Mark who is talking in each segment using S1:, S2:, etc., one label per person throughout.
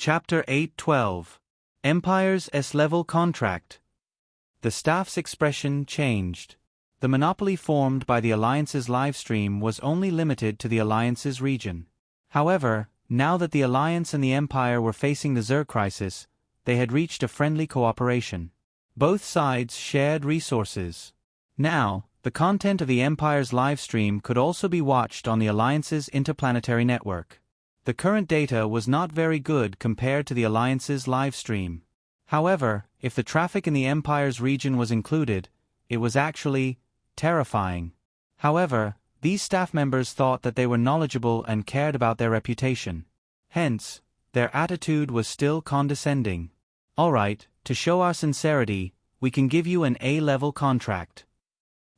S1: Chapter 8:12 Empire's S-Level Contract. The staff's expression changed. The monopoly formed by the Alliance's livestream was only limited to the Alliance's region. However, now that the Alliance and the Empire were facing the Zerg crisis, they had reached a friendly cooperation. Both sides shared resources. Now, the content of the Empire's livestream could also be watched on the Alliance's interplanetary network. The current data was not very good compared to the Alliance's livestream. However, if the traffic in the Empire's region was included, it was actually terrifying. However, these staff members thought that they were knowledgeable and cared about their reputation. Hence, their attitude was still condescending. "Alright, to show our sincerity, we can give you an A-level contract."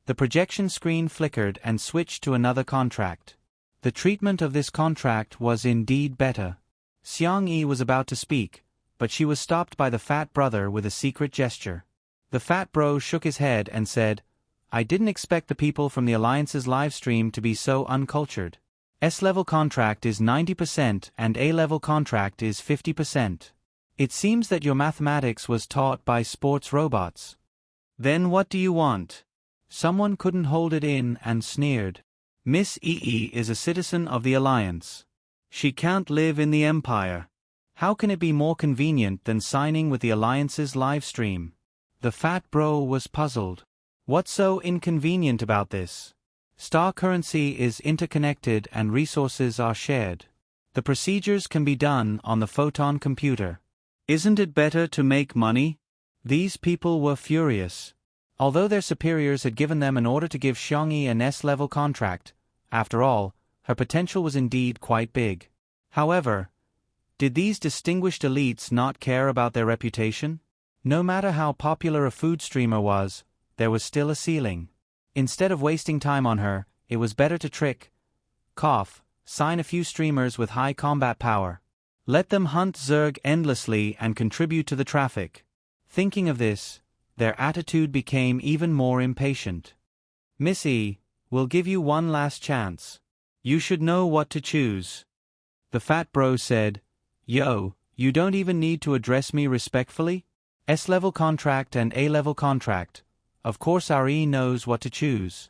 S1: The projection screen flickered and switched to another contract. The treatment of this contract was indeed better. Xiangyi was about to speak, but she was stopped by the fat brother with a secret gesture. The fat bro shook his head and said, "I didn't expect the people from the Alliance's livestream to be so uncultured. S-level contract is 90% and A-level contract is 50%. It seems that your mathematics was taught by sports robots. Then what do you want?" Someone couldn't hold it in and sneered. "Miss EE is a citizen of the Alliance. She can't live in the Empire. How can it be more convenient than signing with the Alliance's livestream?" The fat bro was puzzled. What's so inconvenient about this? Star currency is interconnected and resources are shared. The procedures can be done on the photon computer. Isn't it better to make money? These people were furious. Although their superiors had given them an order to give Xiangyi an S-level contract, after all, her potential was indeed quite big. However, did these distinguished elites not care about their reputation? No matter how popular a food streamer was, there was still a ceiling. Instead of wasting time on her, it was better to sign a few streamers with high combat power. Let them hunt Zerg endlessly and contribute to the traffic. Thinking of this, their attitude became even more impatient. "Miss E, we'll give you one last chance. You should know what to choose." The fat bro said, "Yo, you don't even need to address me respectfully? S-level contract and A-level contract. Of course our E knows what to choose."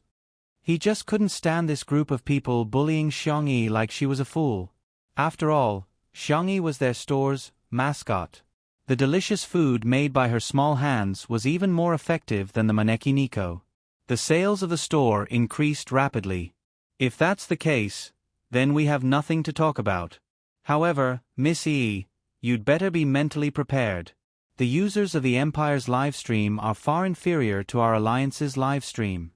S1: He just couldn't stand this group of people bullying Xiangyi like she was a fool. After all, Xiangyi was their store's mascot. The delicious food made by her small hands was even more effective than the Maneki Nico. The sales of the store increased rapidly. If that's the case, then we have nothing to talk about. However, Miss E, you'd better be mentally prepared. The users of the Empire's livestream are far inferior to our Alliance's livestream.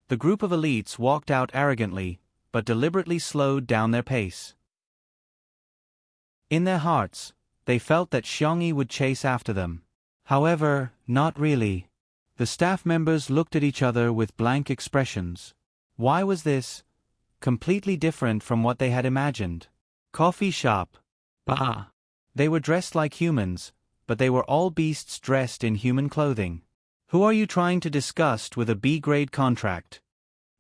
S1: The group of elites walked out arrogantly, but deliberately slowed down their pace. In their hearts, they felt that Xiangyi would chase after them. However, not really. The staff members looked at each other with blank expressions. Why was this completely different from what they had imagined? Coffee shop. Bah! They were dressed like humans, but they were all beasts dressed in human clothing. "Who are you trying to disgust with a B-grade contract?"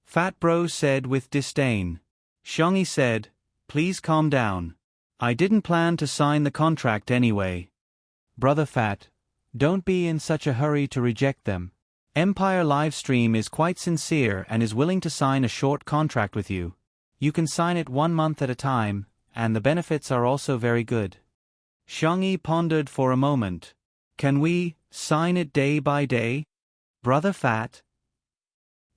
S1: Fat Bro said with disdain. Xiangyi said, "Please calm down. I didn't plan to sign the contract anyway." "Brother Fat, don't be in such a hurry to reject them. Empire Livestream is quite sincere and is willing to sign a short contract with you. You can sign it 1 month at a time, and the benefits are also very good." Xiangyi pondered for a moment. "Can we sign it day by day? Brother Fat?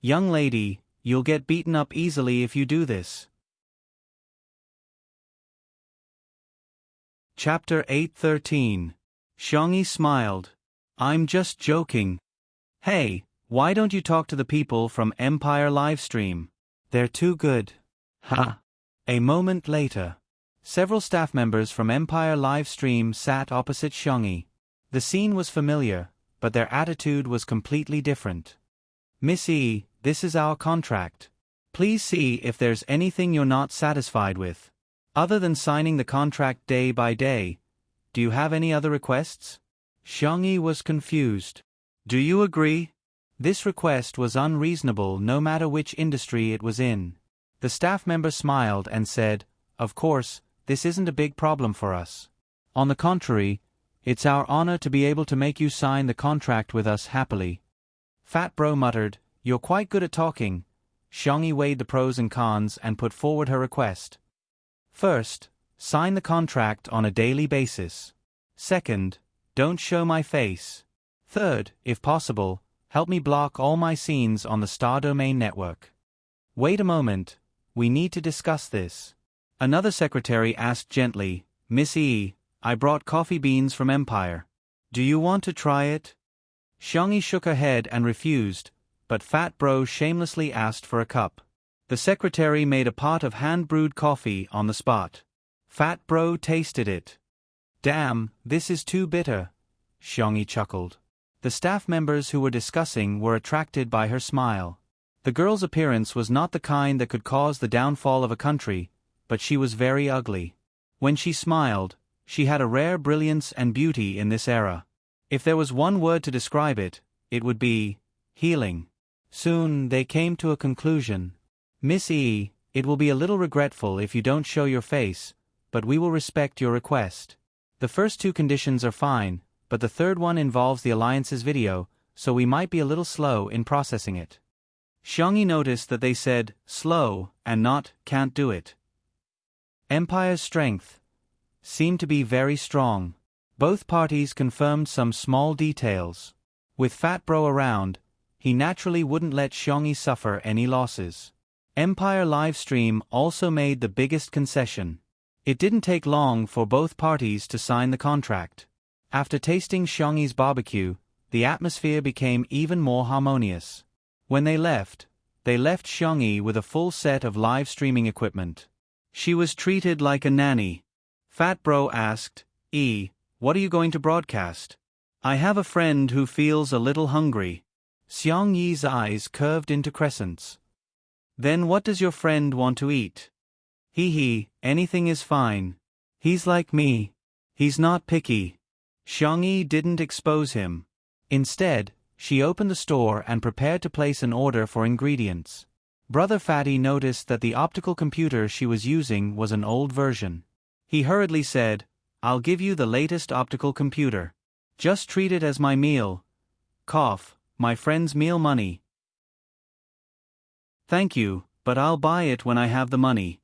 S1: Young lady, you'll get beaten up easily if you do this." Chapter 8:13 Xiangyi smiled. "I'm just joking. Hey, why don't you talk to the people from Empire Livestream? They're too good." Ha! A moment later, several staff members from Empire Livestream sat opposite Xiangyi. The scene was familiar, but their attitude was completely different. "Miss E, this is our contract. Please see if there's anything you're not satisfied with. Other than signing the contract day by day, do you have any other requests?" Xiangyi was confused. "Do you agree?" This request was unreasonable no matter which industry it was in. The staff member smiled and said, "Of course, this isn't a big problem for us. On the contrary, it's our honor to be able to make you sign the contract with us happily. Fat Bro muttered, "You're quite good at talking." Xiangyi weighed the pros and cons and put forward her request. First, sign the contract on a daily basis. Second, don't show my face. Third, if possible, help me block all my scenes on the Star Domain network. Wait a moment, we need to discuss this. Another secretary asked gently, "Miss E, I brought coffee beans from Empire. Do you want to try it?" Xiangyi shook her head and refused, but Fat Bro shamelessly asked for a cup. The secretary made a pot of hand-brewed coffee on the spot. Fat Bro tasted it. "Damn, this is too bitter," Xiangyi chuckled. The staff members who were discussing were attracted by her smile. The girl's appearance was not the kind that could cause the downfall of a country, but she was very ugly. When she smiled, she had a rare brilliance and beauty in this era. If there was one word to describe it, it would be healing. Soon they came to a conclusion. "Miss E, it will be a little regretful if you don't show your face, but we will respect your request. The first two conditions are fine, but the third one involves the Alliance's video, so we might be a little slow in processing it." Xiangyi noticed that they said slow and not can't do it. Empire's strength seemed to be very strong. Both parties confirmed some small details. With Fat Bro around, he naturally wouldn't let Xiangyi suffer any losses. Empire Livestream also made the biggest concession. It didn't take long for both parties to sign the contract. After tasting Xiangyi's barbecue, the atmosphere became even more harmonious. When they left Xiangyi with a full set of live streaming equipment. She was treated like a nanny. Fat Bro asked, "E, what are you going to broadcast?" "I have a friend who feels a little hungry." Xiangyi's eyes curved into crescents. "Then what does your friend want to eat?" He, anything is fine. He's like me. He's not picky." Xiangyi didn't expose him. Instead, she opened the store and prepared to place an order for ingredients. Brother Fatty noticed that the optical computer she was using was an old version. He hurriedly said, "I'll give you the latest optical computer. Just treat it as my meal. Cough, my friend's meal money." "Thank you, but I'll buy it when I have the money."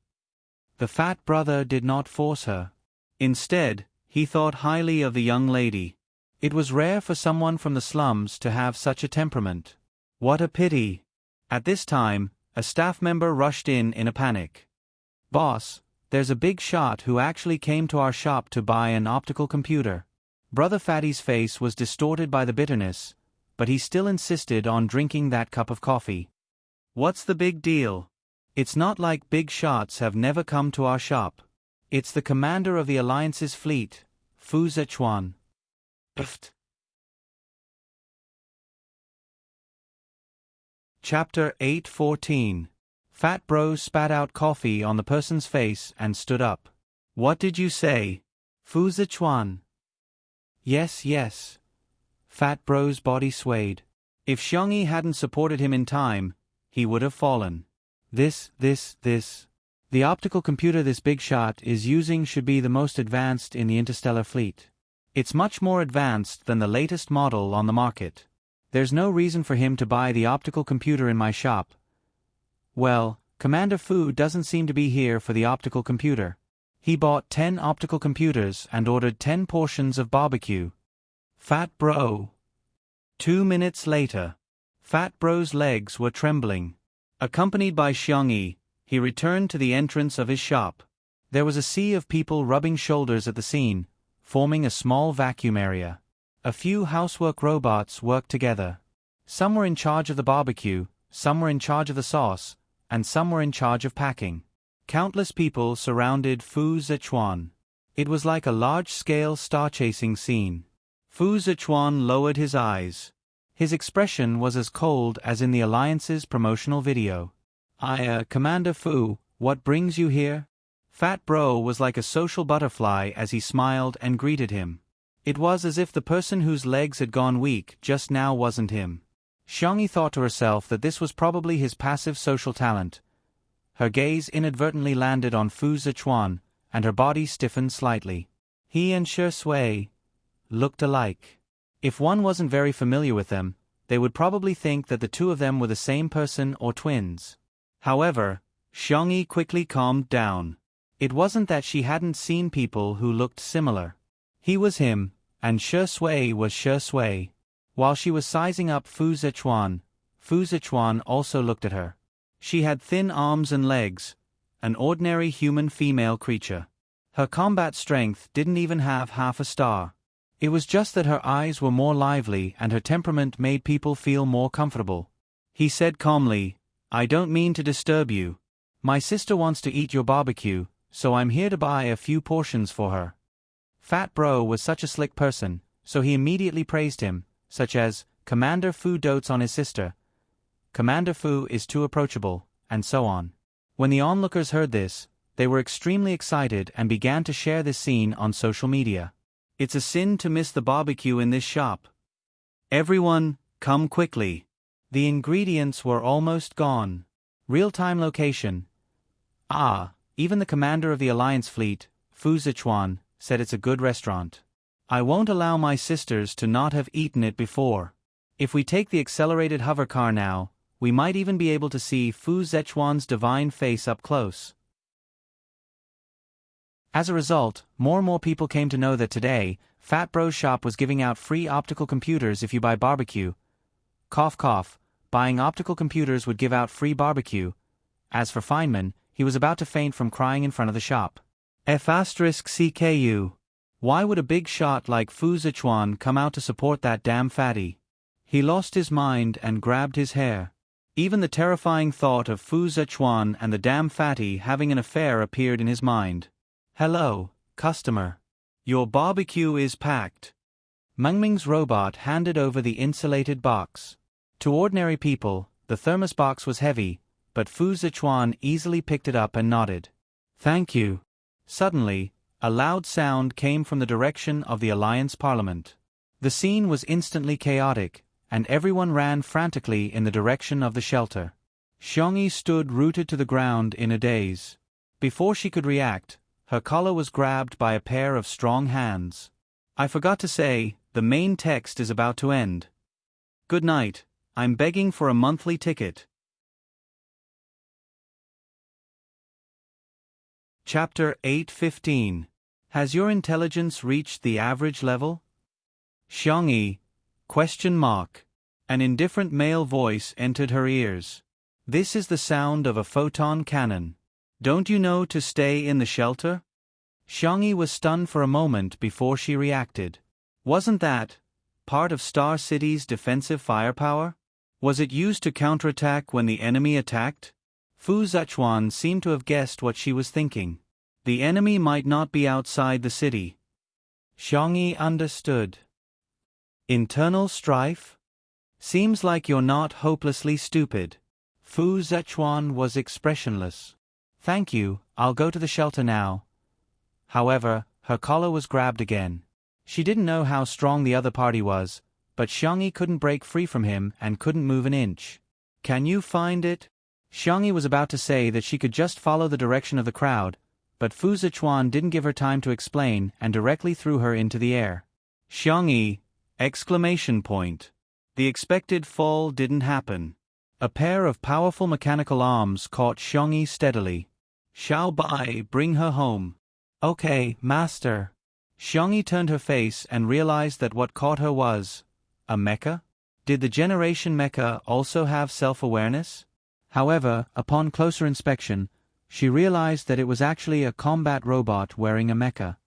S1: The fat brother did not force her. Instead, he thought highly of the young lady. It was rare for someone from the slums to have such a temperament. What a pity. At this time, a staff member rushed in a panic. "Boss, there's a big shot who actually came to our shop to buy an optical computer." Brother Fatty's face was distorted by the bitterness, but he still insisted on drinking that cup of coffee. "What's the big deal? It's not like big shots have never come to our shop. It's the commander of the Alliance's fleet, Fu Zichuan." Chapter 8:14. Fat Bro spat out coffee on the person's face and stood up. "What did you say? Fu Zichuan?" Yes. Fat Bro's body swayed. If Xiangyi hadn't supported him in time, he would have fallen. This. The optical computer this big shot is using should be the most advanced in the interstellar fleet. It's much more advanced than the latest model on the market. There's no reason for him to buy the optical computer in my shop. Well, Commander Fu doesn't seem to be here for the optical computer. He bought 10 optical computers and ordered 10 portions of barbecue. Fat Bro. 2 minutes later. Fat Bro's legs were trembling. Accompanied by Xiangyi, he returned to the entrance of his shop. There was a sea of people rubbing shoulders at the scene, forming a small vacuum area. A few housework robots worked together. Some were in charge of the barbecue, some were in charge of the sauce, and some were in charge of packing. Countless people surrounded Fu Zichuan. It was like a large-scale star-chasing scene. Fu Zichuan lowered his eyes. His expression was as cold as in the Alliance's promotional video. Commander Fu, what brings you here?" Fat Bro was like a social butterfly as he smiled and greeted him. It was as if the person whose legs had gone weak just now wasn't him. Xiangyi thought to herself that this was probably his passive social talent. Her gaze inadvertently landed on Fu Zichuan, and her body stiffened slightly. He and Shui looked alike. If one wasn't very familiar with them, they would probably think that the two of them were the same person or twins. However, Xiangyi quickly calmed down. It wasn't that she hadn't seen people who looked similar. He was him, and Shui was Shui. While she was sizing up Fu Zichuan also looked at her. She had thin arms and legs, an ordinary human female creature. Her combat strength didn't even have half a star. It was just that her eyes were more lively and her temperament made people feel more comfortable. He said calmly, "I don't mean to disturb you. My sister wants to eat your barbecue, so I'm here to buy a few portions for her." Fat Bro was such a slick person, so he immediately praised him, such as, "Commander Fu dotes on his sister," "Commander Fu is too approachable," and so on. When the onlookers heard this, they were extremely excited and began to share this scene on social media. "It's a sin to miss the barbecue in this shop. Everyone, come quickly. The ingredients were almost gone. Real-time location." Even the commander of the Alliance fleet, Fu Zichuan, said it's a good restaurant. "I won't allow my sisters to not have eaten it before. If we take the accelerated hover car now, we might even be able to see Fu Zichuan's divine face up close." As a result, more and more people came to know that today, Fat Bro's shop was giving out free optical computers if you buy barbecue. Cough cough, buying optical computers would give out free barbecue. As for Feynman, he was about to faint from crying in front of the shop. F***CKU. Why would a big shot like Fu Zichuan come out to support that damn fatty? He lost his mind and grabbed his hair. Even the terrifying thought of Fu Zichuan and the damn fatty having an affair appeared in his mind. "Hello, customer. Your barbecue is packed." Mengming's robot handed over the insulated box. To ordinary people, the thermos box was heavy, but Fu Zichuan easily picked it up and nodded. "Thank you." Suddenly, a loud sound came from the direction of the Alliance Parliament. The scene was instantly chaotic, and everyone ran frantically in the direction of the shelter. Xiangyi stood rooted to the ground in a daze. Before she could react, her collar was grabbed by a pair of strong hands. "I forgot to say, the main text is about to end. Good night, I'm begging for a monthly ticket." Chapter 8:15. Has your intelligence reached the average level? Xiangyi? ? An indifferent male voice entered her ears. "This is the sound of a photon cannon. Don't you know to stay in the shelter?" Xiangyi was stunned for a moment before she reacted. Wasn't that part of Star City's defensive firepower? Was it used to counterattack when the enemy attacked? Fu Zichuan seemed to have guessed what she was thinking. The enemy might not be outside the city. Xiangyi understood. Internal strife? Seems like you're not hopelessly stupid. Fu Zichuan was expressionless. "Thank you, I'll go to the shelter now." However, her collar was grabbed again. She didn't know how strong the other party was, but Xiangyi couldn't break free from him and couldn't move an inch. "Can you find it?" Xiangyi was about to say that she could just follow the direction of the crowd, but Fu Zichuan didn't give her time to explain and directly threw her into the air. "Xiangyi!" ! The expected fall didn't happen. A pair of powerful mechanical arms caught Xiangyi steadily. "Xiao Bai, bring her home." "Okay, master." Xiangyi turned her face and realized that what caught her was a mecha? Did the Generation Mecha also have self-awareness? However, upon closer inspection, she realized that it was actually a combat robot wearing a mecha.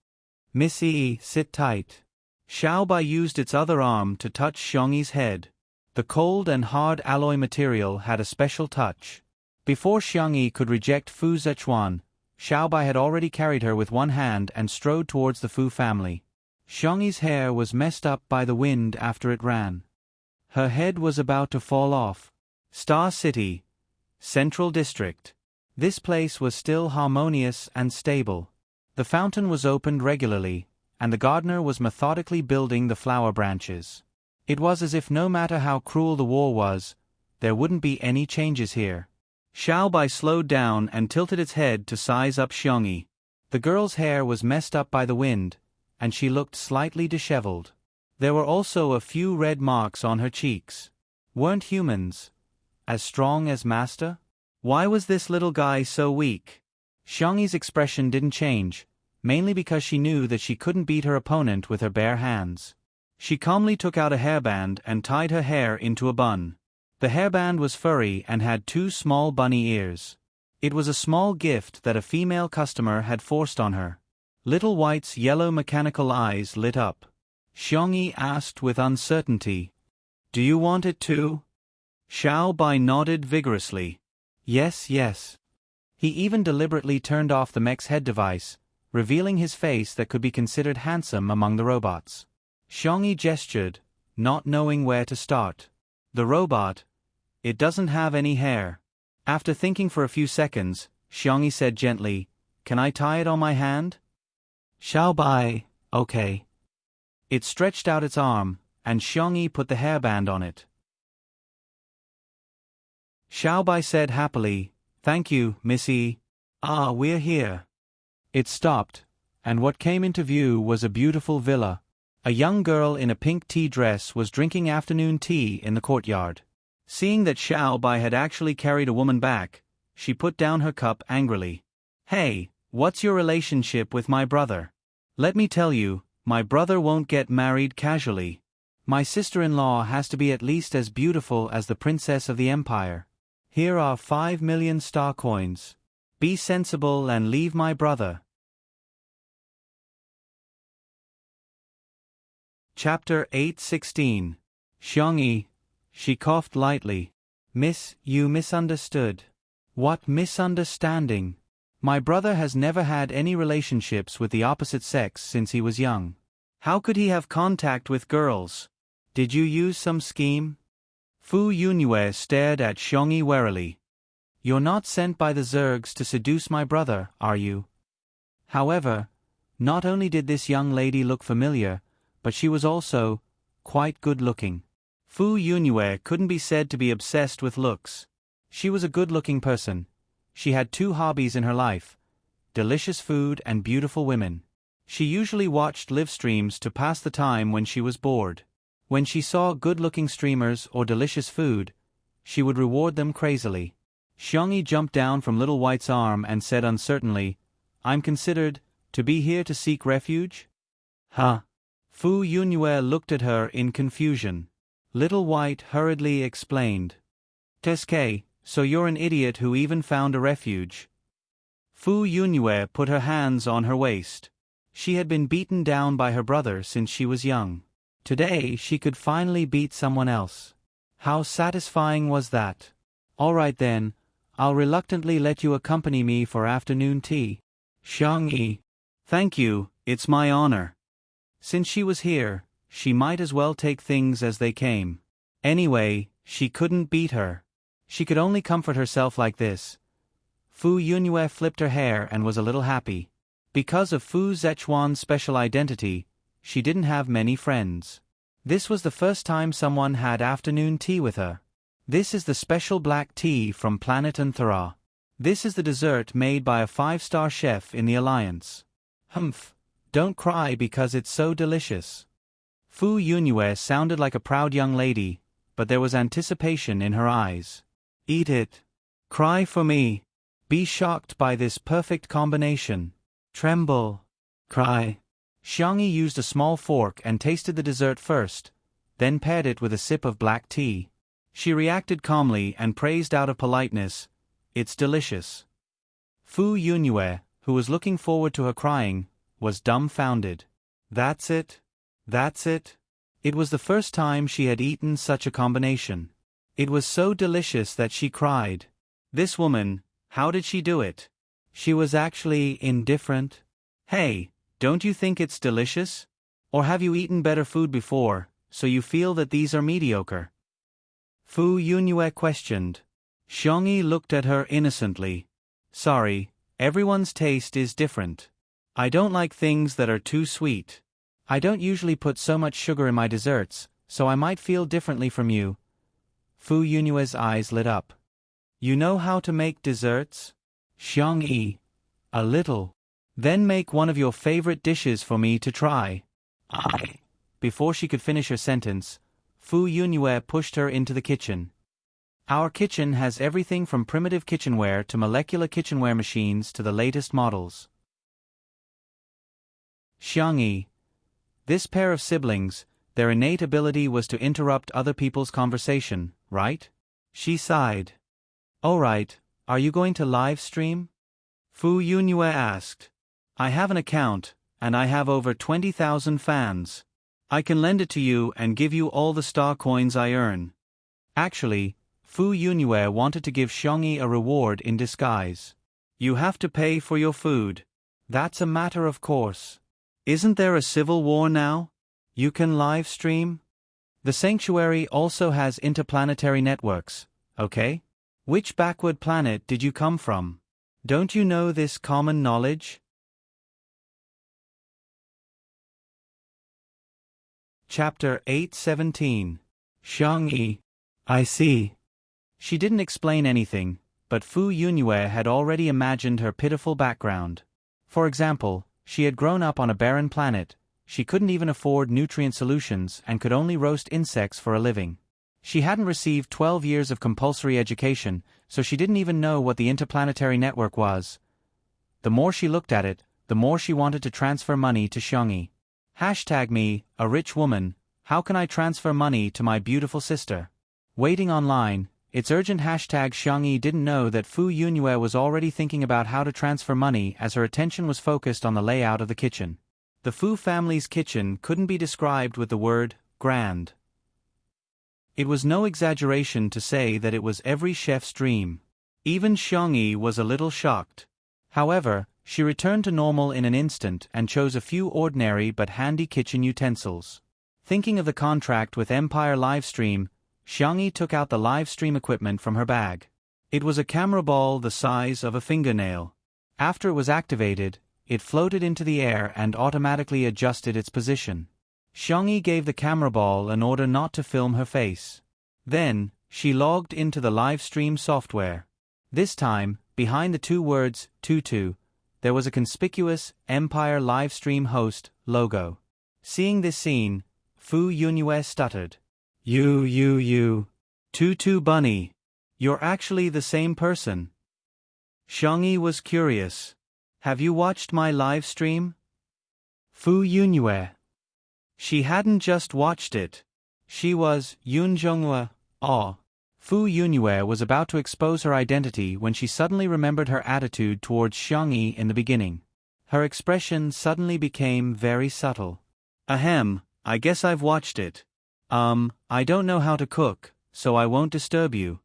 S1: "Miss Yi, sit tight." Xiao Bai used its other arm to touch Xiangyi's head. The cold and hard alloy material had a special touch. Before Xiangyi could reject Fu Zichuan, Xiao Bai had already carried her with one hand and strode towards the Fu family. Xiangyi's hair was messed up by the wind after it ran. Her head was about to fall off. Star City, Central District. This place was still harmonious and stable. The fountain was opened regularly, and the gardener was methodically building the flower branches. It was as if no matter how cruel the war was, there wouldn't be any changes here. Xiao Bai slowed down and tilted its head to size up Xiangyi. The girl's hair was messed up by the wind, and she looked slightly disheveled. There were also a few red marks on her cheeks. Weren't humans as strong as Master? Why was this little guy so weak? Xiangyi's expression didn't change, mainly because she knew that she couldn't beat her opponent with her bare hands. She calmly took out a hairband and tied her hair into a bun. The hairband was furry and had 2 small bunny ears. It was a small gift that a female customer had forced on her. Little White's yellow mechanical eyes lit up. Xiangyi asked with uncertainty, "Do you want it too?" Xiao Bai nodded vigorously. Yes, yes. He even deliberately turned off the mech's head device, revealing his face that could be considered handsome among the robots. Xiangyi gestured, not knowing where to start. The robot, it doesn't have any hair. After thinking for a few seconds, Xiangyi said gently, "Can I tie it on my hand?" Xiao Bai, okay. It stretched out its arm, and Xiangyi put the hairband on it. Xiao Bai said happily, "Thank you, Missy. Ah, we're here." It stopped, and what came into view was a beautiful villa. A young girl in a pink tea dress was drinking afternoon tea in the courtyard. Seeing that Xiao Bai had actually carried a woman back, she put down her cup angrily. "Hey, what's your relationship with my brother? Let me tell you, my brother won't get married casually. My sister-in-law has to be at least as beautiful as the princess of the empire. Here are 5 million star coins. Be sensible and leave my brother." Chapter 8:16. Xiangyi. She coughed lightly. "Miss, you misunderstood." "What misunderstanding?" "My brother has never had any relationships with the opposite sex since he was young. How could he have contact with girls? Did you use some scheme?" Fu Yunue stared at Xiangyi warily. "You're not sent by the Zergs to seduce my brother, are you?" However, not only did this young lady look familiar, but she was also quite good-looking. Fu Yunue couldn't be said to be obsessed with looks. She was a good-looking person. She had 2 hobbies in her life: delicious food and beautiful women. She usually watched live streams to pass the time when she was bored. When she saw good-looking streamers or delicious food, she would reward them crazily. Xiangyi jumped down from Little White's arm and said uncertainly, "I'm considered to be here to seek refuge?" "Huh?" Fu Yunue looked at her in confusion. Little White hurriedly explained. "Teske, so you're an idiot who even found a refuge." Fu Yunue put her hands on her waist. She had been beaten down by her brother since she was young. Today she could finally beat someone else. How satisfying was that? "All right then, I'll reluctantly let you accompany me for afternoon tea." Xiangyi. "Thank you, it's my honor." Since she was here, she might as well take things as they came. Anyway, she couldn't beat her. She could only comfort herself like this. Fu Yunue flipped her hair and was a little happy. Because of Fu Zechuan's special identity, she didn't have many friends. This was the first time someone had afternoon tea with her. This is the special black tea from planet Anthara. This is the dessert made by a 5-star chef in the Alliance. Humph, don't cry because it's so delicious. Fu Yunue sounded like a proud young lady, but there was anticipation in her eyes. Eat it. Cry for me. Be shocked by this perfect combination. Tremble. Cry. Xiangyi used a small fork and tasted the dessert first, then paired it with a sip of black tea. She reacted calmly and praised out of politeness, "It's delicious." Fu Yunue, who was looking forward to her crying, was dumbfounded. That's it? That's it? It was the first time she had eaten such a combination. It was so delicious that she cried. This woman, how did she do it? She was actually indifferent. Hey, don't you think it's delicious? Or have you eaten better food before, so you feel that these are mediocre? Fu Yunue questioned. Xiangyi looked at her innocently. Sorry, everyone's taste is different. I don't like things that are too sweet. I don't usually put so much sugar in my desserts, so I might feel differently from you. Fu Yunue's eyes lit up. You know how to make desserts? Xiangyi. A little. Then make one of your favorite dishes for me to try. Before she could finish her sentence, Fu Yunyue pushed her into the kitchen. Our kitchen has everything from primitive kitchenware to molecular kitchenware machines to the latest models. Xiangyi. This pair of siblings, their innate ability was to interrupt other people's conversation, right? She sighed. Alright, are you going to live stream? Fu Yunyue asked. I have an account, and I have over 20,000 fans. I can lend it to you and give you all the star coins I earn. Actually, Fu Yunyue wanted to give Xiangyi a reward in disguise. You have to pay for your food. That's a matter of course. Isn't there a civil war now? You can live stream? The sanctuary also has interplanetary networks, okay? Which backward planet did you come from? Don't you know this common knowledge? Chapter 8:17. Xiangyi. I see. She didn't explain anything, but Fu Yunyue had already imagined her pitiful background. For example, she had grown up on a barren planet, she couldn't even afford nutrient solutions and could only roast insects for a living. She hadn't received 12 years of compulsory education, so she didn't even know what the interplanetary network was. The more she looked at it, the more she wanted to transfer money to Xiangyi. #me, a rich woman, how can I transfer money to my beautiful sister? Waiting online, it's urgent. Xiangyi didn't know that Fu Yunyue was already thinking about how to transfer money as her attention was focused on the layout of the kitchen. The Fu family's kitchen couldn't be described with the word grand. It was no exaggeration to say that it was every chef's dream. Even Xiangyi was a little shocked. However, she returned to normal in an instant and chose a few ordinary but handy kitchen utensils. Thinking of the contract with Empire Livestream, Xiangyi took out the livestream equipment from her bag. It was a camera ball the size of a fingernail. After it was activated, it floated into the air and automatically adjusted its position. Xiangyi gave the camera ball an order not to film her face. Then, she logged into the livestream software. This time, behind the two words, Tutu, there was a conspicuous Empire Livestream Host logo. Seeing this scene, Fu Yunyue stuttered. You. Tutu Bunny. You're actually the same person. Xiangyi was curious. Have you watched my live stream? Fu Yunyue. She hadn't just watched it. She was Yunzhonghua. Fu Yunyue was about to expose her identity when she suddenly remembered her attitude towards Xiangyi in the beginning. Her expression suddenly became very subtle. Ahem, I guess I've watched it. I don't know how to cook, so I won't disturb you.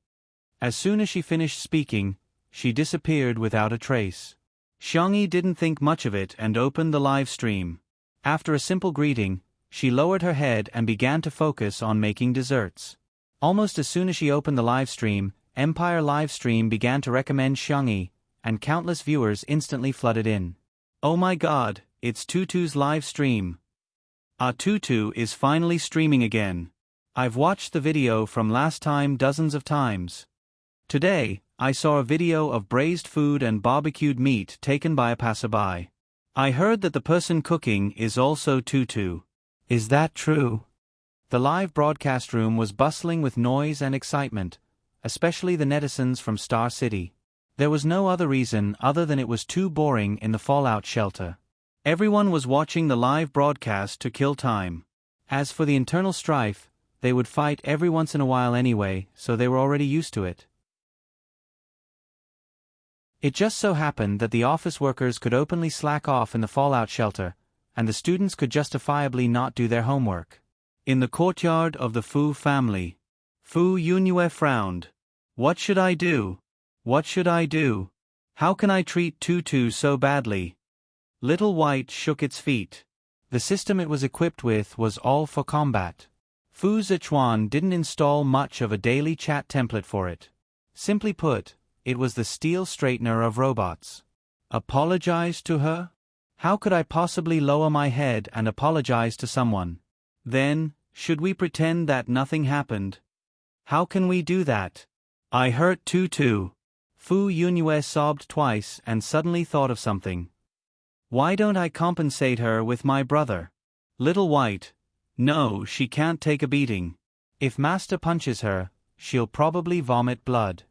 S1: As soon as she finished speaking, she disappeared without a trace. Xiangyi didn't think much of it and opened the live stream. After a simple greeting, she lowered her head and began to focus on making desserts. Almost as soon as she opened the live stream, Empire Livestream began to recommend Xiangyi, and countless viewers instantly flooded in. Oh my god, it's Tutu's live stream. Tutu is finally streaming again. I've watched the video from last time dozens of times. Today, I saw a video of braised food and barbecued meat taken by a passerby. I heard that the person cooking is also Tutu. Is that true? The live broadcast room was bustling with noise and excitement, especially the netizens from Star City. There was no other reason other than it was too boring in the fallout shelter. Everyone was watching the live broadcast to kill time. As for the internal strife, they would fight every once in a while anyway, so they were already used to it. It just so happened that the office workers could openly slack off in the fallout shelter, and the students could justifiably not do their homework. In the courtyard of the Fu family, Fu Yunyue frowned. What should I do? What should I do? How can I treat Tutu so badly? Little White shook its feet. The system it was equipped with was all for combat. Fu Zichuan didn't install much of a daily chat template for it. Simply put, it was the steel straightener of robots. Apologize to her? How could I possibly lower my head and apologize to someone? Then, should we pretend that nothing happened? How can we do that? I hurt Tutu. Fu Yunyue sobbed twice and suddenly thought of something. Why don't I compensate her with my brother? Little White. No, she can't take a beating. If Master punches her, she'll probably vomit blood.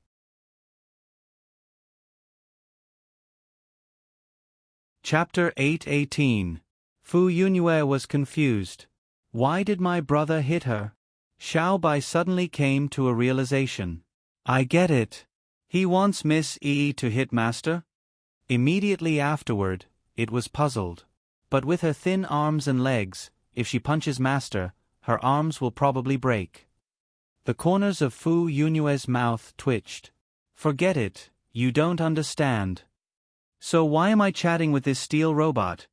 S1: Chapter 8:18. Fu Yunue was confused. Why did my brother hit her? Xiao Bai suddenly came to a realization. I get it. He wants Miss Yi to hit Master? Immediately afterward, it was puzzled. But with her thin arms and legs, if she punches Master, her arms will probably break. The corners of Fu Yunue's mouth twitched. Forget it, you don't understand. So why am I chatting with this steel robot?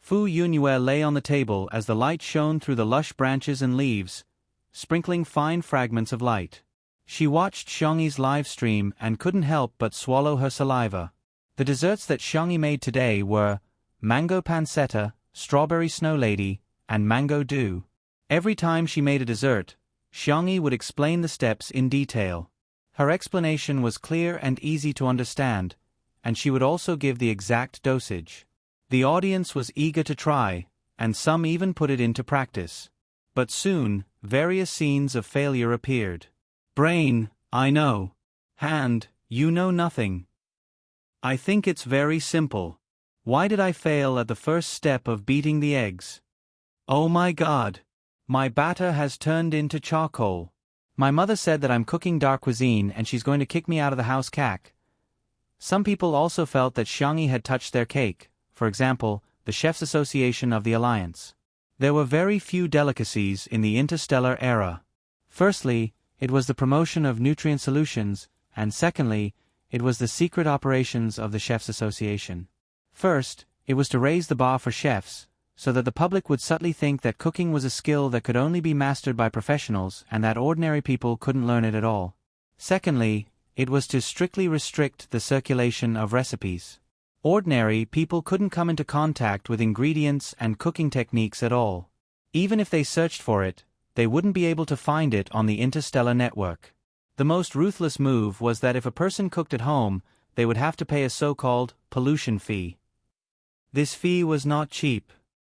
S1: Fu Yunue lay on the table as the light shone through the lush branches and leaves, sprinkling fine fragments of light. She watched Xiangyi's live stream and couldn't help but swallow her saliva. The desserts that Xiangyi made today were mango pancetta, strawberry snow lady, and mango dew. Every time she made a dessert, Xiangyi would explain the steps in detail. Her explanation was clear and easy to understand, and she would also give the exact dosage. The audience was eager to try, and some even put it into practice. But soon, various scenes of failure appeared. Brain, I know. Hand, you know nothing. I think it's very simple. Why did I fail at the first step of beating the eggs? Oh my God! My batter has turned into charcoal. My mother said that I'm cooking dark cuisine and she's going to kick me out of the house cack. Some people also felt that Xiangyi had touched their cake, for example, the Chefs' Association of the Alliance. There were very few delicacies in the interstellar era. Firstly, it was the promotion of nutrient solutions, and secondly, it was the secret operations of the Chefs' Association. First, it was to raise the bar for chefs, so that the public would subtly think that cooking was a skill that could only be mastered by professionals and that ordinary people couldn't learn it at all. Secondly, it was to strictly restrict the circulation of recipes. Ordinary people couldn't come into contact with ingredients and cooking techniques at all. Even if they searched for it, they wouldn't be able to find it on the interstellar network. The most ruthless move was that if a person cooked at home, they would have to pay a so-called pollution fee. This fee was not cheap.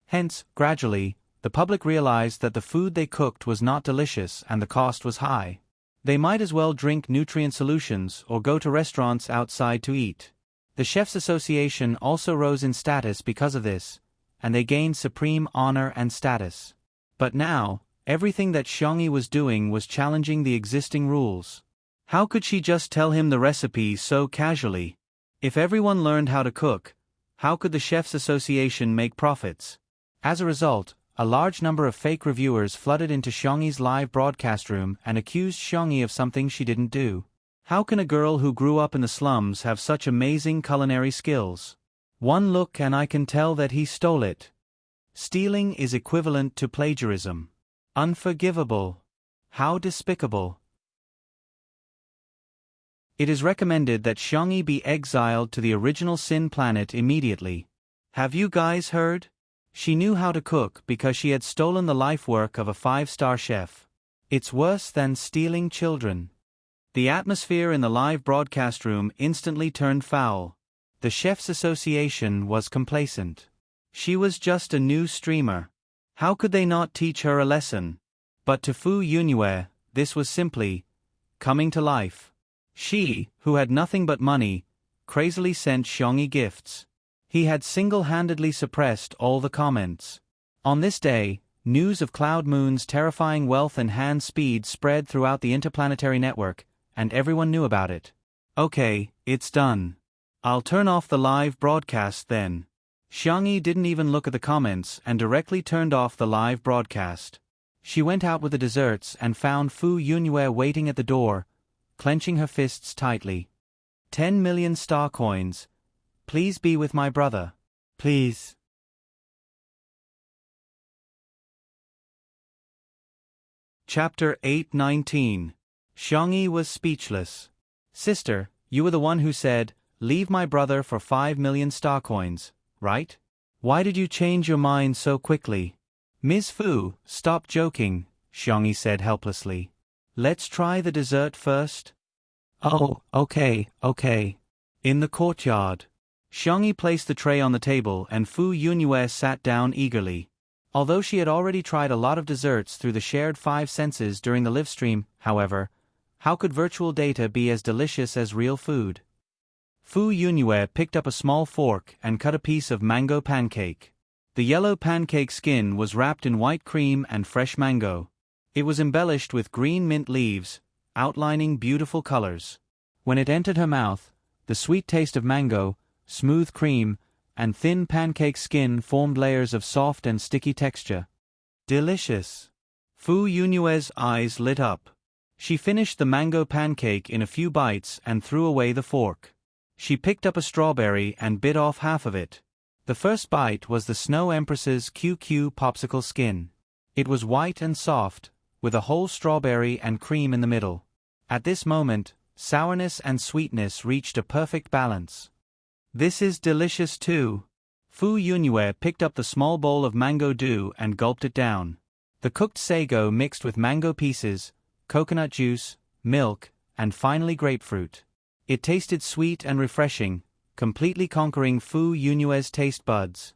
S1: Hence, gradually, the public realized that the food they cooked was not delicious and the cost was high. They might as well drink nutrient solutions or go to restaurants outside to eat. The Chefs' Association also rose in status because of this, and they gained supreme honor and status. But now, everything that Xiangyi was doing was challenging the existing rules. How could she just tell him the recipe so casually? If everyone learned how to cook, how could the Chefs' Association make profits? As a result, a large number of fake reviewers flooded into Xiangyi's live broadcast room and accused Xiangyi of something she didn't do. How can a girl who grew up in the slums have such amazing culinary skills? One look and I can tell that he stole it. Stealing is equivalent to plagiarism. Unforgivable. How despicable. It is recommended that Xiangyi be exiled to the original Sin planet immediately. Have you guys heard? She knew how to cook because she had stolen the life work of a 5-star chef. It's worse than stealing children. The atmosphere in the live broadcast room instantly turned foul. The Chefs' Association was complacent. She was just a new streamer. How could they not teach her a lesson? But to Fu Yunue, this was simply coming to life. She, who had nothing but money, crazily sent Xiangyi gifts. He had single-handedly suppressed all the comments. On this day, news of Cloud Moon's terrifying wealth and hand speed spread throughout the interplanetary network, and everyone knew about it. Okay, it's done. I'll turn off the live broadcast then. Xiangyi didn't even look at the comments and directly turned off the live broadcast. She went out with the desserts and found Fu Yunue waiting at the door, clenching her fists tightly. 10 million star coins. Please be with my brother. Please. Chapter 8:19. Xiangyi was speechless. Sister, you were the one who said, leave my brother for 5 million star coins, right? Why did you change your mind so quickly? Ms. Fu, stop joking, Xiangyi said helplessly. Let's try the dessert first. Oh, okay. In the courtyard. Xiangyi placed the tray on the table and Fu Yunue sat down eagerly. Although she had already tried a lot of desserts through the shared 5 senses during the live stream, however, how could virtual data be as delicious as real food? Fu Yunue picked up a small fork and cut a piece of mango pancake. The yellow pancake skin was wrapped in white cream and fresh mango. It was embellished with green mint leaves, outlining beautiful colors. When it entered her mouth, the sweet taste of mango, smooth cream, and thin pancake skin formed layers of soft and sticky texture. Delicious! Fu Yunue's eyes lit up. She finished the mango pancake in a few bites and threw away the fork. She picked up a strawberry and bit off half of it. The first bite was the Snow Empress's QQ popsicle skin. It was white and soft, with a whole strawberry and cream in the middle. At this moment, sourness and sweetness reached a perfect balance. This is delicious too. Fu Yunue picked up the small bowl of mango dew and gulped it down. The cooked sago mixed with mango pieces, coconut juice, milk, and finally grapefruit. It tasted sweet and refreshing, completely conquering Fu Yunue's taste buds.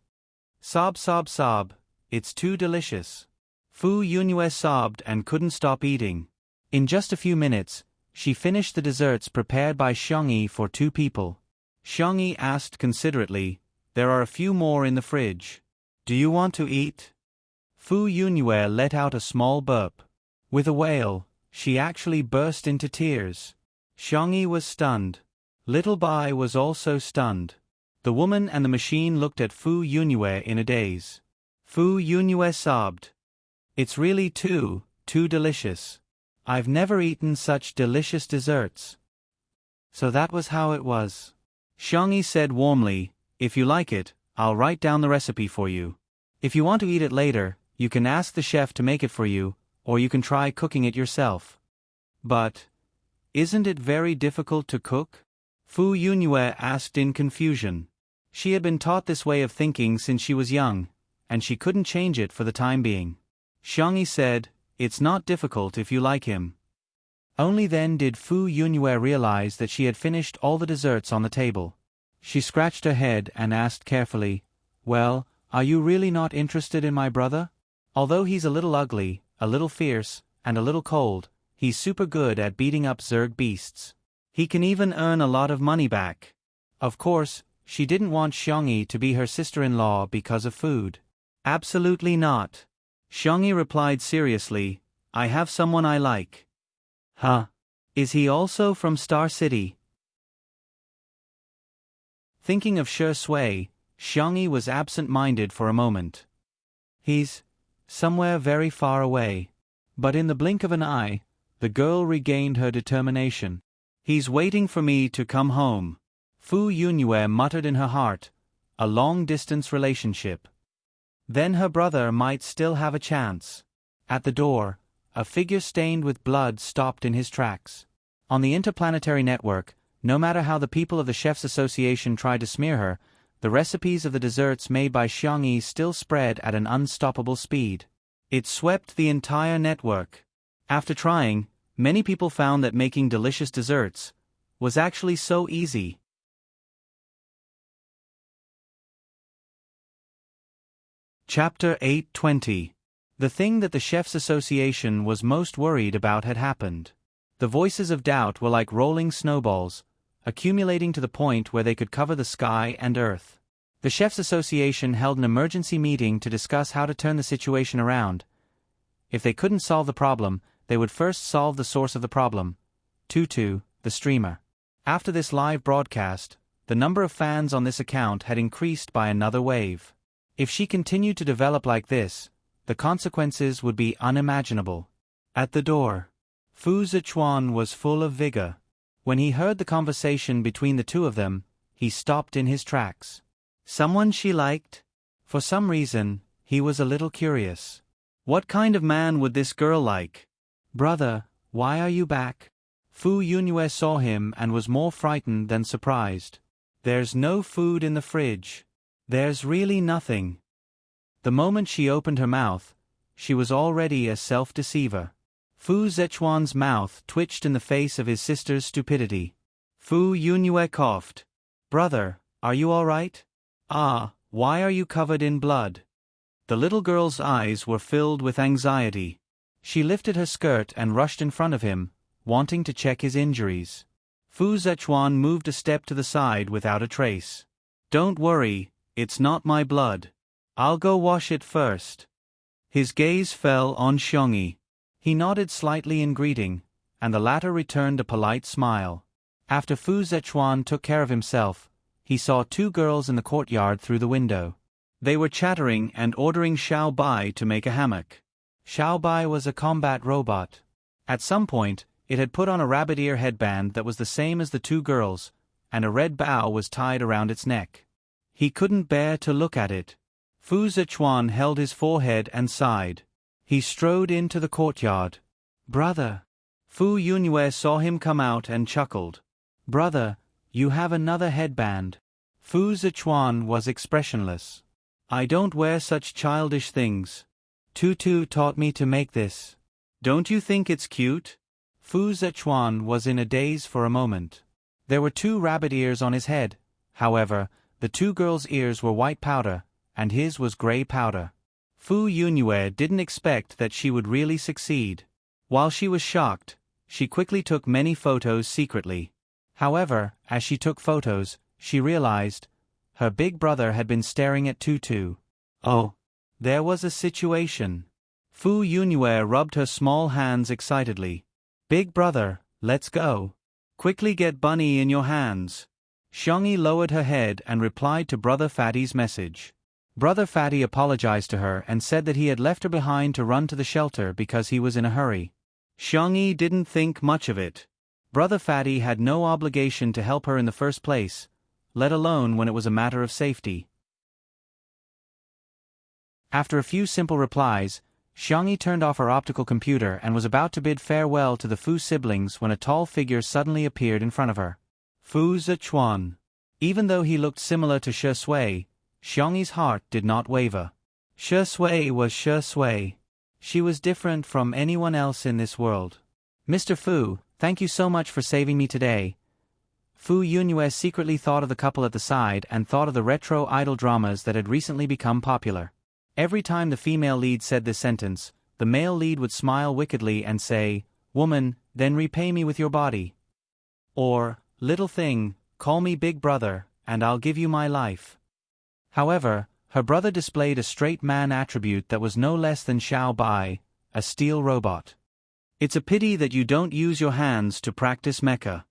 S1: Sob sob sob, it's too delicious. Fu Yunue sobbed and couldn't stop eating. In just a few minutes, she finished the desserts prepared by Xiangyi for 2 people. Xiangyi asked considerately, "There are a few more in the fridge. Do you want to eat?" Fu Yunue let out a small burp. With a wail, she actually burst into tears. Xiangyi was stunned. Little Bai was also stunned. The woman and the machine looked at Fu Yunue in a daze. Fu Yunue sobbed. "It's really too delicious. I've never eaten such delicious desserts." So that was how it was. Xiangyi said warmly, "If you like it, I'll write down the recipe for you. If you want to eat it later, you can ask the chef to make it for you, or you can try cooking it yourself." "But isn't it very difficult to cook?" Fu Yunue asked in confusion. She had been taught this way of thinking since she was young, and she couldn't change it for the time being. Xiangyi said, "It's not difficult if you like him." Only then did Fu Yunue realize that she had finished all the desserts on the table. She scratched her head and asked carefully, "Well, are you really not interested in my brother? Although he's a little ugly, a little fierce, and a little cold, he's super good at beating up Zerg beasts. He can even earn a lot of money back." Of course, she didn't want Xiangyi to be her sister-in-law because of food. "Absolutely not." Xiangyi replied seriously, "I have someone I like." "Huh? Is he also from Star City?" Thinking of Shi Sui, Xiangyi was absent-minded for a moment. "He's somewhere very far away." But in the blink of an eye, the girl regained her determination. "He's waiting for me to come home." Fu Yunue muttered in her heart, "A long-distance relationship. Then her brother might still have a chance." At the door, a figure stained with blood stopped in his tracks. On the interplanetary network, no matter how the people of the Chefs Association tried to smear her, the recipes of the desserts made by Xiangyi still spread at an unstoppable speed. It swept the entire network. After trying, many people found that making delicious desserts was actually so easy. Chapter 820. The thing that the Chefs Association was most worried about had happened. The voices of doubt were like rolling snowballs, accumulating to the point where they could cover the sky and earth. The Chefs Association held an emergency meeting to discuss how to turn the situation around. If they couldn't solve the problem, they would first solve the source of the problem, Tutu, the streamer. After this live broadcast, the number of fans on this account had increased by another wave. If she continued to develop like this, the consequences would be unimaginable. At the door, Fu Zichuan was full of vigor. When he heard the conversation between the two of them, he stopped in his tracks. Someone she liked? For some reason, he was a little curious. What kind of man would this girl like? "Brother, why are you back?" Fu Yunue saw him and was more frightened than surprised. "There's no food in the fridge. There's really nothing." The moment she opened her mouth, she was already a self-deceiver. Fu Zechuan's mouth twitched in the face of his sister's stupidity. Fu Yunue coughed. "Brother, Are you all right? Ah, why are you covered in blood? The little girl's eyes were filled with anxiety. She lifted her skirt and rushed in front of him, wanting to check his injuries. Fu Zechuan moved a step to the side without a trace. Don't worry, it's not my blood. I'll go wash it first. His gaze fell on Xiongyi. He nodded slightly in greeting, and the latter returned a polite smile. After Fu Zechuan took care of himself, he saw two girls in the courtyard through the window. They were chattering and ordering Xiao Bai to make a hammock. Xiao Bai was a combat robot. At some point, it had put on a rabbit ear headband that was the same as the two girls, and a red bow was tied around its neck. He couldn't bear to look at it. Fu Zechuan held his forehead and sighed. He strode into the courtyard. Brother. Fu Yunue saw him come out and chuckled. Brother, you have another headband. Fu Zechuan was expressionless. I don't wear such childish things. Tutu taught me to make this. Don't you think it's cute? Fu Zechuan was in a daze for a moment. There were two rabbit ears on his head. However, the two girls' ears were white powder, and his was gray powder. Fu Yunue didn't expect that she would really succeed. While she was shocked, she quickly took many photos secretly. However, as she took photos, she realized her big brother had been staring at Tutu. Oh, there was a situation. Fu Yunue rubbed her small hands excitedly. Big brother, let's go. Quickly get Bunny in your hands. Xiongyi lowered her head and replied to Brother Fatty's message. Brother Fatty apologized to her and said that he had left her behind to run to the shelter because he was in a hurry. Xiongyi didn't think much of it. Brother Fatty had no obligation to help her in the first place, let alone when it was a matter of safety. After a few simple replies, Xiongyi turned off her optical computer and was about to bid farewell to the Fu siblings when a tall figure suddenly appeared in front of her. Fu Zechuan. Even though he looked similar to Shi Sui, Xiongyi's heart did not waver. Shi Sui was Shi Sui. She was different from anyone else in this world. Mr. Fu, thank you so much for saving me today. Fu Yunue secretly thought of the couple at the side and thought of the retro idol dramas that had recently become popular. Every time the female lead said this sentence, the male lead would smile wickedly and say, "Woman, then repay me with your body." Or, "Little thing, call me big brother, and I'll give you my life." However, her brother displayed a straight man attribute that was no less than Xiao Bai, a steel robot. It's a pity that you don't use your hands to practice mecha.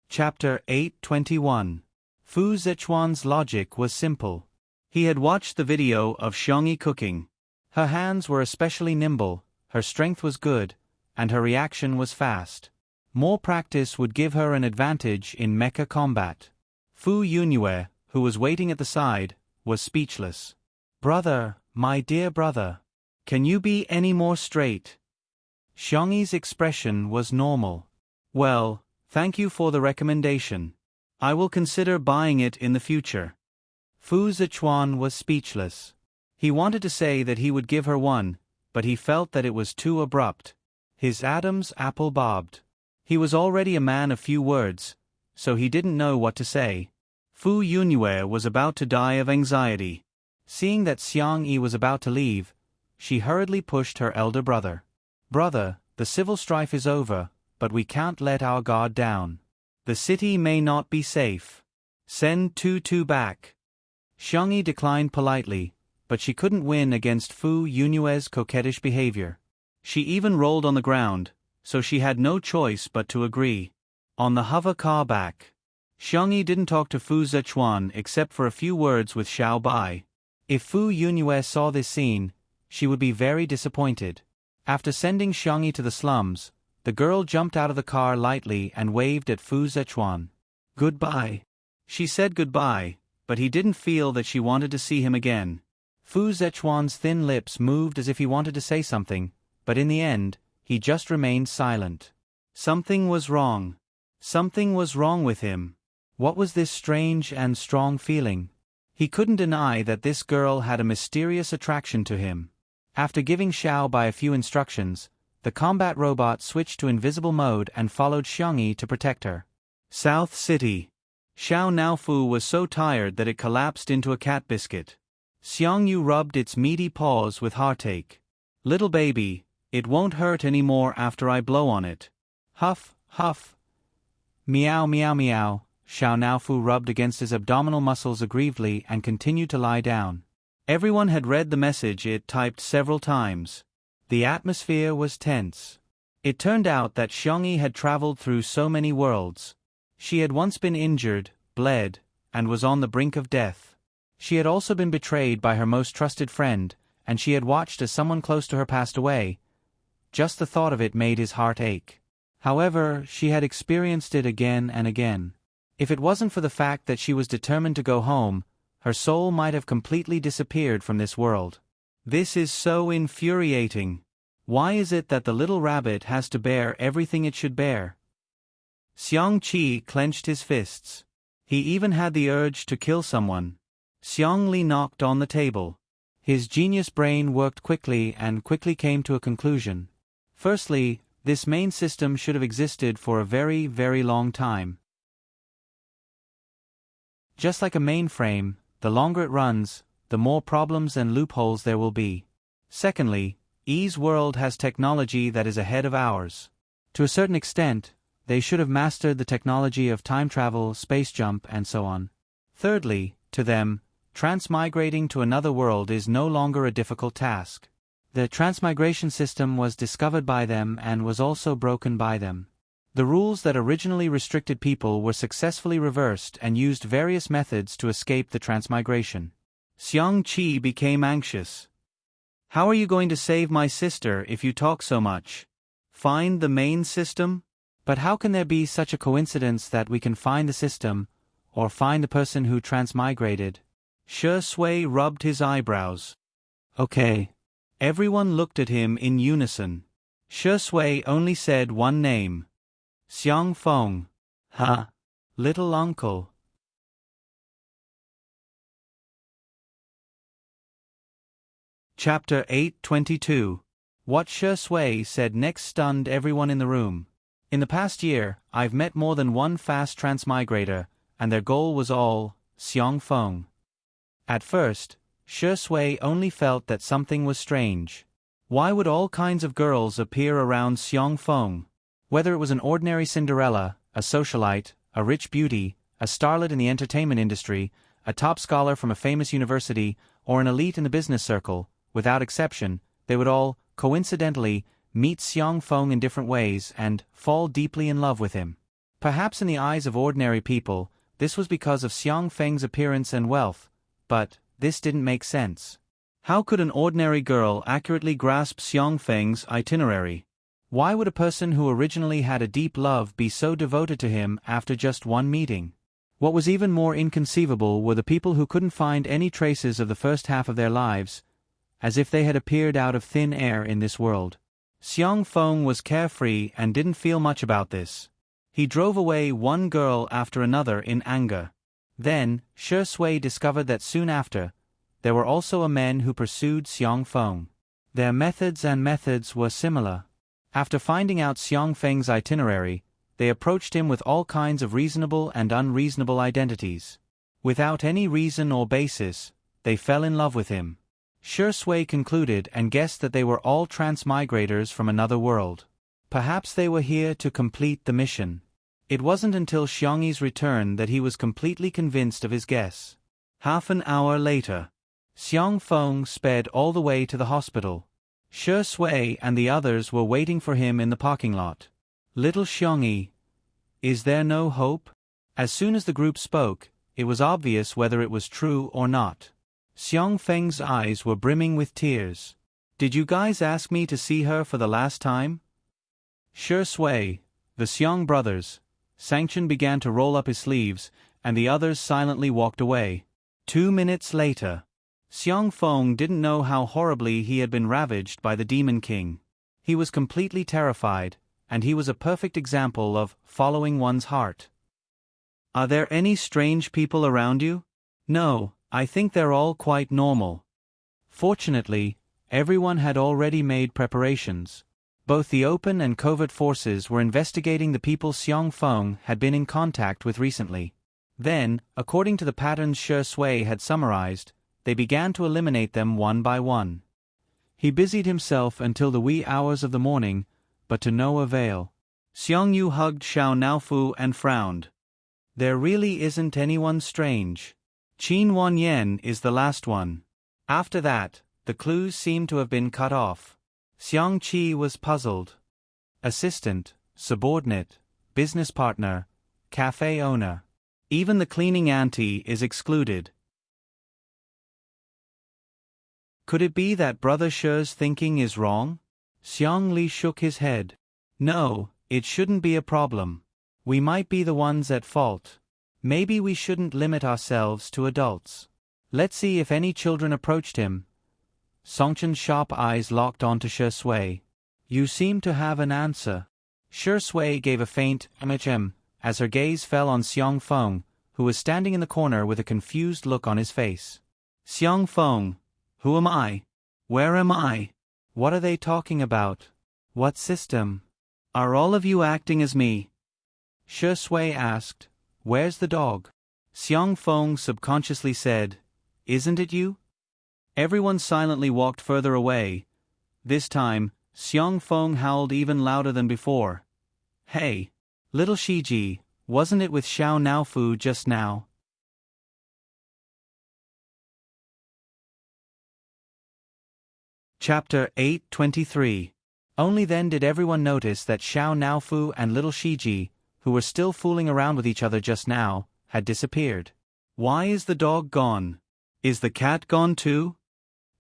S1: Chapter 821. Fu Zechuan's logic was simple. He had watched the video of Xiongyi cooking. Her hands were especially nimble, her strength was good, and her reaction was fast. More practice would give her an advantage in mecha combat. Fu Yunue, who was waiting at the side, was speechless. Brother, my dear brother. Can you be any more straight? Xiongyi's expression was normal. Well, thank you for the recommendation. I will consider buying it in the future. Fu Zechuan was speechless. He wanted to say that he would give her one, but he felt that it was too abrupt. His Adam's apple bobbed. He was already a man of few words, so he didn't know what to say. Fu Yunue was about to die of anxiety. Seeing that Xiongyi was about to leave, she hurriedly pushed her elder brother. Brother, the civil strife is over, but we can't let our guard down. The city may not be safe. Send Tutu back. Xiongyi declined politely, but she couldn't win against Fu Yunue's coquettish behavior. She even rolled on the ground, so she had no choice but to agree. On the hover car back. Xiongyi didn't talk to Fu Zechuan except for a few words with Xiao Bai. If Fu Yunue saw this scene, she would be very disappointed. After sending Xiongyi to the slums, the girl jumped out of the car lightly and waved at Fu Zechuan. Goodbye. She said goodbye, but he didn't feel that she wanted to see him again. Fu Zechuan's thin lips moved as if he wanted to say something, but in the end, he just remained silent. Something was wrong. Something was wrong with him. What was this strange and strong feeling? He couldn't deny that this girl had a mysterious attraction to him. After giving Xiao Bai a few instructions, the combat robot switched to invisible mode and followed Xiangyi to protect her. South City. Xiao Naofu was so tired that it collapsed into a cat biscuit. Xiangyu rubbed its meaty paws with heartache. Little baby, it won't hurt anymore after I blow on it. Huff, huff. Meow meow meow. Xiao Naofu rubbed against his abdominal muscles aggrievedly and continued to lie down. Everyone had read the message it typed several times. The atmosphere was tense. It turned out that Xiangyi had traveled through so many worlds. She had once been injured, bled, and was on the brink of death. She had also been betrayed by her most trusted friend, and she had watched as someone close to her passed away. Just the thought of it made his heart ache. However, she had experienced it again and again. If it wasn't for the fact that she was determined to go home, her soul might have completely disappeared from this world. This is so infuriating. Why is it that the little rabbit has to bear everything it should bear? Xiang Qi clenched his fists. He even had the urge to kill someone. Xiang Li knocked on the table. His genius brain worked quickly and quickly came to a conclusion. Firstly, this main system should have existed for a very, very long time. Just like a mainframe, the longer it runs, the more problems and loopholes there will be. Secondly, Yi's world has technology that is ahead of ours. To a certain extent, they should have mastered the technology of time travel, space jump, and so on. Thirdly, to them, transmigrating to another world is no longer a difficult task. The transmigration system was discovered by them and was also broken by them. The rules that originally restricted people were successfully reversed and used various methods to escape the transmigration. Xiang Qi became anxious. How are you going to save my sister if you talk so much? Find the main system? But how can there be such a coincidence that we can find the system, or find the person who transmigrated? Shi Sui rubbed his eyebrows. Okay. Everyone looked at him in unison. Shi Sui only said one name. Xiang Feng. Huh. Little uncle. Chapter 8:22. What Shi Sui said next stunned everyone in the room. In the past year, I've met more than one fast transmigrator, and their goal was all Xiang Feng. At first, Shi Sui only felt that something was strange. Why would all kinds of girls appear around Xiang Feng? Whether it was an ordinary Cinderella, a socialite, a rich beauty, a starlet in the entertainment industry, a top scholar from a famous university, or an elite in the business circle, without exception, they would all, coincidentally, meet Xiang Feng in different ways and fall deeply in love with him. Perhaps in the eyes of ordinary people, this was because of Xiang Feng's appearance and wealth, but this didn't make sense. How could an ordinary girl accurately grasp Xiang Feng's itinerary? Why would a person who originally had a deep love be so devoted to him after just one meeting? What was even more inconceivable were the people who couldn't find any traces of the first half of their lives, as if they had appeared out of thin air in this world. Xiang Feng was carefree and didn't feel much about this. He drove away one girl after another in anger. Then, Shi Sui discovered that soon after, there were also men who pursued Xiang Feng. Their methods were similar. After finding out Xiang Feng's itinerary, they approached him with all kinds of reasonable and unreasonable identities. Without any reason or basis, they fell in love with him. Shi Sui concluded and guessed that they were all transmigrators from another world. Perhaps they were here to complete the mission. It wasn't until Xiangyi's return that he was completely convinced of his guess. Half an hour later, Xiang Feng sped all the way to the hospital. Shi Sui and the others were waiting for him in the parking lot. Little Xiangyi, is there no hope? As soon as the group spoke, it was obvious whether it was true or not. Xiang Feng's eyes were brimming with tears. Did you guys ask me to see her for the last time? Shi Sui, the Xiang brothers, Sanction began to roll up his sleeves, and the others silently walked away. 2 minutes later, Xiang Feng didn't know how horribly he had been ravaged by the Demon King. He was completely terrified, and he was a perfect example of following one's heart. Are there any strange people around you? No, I think they're all quite normal. Fortunately, everyone had already made preparations. Both the open and covert forces were investigating the people Xiong Feng had been in contact with recently. Then, according to the patterns Shi Sui had summarized, they began to eliminate them one by one. He busied himself until the wee hours of the morning, but to no avail. Xiong Yu hugged Xiao Naofu and frowned. There really isn't anyone strange. Qin Wanyan is the last one. After that, the clues seemed to have been cut off. Xiang Qi was puzzled. Assistant, subordinate, business partner, cafe owner. Even the cleaning auntie is excluded. Could it be that Brother Shi's thinking is wrong? Xiang Li shook his head. No, it shouldn't be a problem. We might be the ones at fault. Maybe we shouldn't limit ourselves to adults. Let's see if any children approached him. Songchen's sharp eyes locked onto Shi Sui. You seem to have an answer. Shi Sui gave a faint "hm" as her gaze fell on Xiong Feng, who was standing in the corner with a confused look on his face. Xiong Feng, who am I? Where am I? What are they talking about? What system? Are all of you acting as me? Shi Sui asked. Where's the dog? Xiong Feng subconsciously said, Isn't it you? Everyone silently walked further away. This time, Xiong Feng howled even louder than before. Hey! Little Shiji, wasn't it with Xiao Naofu just now? Chapter 8:23. Only then did everyone notice that Xiao Naofu and little Shiji, who were still fooling around with each other just now, had disappeared. Why is the dog gone? Is the cat gone too?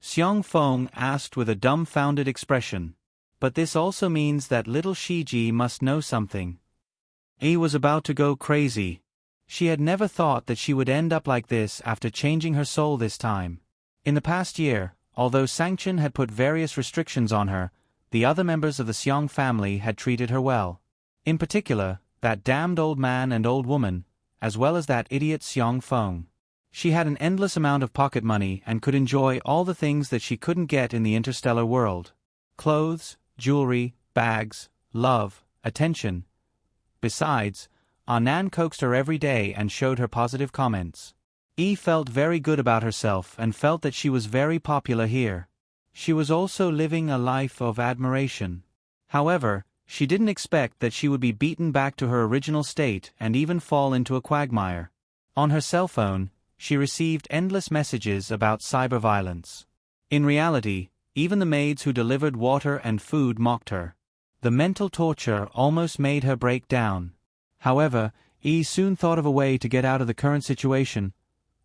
S1: Xiong Feng asked with a dumbfounded expression. But this also means that little Shiji must know something. He was about to go crazy. She had never thought that she would end up like this after changing her soul this time. In the past year, although Sangchen had put various restrictions on her, the other members of the Xiong family had treated her well. In particular, that damned old man and old woman, as well as that idiot Xiong Feng. She had an endless amount of pocket money and could enjoy all the things that she couldn't get in the interstellar world. Clothes, jewelry, bags, love, attention. Besides, Annan coaxed her every day and showed her positive comments. Yi felt very good about herself and felt that she was very popular here. She was also living a life of admiration. However, she didn't expect that she would be beaten back to her original state and even fall into a quagmire. On her cell phone, she received endless messages about cyber violence. In reality, even the maids who delivered water and food mocked her. The mental torture almost made her break down. However, Yi soon thought of a way to get out of the current situation.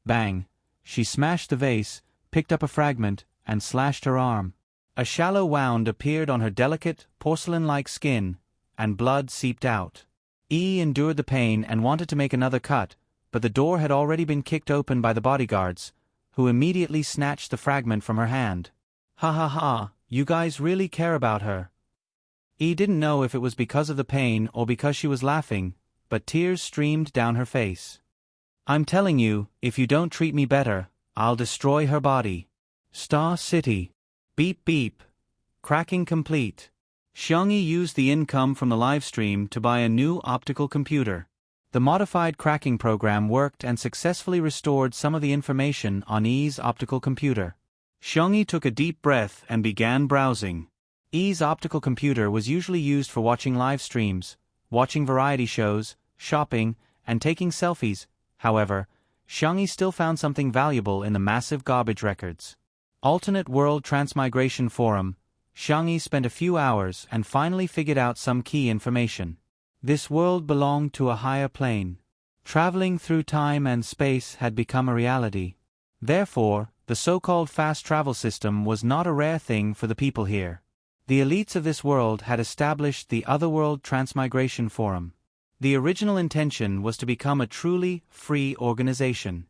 S1: Bang! She smashed the vase, picked up a fragment, and slashed her arm. A shallow wound appeared on her delicate, porcelain-like skin, and blood seeped out. Yi endured the pain and wanted to make another cut, but the door had already been kicked open by the bodyguards, who immediately snatched the fragment from her hand. Ha ha ha, you guys really care about her. Yi didn't know if it was because of the pain or because she was laughing, but tears streamed down her face. I'm telling you, if you don't treat me better, I'll destroy her body. Star City. Beep beep. Cracking complete. Xiangyi used the income from the live stream to buy a new optical computer. The modified cracking program worked and successfully restored some of the information on Yi's optical computer. Xiangyi took a deep breath and began browsing. Yi's optical computer was usually used for watching live streams, watching variety shows, shopping, and taking selfies. However, Xiangyi still found something valuable in the massive garbage records. Alternate World Transmigration Forum. Xiangyi spent a few hours and finally figured out some key information. This world belonged to a higher plane. Traveling through time and space had become a reality. Therefore, the so-called fast travel system was not a rare thing for the people here. The elites of this world had established the Otherworld Transmigration Forum. The original intention was to become a truly free organization.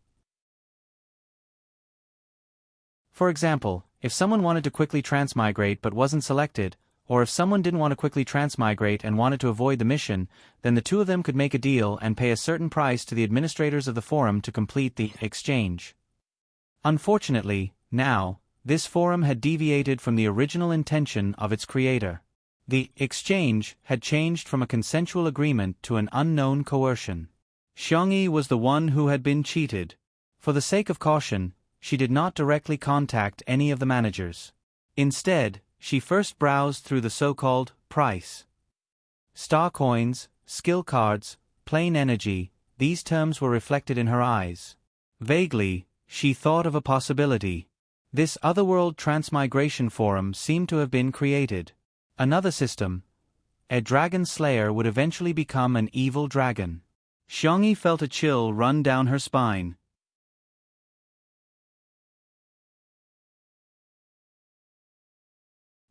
S1: For example, if someone wanted to quickly transmigrate but wasn't selected, or if someone didn't want to quickly transmigrate and wanted to avoid the mission, then the two of them could make a deal and pay a certain price to the administrators of the forum to complete the exchange. Unfortunately, now, this forum had deviated from the original intention of its creator. The exchange had changed from a consensual agreement to an unknown coercion. Xiangyi was the one who had been cheated. For the sake of caution, she did not directly contact any of the managers. Instead, she first browsed through the so-called price. Star coins, skill cards, plain energy, these terms were reflected in her eyes. Vaguely, she thought of a possibility. This otherworld transmigration forum seemed to have been created. Another system. A dragon slayer would eventually become an evil dragon. Xiangyi felt a chill run down her spine.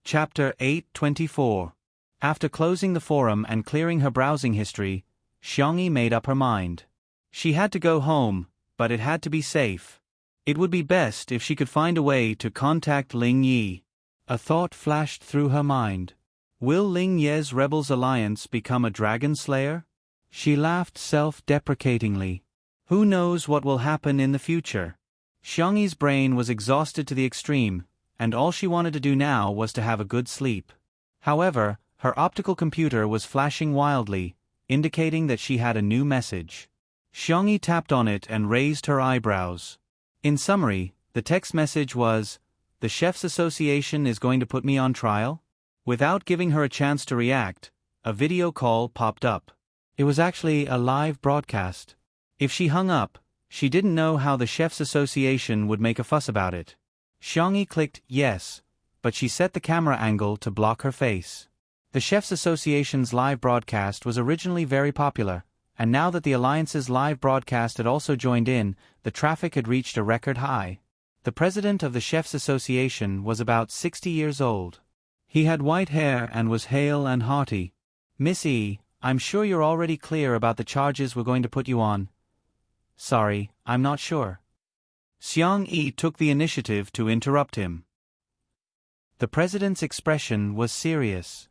S1: Chapter 824. After closing the forum and clearing her browsing history, Xiangyi made up her mind. She had to go home, but it had to be safe. It would be best if she could find a way to contact Ling Yi. A thought flashed through her mind. Will Ling Ye's Rebels Alliance become a dragon slayer? She laughed self-deprecatingly. Who knows what will happen in the future? Xiangyi's brain was exhausted to the extreme, and all she wanted to do now was to have a good sleep. However, her optical computer was flashing wildly, indicating that she had a new message. Xiangyi tapped on it and raised her eyebrows. In summary, the text message was, "The Chefs Association is going to put me on trial?" Without giving her a chance to react, a video call popped up. It was actually a live broadcast. If she hung up, she didn't know how the Chefs Association would make a fuss about it. Xiangyi clicked yes, but she set the camera angle to block her face. The Chefs Association's live broadcast was originally very popular, and now that the Alliance's live broadcast had also joined in, the traffic had reached a record high. The president of the Chefs Association was about 60 years old. He had white hair and was hale and hearty. "Miss E, I'm sure you're already clear about the charges we're going to put you on." "Sorry, I'm not sure." Xiang Yi took the initiative to interrupt him. The president's expression was serious.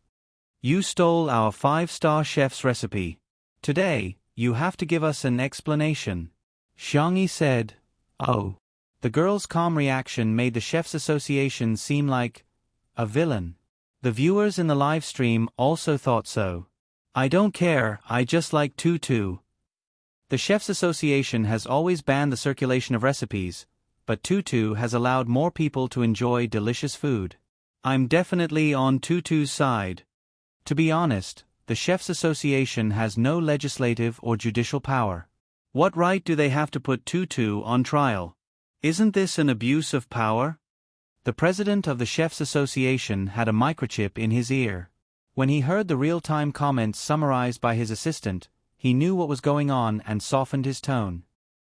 S1: "You stole our 5-star chef's recipe. Today, you have to give us an explanation." Xiang Yi said, "Oh." The girl's calm reaction made the Chefs Association seem like a villain. The viewers in the live stream also thought so. "I don't care, I just like tutu." The Chefs Association has always banned the circulation of recipes, but tutu has allowed more people to enjoy delicious food. "I'm definitely on tutu's side." To be honest, the Chefs Association has no legislative or judicial power. What right do they have to put tutu on trial? Isn't this an abuse of power? The president of the Chefs Association had a microchip in his ear. When he heard the real-time comments summarized by his assistant, he knew what was going on and softened his tone.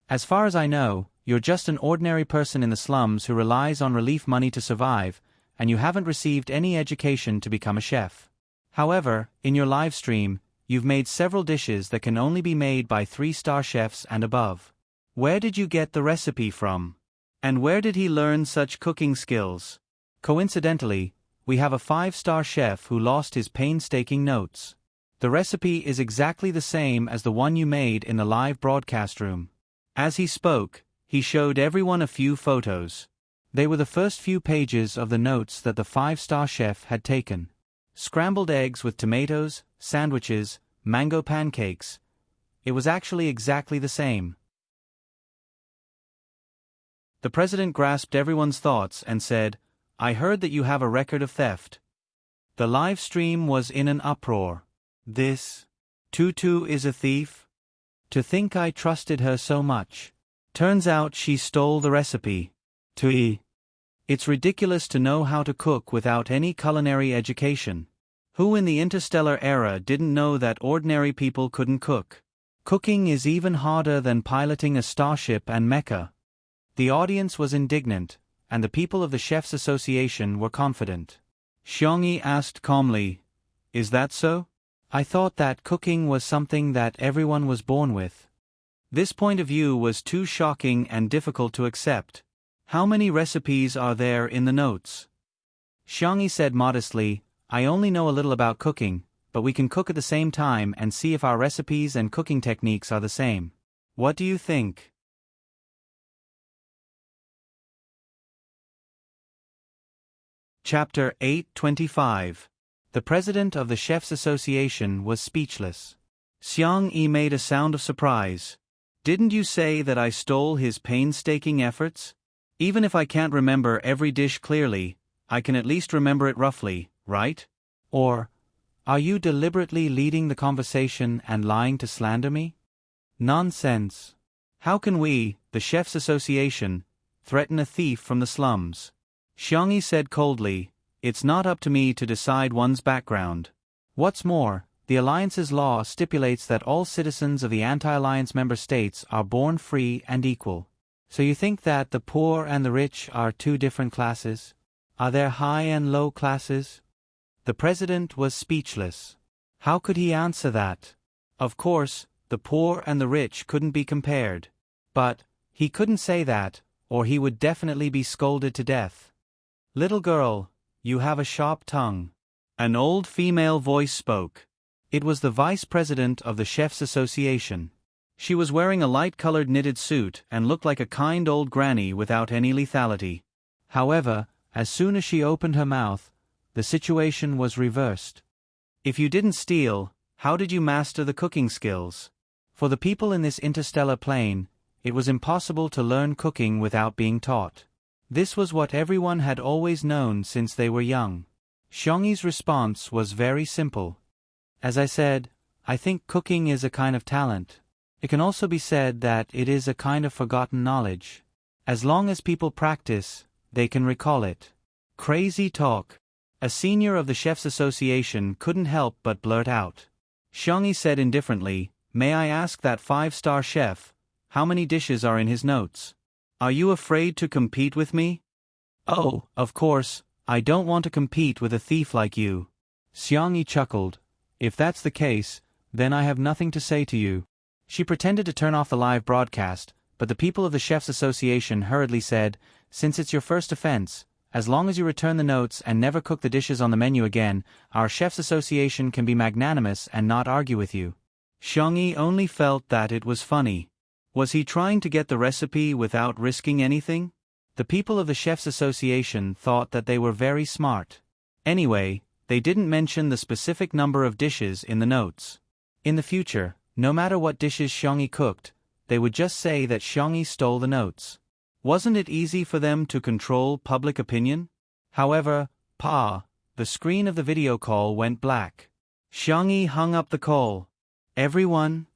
S1: "As far as I know, you're just an ordinary person in the slums who relies on relief money to survive, and you haven't received any education to become a chef. However, in your live stream, you've made several dishes that can only be made by 3-star chefs and above. Where did you get the recipe from? And where did he learn such cooking skills? Coincidentally, we have a 5-star chef who lost his painstaking notes. The recipe is exactly the same as the one you made in the live broadcast room." As he spoke, he showed everyone a few photos. They were the first few pages of the notes that the 5-star chef had taken. Scrambled eggs with tomatoes, sandwiches, mango pancakes. It was actually exactly the same. The president grasped everyone's thoughts and said, "I heard that you have a record of theft." The live stream was in an uproar. "This Tutu is a thief? To think I trusted her so much. Turns out she stole the recipe. Tui. It's ridiculous to know how to cook without any culinary education. Who in the interstellar era didn't know that ordinary people couldn't cook? Cooking is even harder than piloting a starship and mecha." The audience was indignant, and the people of the Chefs Association were confident. Xiangyi asked calmly, "Is that so? I thought that cooking was something that everyone was born with." This point of view was too shocking and difficult to accept. "How many recipes are there in the notes?" Xiangyi said modestly, "I only know a little about cooking, but we can cook at the same time and see if our recipes and cooking techniques are the same. What do you think?" Chapter 825. The president of the Chefs Association was speechless. Xiang Yi made a sound of surprise. Didn't you say that I stole his painstaking efforts? Even if I can't remember every dish clearly, I can at least remember it roughly, right? Or, are you deliberately leading the conversation and lying to slander me? Nonsense. How can we, the Chefs Association, threaten a thief from the slums? Xiang Yi said coldly, it's not up to me to decide one's background. What's more, the Alliance's law stipulates that all citizens of the anti-alliance member states are born free and equal. So you think that the poor and the rich are two different classes? Are there high and low classes? The president was speechless. How could he answer that? Of course, the poor and the rich couldn't be compared. But, he couldn't say that, or he would definitely be scolded to death. Little girl, you have a sharp tongue. An old female voice spoke. It was the vice president of the Chefs Association. She was wearing a light-colored knitted suit and looked like a kind old granny without any lethality. However, as soon as she opened her mouth, the situation was reversed. If you didn't steal, how did you master the cooking skills? For the people in this interstellar plane, it was impossible to learn cooking without being taught. This was what everyone had always known since they were young. Xiang Yi's response was very simple. As I said, I think cooking is a kind of talent. It can also be said that it is a kind of forgotten knowledge. As long as people practice, they can recall it. Crazy talk. A senior of the Chefs Association couldn't help but blurt out. Xiang Yi said indifferently, may I ask that 5-star chef, how many dishes are in his notes? Are you afraid to compete with me? Oh, of course, I don't want to compete with a thief like you. Xiang Yi chuckled. If that's the case, then I have nothing to say to you. She pretended to turn off the live broadcast, but the people of the Chefs Association hurriedly said, since it's your first offense, as long as you return the notes and never cook the dishes on the menu again, our Chefs Association can be magnanimous and not argue with you. Xiang Yi only felt that it was funny. Was he trying to get the recipe without risking anything? The people of the Chefs Association thought that they were very smart. Anyway, they didn't mention the specific number of dishes in the notes. In the future, no matter what dishes Xiang Yi cooked, they would just say that Xiang Yi stole the notes. Wasn't it easy for them to control public opinion? However, the screen of the video call went black. Xiang Yi hung up the call. Everyone?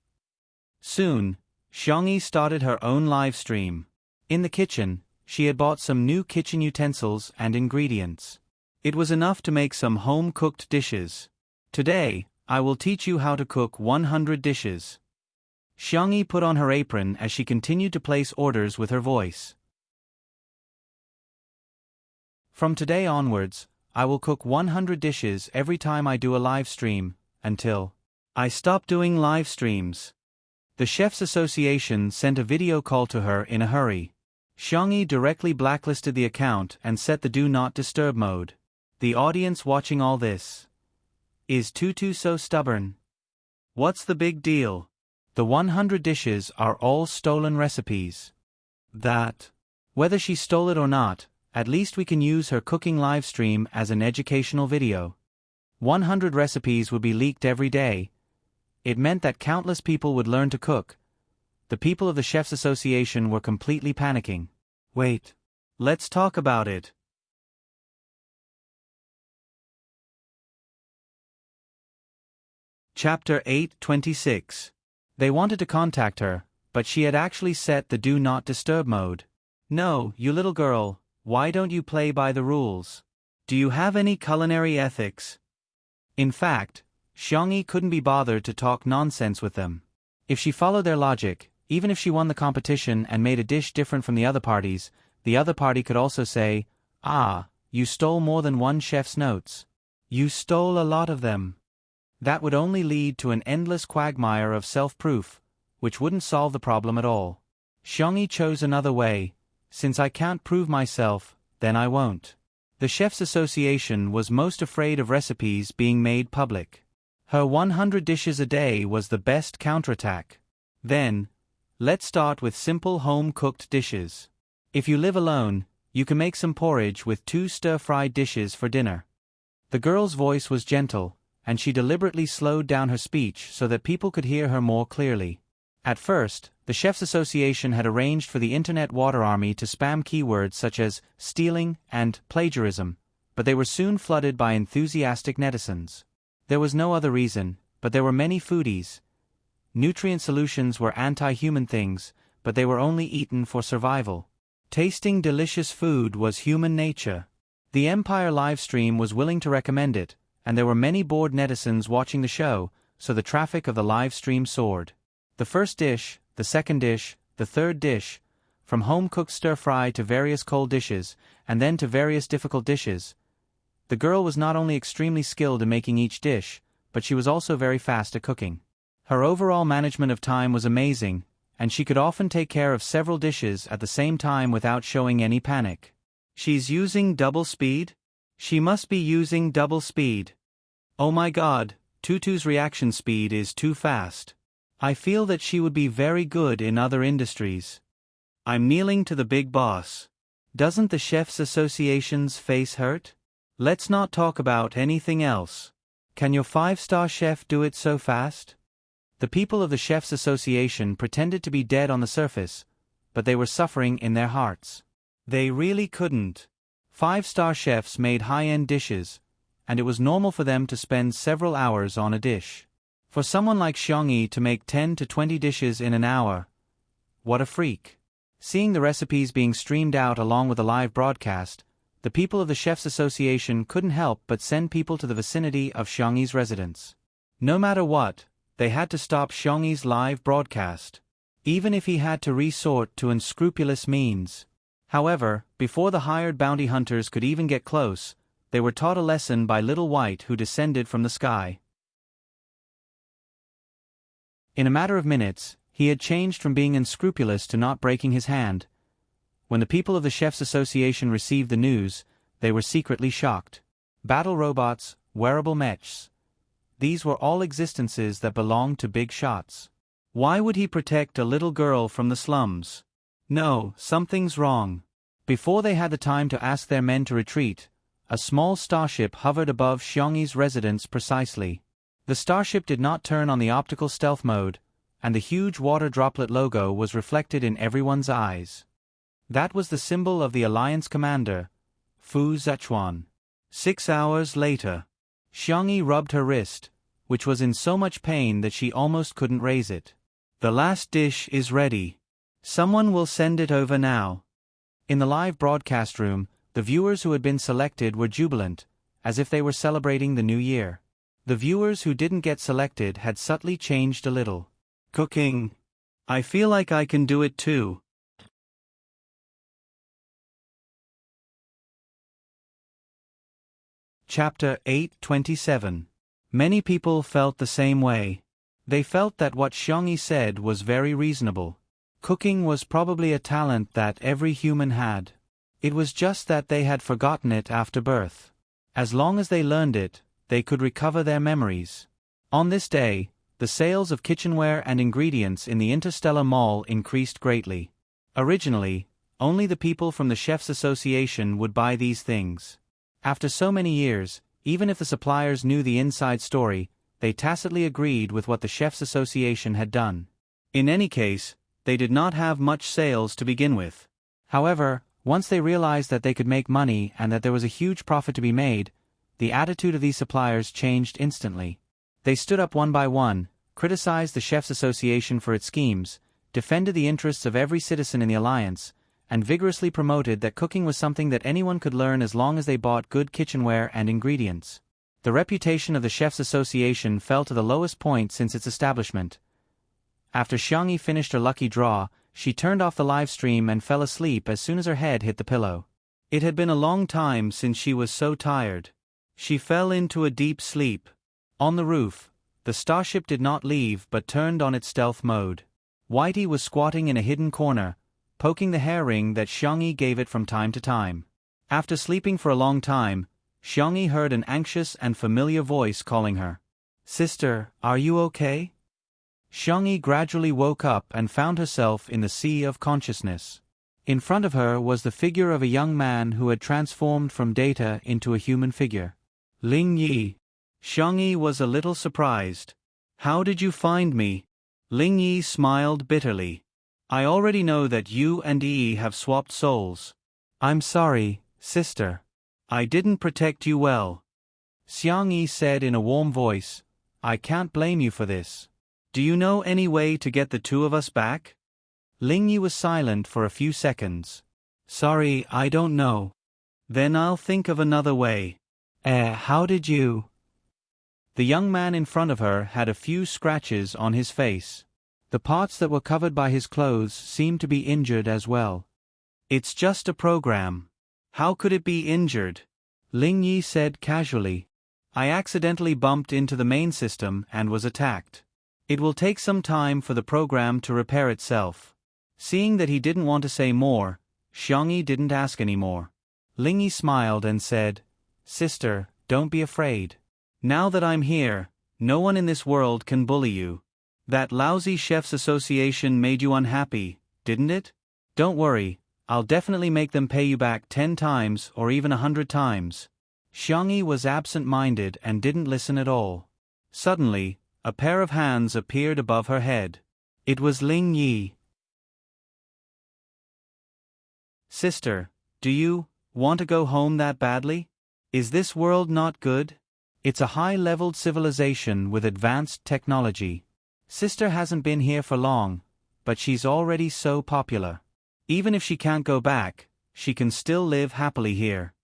S1: Soon, Xiang Yi started her own live stream. In the kitchen, she had bought some new kitchen utensils and ingredients. It was enough to make some home-cooked dishes. Today, I will teach you how to cook 100 dishes. Xiang Yi put on her apron as she continued to place orders with her voice. From today onwards, I will cook 100 dishes every time I do a live stream, until I stop doing live streams. The Chefs Association sent a video call to her in a hurry. Xiang Yi directly blacklisted the account and set the Do Not Disturb mode. The audience watching all this. Is Tutu so stubborn? What's the big deal? The 100 dishes are all stolen recipes. That, whether she stole it or not, at least we can use her cooking live stream as an educational video. 100 recipes would be leaked every day. It meant that countless people would learn to cook. The people of the Chefs Association were completely panicking. Wait. Let's talk about it. Chapter 8:26. They wanted to contact her, but she had actually set the Do Not Disturb mode. No, you little girl, why don't you play by the rules? Do you have any culinary ethics? In fact, Xiang Yi couldn't be bothered to talk nonsense with them. If she followed their logic, even if she won the competition and made a dish different from the other party could also say, you stole more than one chef's notes. You stole a lot of them. That would only lead to an endless quagmire of self-proof, which wouldn't solve the problem at all. Xiang Yi chose another way. Since I can't prove myself, then I won't. The Chefs Association was most afraid of recipes being made public. Her 100 dishes a day was the best counterattack. Then, let's start with simple home-cooked dishes. If you live alone, you can make some porridge with 2 stir-fried dishes for dinner. The girl's voice was gentle, and she deliberately slowed down her speech so that people could hear her more clearly. At first, the Chefs Association had arranged for the Internet Water Army to spam keywords such as stealing and plagiarism, but they were soon flooded by enthusiastic netizens. There was no other reason, but there were many foodies. Nutrient solutions were anti-human things, but they were only eaten for survival. Tasting delicious food was human nature. The Empire livestream was willing to recommend it, and there were many bored netizens watching the show, so the traffic of the livestream soared. The first dish, the second dish, the third dish, from home-cooked stir-fry to various cold dishes, and then to various difficult dishes. The girl was not only extremely skilled in making each dish, but she was also very fast at cooking. Her overall management of time was amazing, and she could often take care of several dishes at the same time without showing any panic. She's using double speed? She must be using double speed. Oh my god, Tutu's reaction speed is too fast. I feel that she would be very good in other industries. I'm kneeling to the big boss. Doesn't the Chefs Association's face hurt? Let's not talk about anything else. Can your 5-star chef do it so fast? The people of the Chefs Association pretended to be dead on the surface, but they were suffering in their hearts. They really couldn't. 5-star chefs made high-end dishes, and it was normal for them to spend several hours on a dish. For someone like Xiangyi to make 10 to 20 dishes in an hour, what a freak. Seeing the recipes being streamed out along with the live broadcast, the people of the Chefs Association couldn't help but send people to the vicinity of Xiangyi's residence. No matter what, they had to stop Xiangyi's live broadcast, even if he had to resort to unscrupulous means. However, before the hired bounty hunters could even get close, they were taught a lesson by Little White, who descended from the sky. In a matter of minutes, he had changed from being unscrupulous to not breaking his hand. When the people of the Chefs Association received the news, they were secretly shocked. Battle robots, wearable mechs. These were all existences that belonged to big shots. Why would he protect a little girl from the slums? No, something's wrong. Before they had the time to ask their men to retreat, a small starship hovered above Xiangyi's residence precisely. The starship did not turn on the optical stealth mode, and the huge water droplet logo was reflected in everyone's eyes. That was the symbol of the Alliance commander, Fu Zechuan. 6 hours later, Xiangyi rubbed her wrist, which was in so much pain that she almost couldn't raise it. The last dish is ready. Someone will send it over now. In the live broadcast room, the viewers who had been selected were jubilant, as if they were celebrating the new year. The viewers who didn't get selected had subtly changed a little. Cooking. I feel like I can do it too. Chapter 8:27. Many people felt the same way. They felt that what Xiangyi said was very reasonable. Cooking was probably a talent that every human had. It was just that they had forgotten it after birth. As long as they learned it, they could recover their memories. On this day, the sales of kitchenware and ingredients in the Interstellar Mall increased greatly. Originally, only the people from the Chefs Association would buy these things. After so many years, even if the suppliers knew the inside story, they tacitly agreed with what the Chefs Association had done. In any case, they did not have much sales to begin with. However, once they realized that they could make money and that there was a huge profit to be made, the attitude of these suppliers changed instantly. They stood up one by one, criticized the Chefs Association for its schemes, defended the interests of every citizen in the Alliance, and vigorously promoted that cooking was something that anyone could learn as long as they bought good kitchenware and ingredients. The reputation of the Chefs Association fell to the lowest point since its establishment. After Xiangyi finished her lucky draw, she turned off the live stream and fell asleep as soon as her head hit the pillow. It had been a long time since she was so tired. She fell into a deep sleep. On the roof, the starship did not leave but turned on its stealth mode. Whitey was squatting in a hidden corner, poking the hair ring that Xiangyi gave it from time to time. After sleeping for a long time, Xiangyi heard an anxious and familiar voice calling her. "Sister, are you okay?" Xiangyi gradually woke up and found herself in the sea of consciousness. In front of her was the figure of a young man who had transformed from Data into a human figure. Ling Yi. Xiangyi was a little surprised. How did you find me? Ling Yi smiled bitterly. I already know that you and Yi have swapped souls. I'm sorry, sister. I didn't protect you well. Xiangyi said in a warm voice, I can't blame you for this. Do you know any way to get the two of us back? Ling Yi was silent for a few seconds. Sorry, I don't know. Then I'll think of another way. How did you? The young man in front of her had a few scratches on his face. The parts that were covered by his clothes seemed to be injured as well. It's just a program. How could it be injured? Ling Yi said casually. I accidentally bumped into the main system and was attacked. It will take some time for the program to repair itself. Seeing that he didn't want to say more, Xiangyi didn't ask any more. Ling Yi smiled and said, Sister, don't be afraid. Now that I'm here, no one in this world can bully you. That lousy chefs association made you unhappy, didn't it? Don't worry, I'll definitely make them pay you back 10 times or even 100 times. Xiangyi was absent-minded and didn't listen at all. Suddenly, a pair of hands appeared above her head. It was Ling Yi. Sister, do you want to go home that badly? Is this world not good? It's a high-leveled civilization with advanced technology. Sister hasn't been here for long, but she's already so popular. Even if she can't go back, she can still live happily here.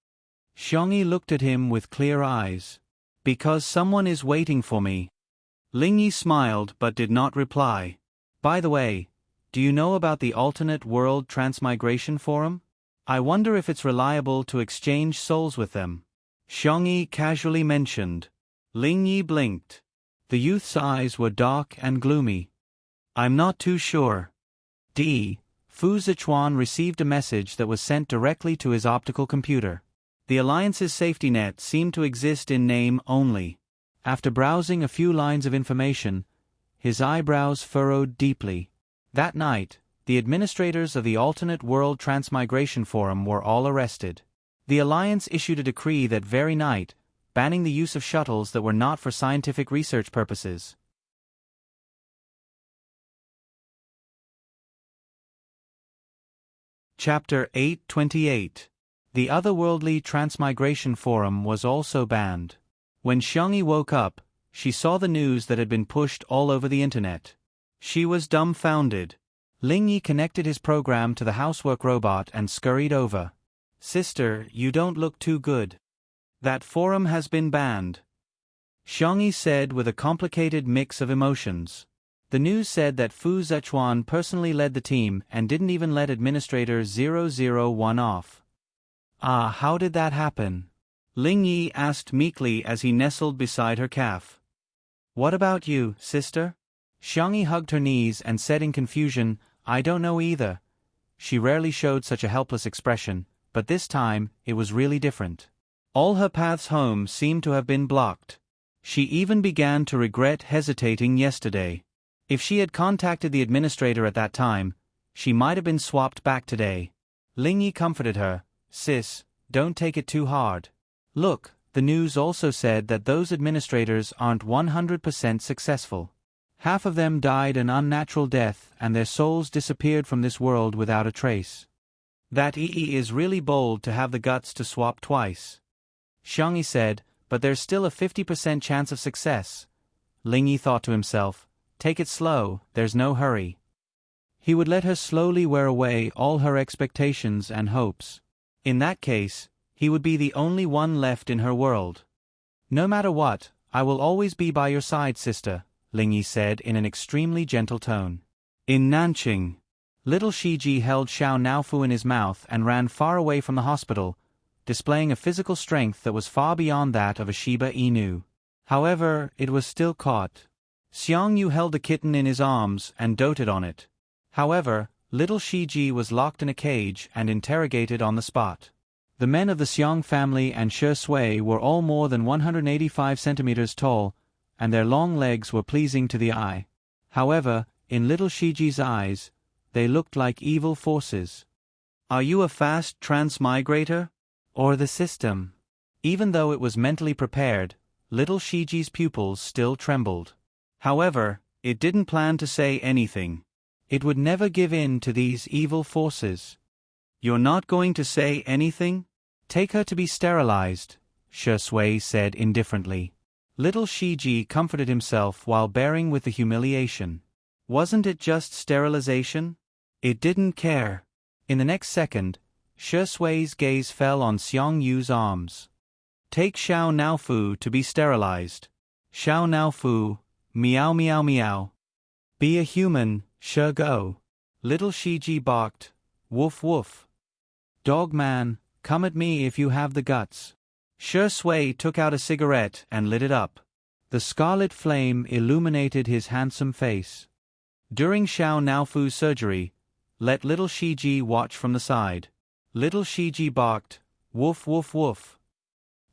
S1: Xiangyi looked at him with clear eyes. Because someone is waiting for me. Ling Yi smiled but did not reply. By the way, do you know about the alternate world transmigration forum? I wonder if it's reliable to exchange souls with them. Xiangyi casually mentioned. Ling Yi blinked. The youth's eyes were dark and gloomy. I'm not too sure. Fu Zichuan received a message that was sent directly to his optical computer. The Alliance's safety net seemed to exist in name only. After browsing a few lines of information, his eyebrows furrowed deeply. That night, the administrators of the Alternate World Transmigration Forum were all arrested. The Alliance issued a decree that very night, banning the use of shuttles that were not for scientific research purposes. Chapter 828. The Otherworldly Transmigration Forum was also banned. When Xiangyi woke up, she saw the news that had been pushed all over the internet. She was dumbfounded. Ling Yi connected his program to the housework robot and scurried over. Sister, you don't look too good. That forum has been banned. Xiangyi said with a complicated mix of emotions. The news said that Fu Zichuan personally led the team and didn't even let Administrator 001 off. How did that happen? Ling Yi asked meekly as he nestled beside her calf. What about you, sister? Xiangyi hugged her knees and said in confusion, I don't know either. She rarely showed such a helpless expression, but this time, it was really different. All her paths home seemed to have been blocked. She even began to regret hesitating yesterday. If she had contacted the administrator at that time, she might have been swapped back today. Ling Yi comforted her, Sis, don't take it too hard. Look, the news also said that those administrators aren't 100% successful. Half of them died an unnatural death and their souls disappeared from this world without a trace. That EE is really bold to have the guts to swap twice. Xiangyi said, but there's still a 50% chance of success. Ling Yi thought to himself, take it slow, there's no hurry. He would let her slowly wear away all her expectations and hopes. In that case, he would be the only one left in her world. No matter what, I will always be by your side, sister, Ling Yi said in an extremely gentle tone. In Nanqing, little Shiji held Xiao Naofu in his mouth and ran far away from the hospital, displaying a physical strength that was far beyond that of a Shiba Inu. However, it was still caught. Xiang Yu held the kitten in his arms and doted on it. However, little Shiji was locked in a cage and interrogated on the spot. The men of the Xiang family and Shi Sui were all more than 185 centimeters tall, and their long legs were pleasing to the eye. However, in little Shiji's eyes, they looked like evil forces. Are you a fast transmigrator? Or the system? Even though it was mentally prepared, little Shiji's pupils still trembled. However, it didn't plan to say anything. It would never give in to these evil forces. "You're not going to say anything? Take her to be sterilized," Shi Sui said indifferently. Little Shiji comforted himself while bearing with the humiliation. Wasn't it just sterilization? It didn't care. In the next second, Shi Sui's gaze fell on Xiong Yu's arms. "Take Xiao Naofu to be sterilized." "Xiao Naofu, meow meow meow. Be a human, Shi Go." Little Shiji barked, "Woof woof. Dog man, come at me if you have the guts." Shi Sui took out a cigarette and lit it up. The scarlet flame illuminated his handsome face. During Xiao Naofu's surgery, let little Shiji watch from the side. Little Shiji barked, "Woof woof woof.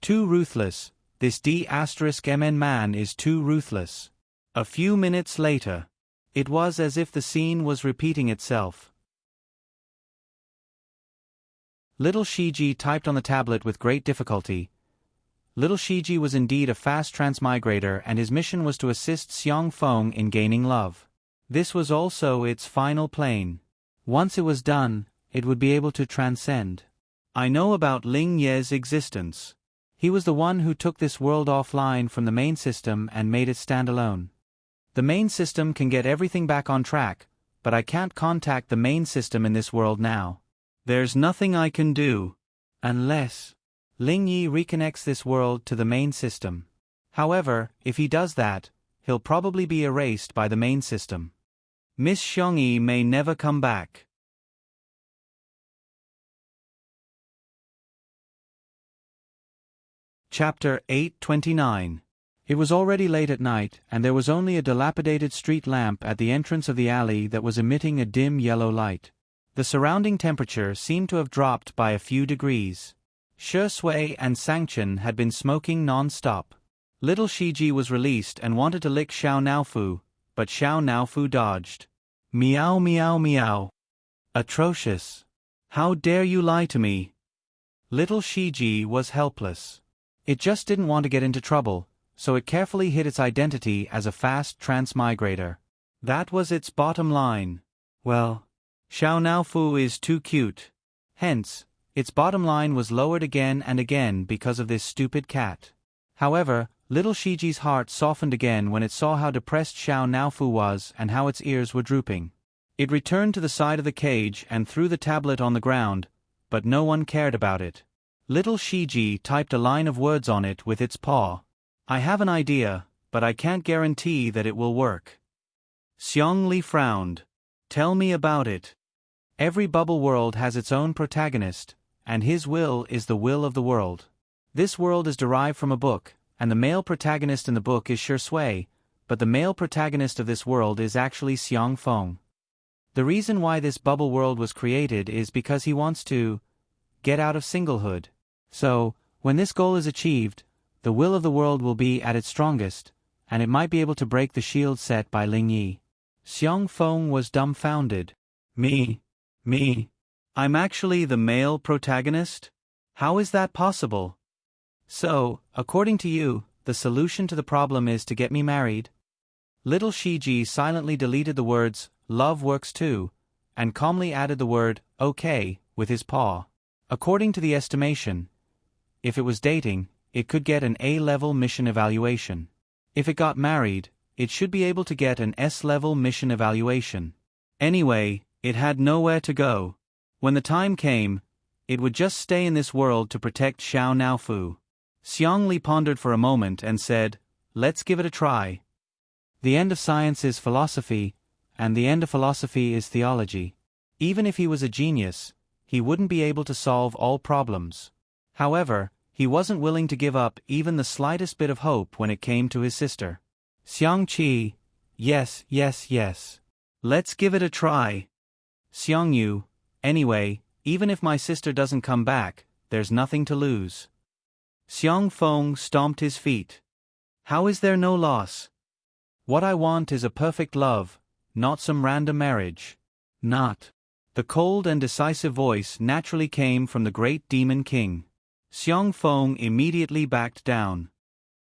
S1: Too ruthless, this D*MN man is too ruthless." A few minutes later, it was as if the scene was repeating itself. Little Shiji typed on the tablet with great difficulty. Little Shiji was indeed a fast transmigrator, and his mission was to assist Xiong Feng in gaining love. This was also its final plane. Once it was done, it would be able to transcend. I know about Ling Ye's existence. He was the one who took this world offline from the main system and made it stand alone. The main system can get everything back on track, but I can't contact the main system in this world now. There's nothing I can do. Unless Ling Yi reconnects this world to the main system. However, if he does that, he'll probably be erased by the main system. Miss Xiongyi may never come back. Chapter 829. It was already late at night, and there was only a dilapidated street lamp at the entrance of the alley that was emitting a dim yellow light. The surrounding temperature seemed to have dropped by a few degrees. Shi Sui and Sangchen had been smoking non-stop. Little Shiji was released and wanted to lick Xiao Naofu, but Xiao Naofu dodged. "Meow meow meow. Atrocious. How dare you lie to me?" Little Shiji was helpless. It just didn't want to get into trouble, so it carefully hid its identity as a fast transmigrator. That was its bottom line. Well, Xiao Naofu is too cute. Hence, its bottom line was lowered again and again because of this stupid cat. However, little Shiji's heart softened again when it saw how depressed Xiao Naofu was and how its ears were drooping. It returned to the side of the cage and threw the tablet on the ground, but no one cared about it. Little Shiji typed a line of words on it with its paw. "I have an idea, but I can't guarantee that it will work." Xiong Li frowned. "Tell me about it." Every bubble world has its own protagonist, and his will is the will of the world. This world is derived from a book, and the male protagonist in the book is Shi Sui, but the male protagonist of this world is actually Xiong Feng. The reason why this bubble world was created is because he wants to get out of singlehood. So, when this goal is achieved, the will of the world will be at its strongest, and it might be able to break the shield set by Ling Yi. Xiong Feng was dumbfounded. Me? I'm actually the male protagonist? How is that possible? So, according to you, the solution to the problem is to get me married? Little Shiji silently deleted the words, "Love works too," and calmly added the word, "okay," with his paw. According to the estimation, if it was dating, it could get an A-level mission evaluation. If it got married, it should be able to get an S-level mission evaluation. Anyway, it had nowhere to go. When the time came, it would just stay in this world to protect Xiao Naofu. Xiong Li pondered for a moment and said, "Let's give it a try." The end of science is philosophy, and the end of philosophy is theology. Even if he was a genius, he wouldn't be able to solve all problems. However, he wasn't willing to give up even the slightest bit of hope when it came to his sister. Xiang Qi, yes. Let's give it a try. Xiong Yu, anyway, even if my sister doesn't come back, there's nothing to lose. Xiong Feng stomped his feet. How is there no loss? What I want is a perfect love, not some random marriage. Not. The cold and decisive voice naturally came from the great demon king. Xiang Feng immediately backed down.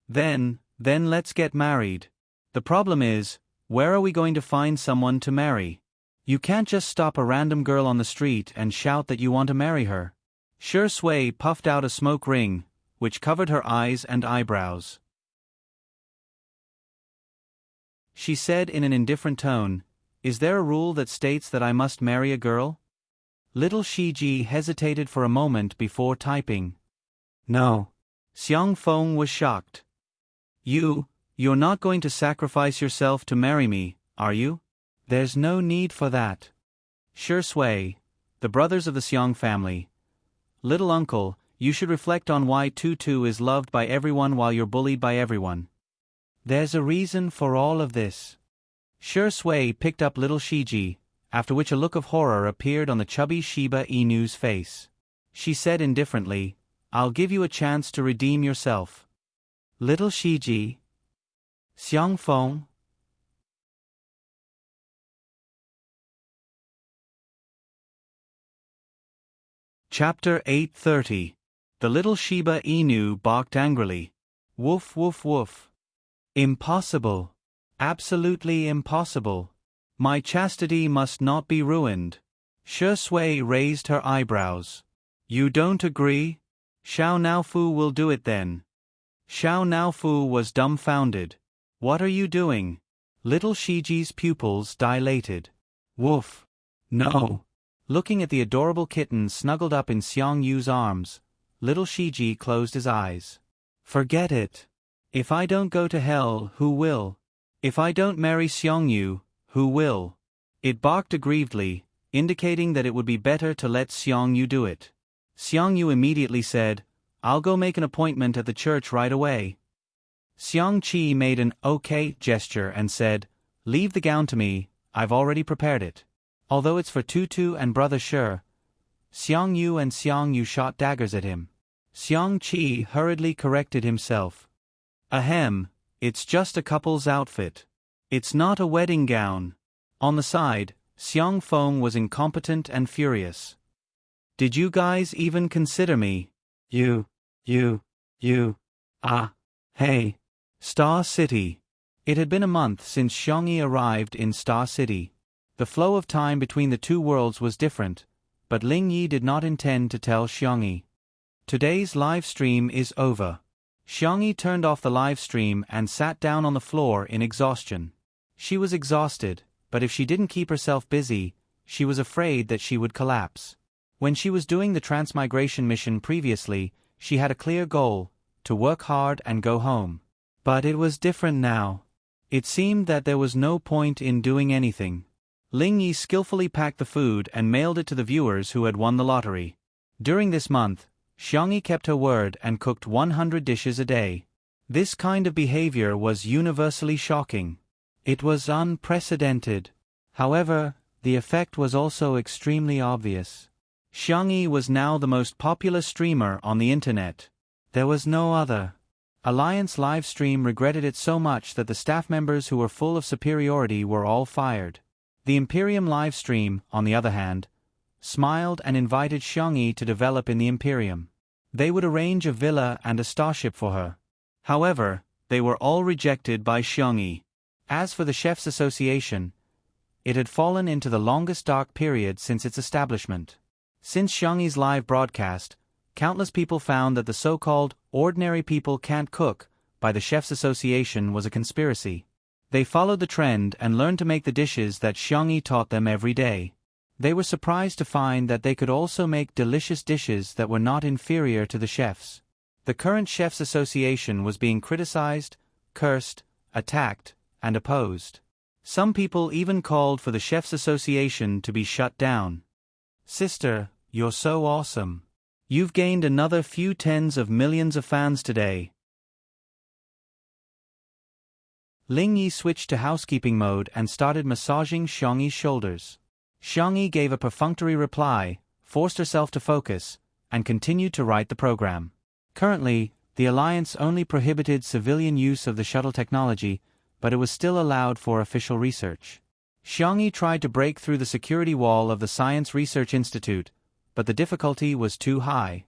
S1: Then let's get married. The problem is, where are we going to find someone to marry? You can't just stop a random girl on the street and shout that you want to marry her. Shi Sui puffed out a smoke ring, which covered her eyes and eyebrows. She said in an indifferent tone, "Is there a rule that states that I must marry a girl?" Little Shiji hesitated for a moment before typing. "No." Xiang Feng was shocked. You're not going to sacrifice yourself to marry me, are you? There's no need for that. Shi Sui, the brothers of the Xiang family. Little uncle, you should reflect on why Tutu is loved by everyone while you're bullied by everyone. There's a reason for all of this. Shi Sui picked up little Shiji, after which a look of horror appeared on the chubby Shiba Inu's face. She said indifferently, "I'll give you a chance to redeem yourself." Little Shiji. Xiang Feng. Chapter 830. The little Shiba Inu barked angrily. Woof woof woof. Impossible. Absolutely impossible. My chastity must not be ruined. Shi Sui raised her eyebrows. You don't agree? Xiao Naofu will do it then. Xiao Naofu was dumbfounded. What are you doing? Little Shiji's pupils dilated. Woof. No. Looking at the adorable kitten snuggled up in Xiang Yu's arms, little Shiji closed his eyes. Forget it. If I don't go to hell, who will? If I don't marry Xiang Yu, who will? It barked aggrievedly, indicating that it would be better to let Xiang Yu do it. Xiang Yu immediately said, "I'll go make an appointment at the church right away." Xiang Qi made an okay gesture and said, "Leave the gown to me, I've already prepared it. Although it's for Tutu and brother Shi." Xiang Yu and Xiang Yu shot daggers at him. Xiang Qi hurriedly corrected himself. Ahem, it's just a couple's outfit. It's not a wedding gown. On the side, Xiang Feng was incompetent and furious. Did you guys even consider me? Hey. Star City. It had been a month since Xiangyi arrived in Star City. The flow of time between the two worlds was different, but Ling Yi did not intend to tell Xiangyi. Today's live stream is over. Xiangyi turned off the live stream and sat down on the floor in exhaustion. She was exhausted, but if she didn't keep herself busy, she was afraid that she would collapse. When she was doing the transmigration mission previously, she had a clear goal, to work hard and go home. But it was different now. It seemed that there was no point in doing anything. Ling Yi skillfully packed the food and mailed it to the viewers who had won the lottery. During this month, Xiangyi kept her word and cooked 100 dishes a day. This kind of behavior was universally shocking. It was unprecedented. However, the effect was also extremely obvious. Xiangyi was now the most popular streamer on the internet. There was no other. Alliance Livestream regretted it so much that the staff members who were full of superiority were all fired. The Imperium Livestream, on the other hand, smiled and invited Xiangyi to develop in the Imperium. They would arrange a villa and a starship for her. However, they were all rejected by Xiangyi. As for the Chefs' Association, it had fallen into the longest dark period since its establishment. Since Xiangyi's live broadcast, countless people found that the so-called "ordinary people can't cook" by the Chefs' Association was a conspiracy. They followed the trend and learned to make the dishes that Xiangyi taught them every day. They were surprised to find that they could also make delicious dishes that were not inferior to the chefs. The current Chefs' Association was being criticized, cursed, attacked, and opposed. Some people even called for the Chefs' Association to be shut down. Sister, you're so awesome. You've gained another few tens of millions of fans today. Ling Yi switched to housekeeping mode and started massaging Xiangyi's shoulders. Xiangyi gave a perfunctory reply, forced herself to focus, and continued to write the program. Currently, the Alliance only prohibited civilian use of the shuttle technology, but it was still allowed for official research. Xiangyi tried to break through the security wall of the Science Research Institute, but the difficulty was too high.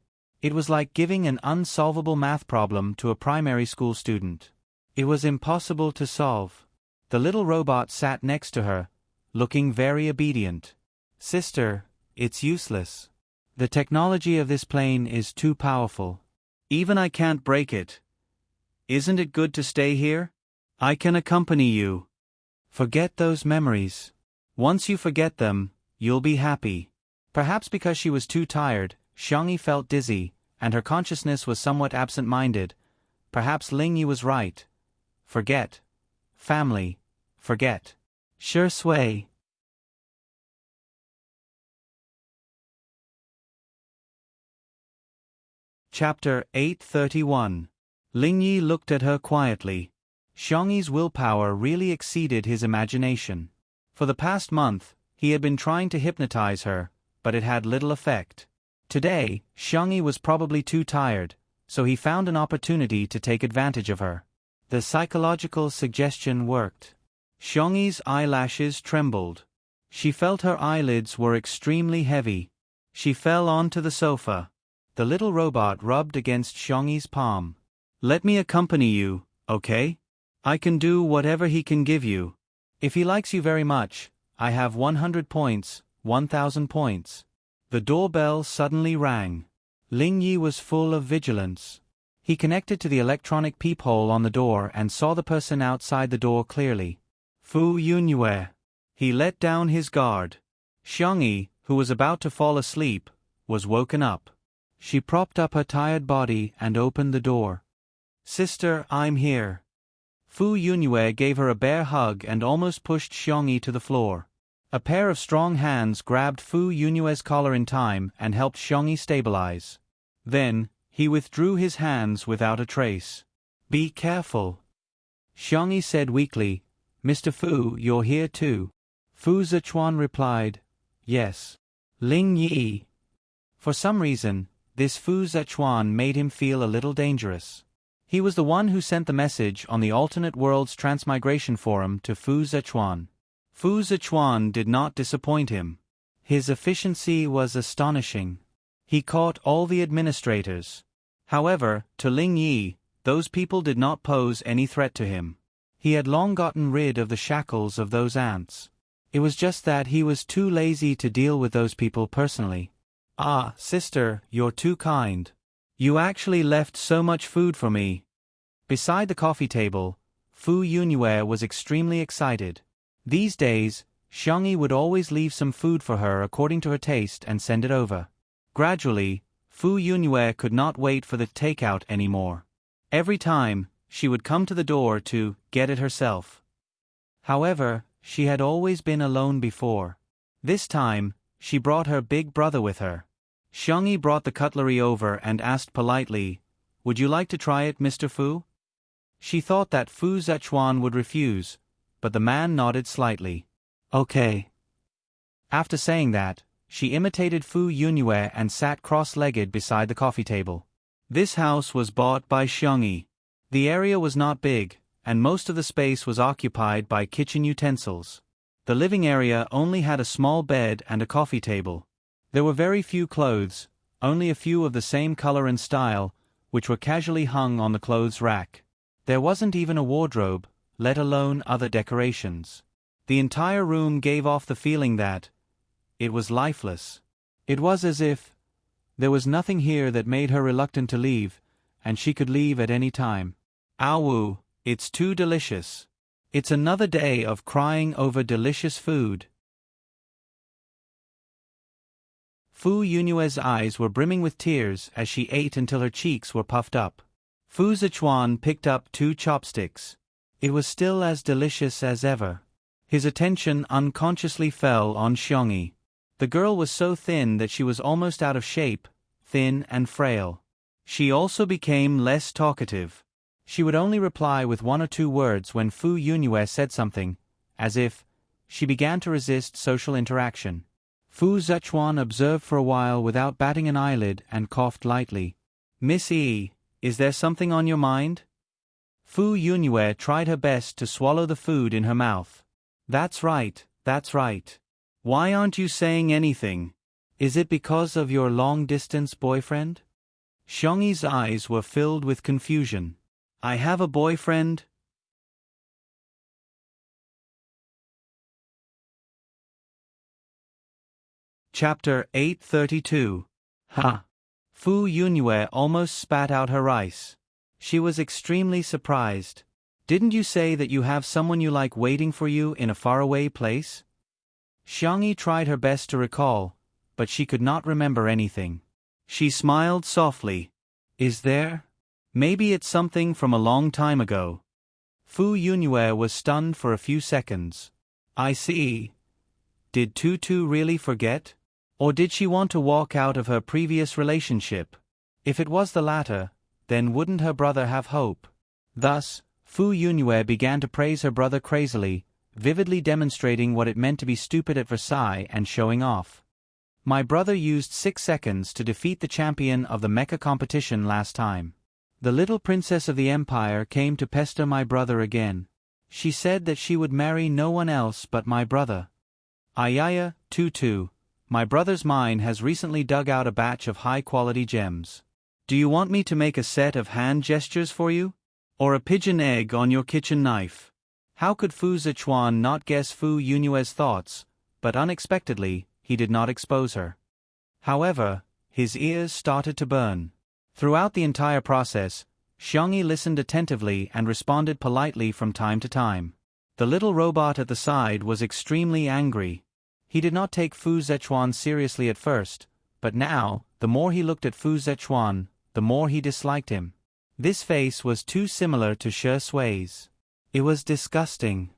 S1: It was like giving an unsolvable math problem to a primary school student. It was impossible to solve. The little robot sat next to her, looking very obedient. Sister, it's useless. The technology of this plane is too powerful. Even I can't break it. Isn't it good to stay here? I can accompany you. Forget those memories. Once you forget them, you'll be happy. Perhaps because she was too tired, Xiangyi felt dizzy, and her consciousness was somewhat absent-minded. Perhaps Lingyi was right. Forget. Family. Forget. Sure sway. Chapter 831. Lingyi looked at her quietly. Xiangyi's willpower really exceeded his imagination. For the past month, he had been trying to hypnotize her, but it had little effect. Today, Xiangyi was probably too tired, so he found an opportunity to take advantage of her. The psychological suggestion worked. Xiangyi's eyelashes trembled. She felt her eyelids were extremely heavy. She fell onto the sofa. The little robot rubbed against Xiangyi's palm. Let me accompany you, okay? I can do whatever he can give you. If he likes you very much, I have 100 points, 1,000 points. The doorbell suddenly rang. Lingyi was full of vigilance. He connected to the electronic peephole on the door and saw the person outside the door clearly. Fu Yunyue. He let down his guard. Xiangyi, who was about to fall asleep, was woken up. She propped up her tired body and opened the door. Sister, I'm here. Fu Yunyue gave her a bear hug and almost pushed Xiangyi to the floor. A pair of strong hands grabbed Fu Yunyue's collar in time and helped Xiangyi stabilize. Then, he withdrew his hands without a trace. Be careful. Xiangyi said weakly, Mr. Fu, you're here too. Fu Zichuan replied, yes. Lingyi. For some reason, this Fu Zichuan made him feel a little dangerous. He was the one who sent the message on the Alternate Worlds Transmigration Forum to Fu Zichuan. Fu Zichuan did not disappoint him. His efficiency was astonishing. He caught all the administrators. However, to Lingyi, those people did not pose any threat to him. He had long gotten rid of the shackles of those ants. It was just that he was too lazy to deal with those people personally. Ah, sister, you're too kind. You actually left so much food for me. Beside the coffee table, Fu Yunyue was extremely excited. These days, Xiangyi would always leave some food for her according to her taste and send it over. Gradually, Fu Yunyue could not wait for the takeout anymore. Every time, she would come to the door to get it herself. However, she had always been alone before. This time, she brought her big brother with her. Xiangyi brought the cutlery over and asked politely, Would you like to try it, Mr. Fu? She thought that Fu Zichuan would refuse, but the man nodded slightly. Okay. After saying that, she imitated Fu Yunyue and sat cross-legged beside the coffee table. This house was bought by Xiangyi. The area was not big, and most of the space was occupied by kitchen utensils. The living area only had a small bed and a coffee table. There were very few clothes, only a few of the same color and style, which were casually hung on the clothes rack. There wasn't even a wardrobe, let alone other decorations. The entire room gave off the feeling that it was lifeless. It was as if there was nothing here that made her reluctant to leave, and she could leave at any time. Ow, it's too delicious. It's another day of crying over delicious food. Fu Yunyue's eyes were brimming with tears as she ate until her cheeks were puffed up. Fu Zichuan picked up 2 chopsticks. It was still as delicious as ever. His attention unconsciously fell on Xiangyi. The girl was so thin that she was almost out of shape, thin and frail. She also became less talkative. She would only reply with 1 or 2 words when Fu Yunyue said something, as if she began to resist social interaction. Fu Zichuan observed for a while without batting an eyelid and coughed lightly. Miss E, is there something on your mind? Fu Yunyue tried her best to swallow the food in her mouth. That's right, that's right. Why aren't you saying anything? Is it because of your long-distance boyfriend? Xiangyi's eyes were filled with confusion. I have a boyfriend? Chapter 832. Ha! Fu Yunyue almost spat out her rice. She was extremely surprised. Didn't you say that you have someone you like waiting for you in a faraway place? Xiangyi tried her best to recall, but she could not remember anything. She smiled softly. Is there? Maybe it's something from a long time ago. Fu Yunyue was stunned for a few seconds. I see. Did Tutu really forget? Or did she want to walk out of her previous relationship? If it was the latter, then wouldn't her brother have hope? Thus, Fu Yunyue began to praise her brother crazily, vividly demonstrating what it meant to be stupid at Versailles and showing off. My brother used 6 seconds to defeat the champion of the mecha competition last time. The little princess of the empire came to pester my brother again. She said that she would marry no one else but my brother. Ayaya, Tutu, my brother's mine has recently dug out a batch of high-quality gems. Do you want me to make a set of hand gestures for you? Or a pigeon egg on your kitchen knife? How could Fu Zichuan not guess Fu Yunyue's thoughts, but unexpectedly, he did not expose her. However, his ears started to burn. Throughout the entire process, Xiangyi listened attentively and responded politely from time to time. The little robot at the side was extremely angry. He did not take Fu Zichuan seriously at first, but now, the more he looked at Fu Zichuan, the more he disliked him. This face was too similar to Shi Sui's. It was disgusting.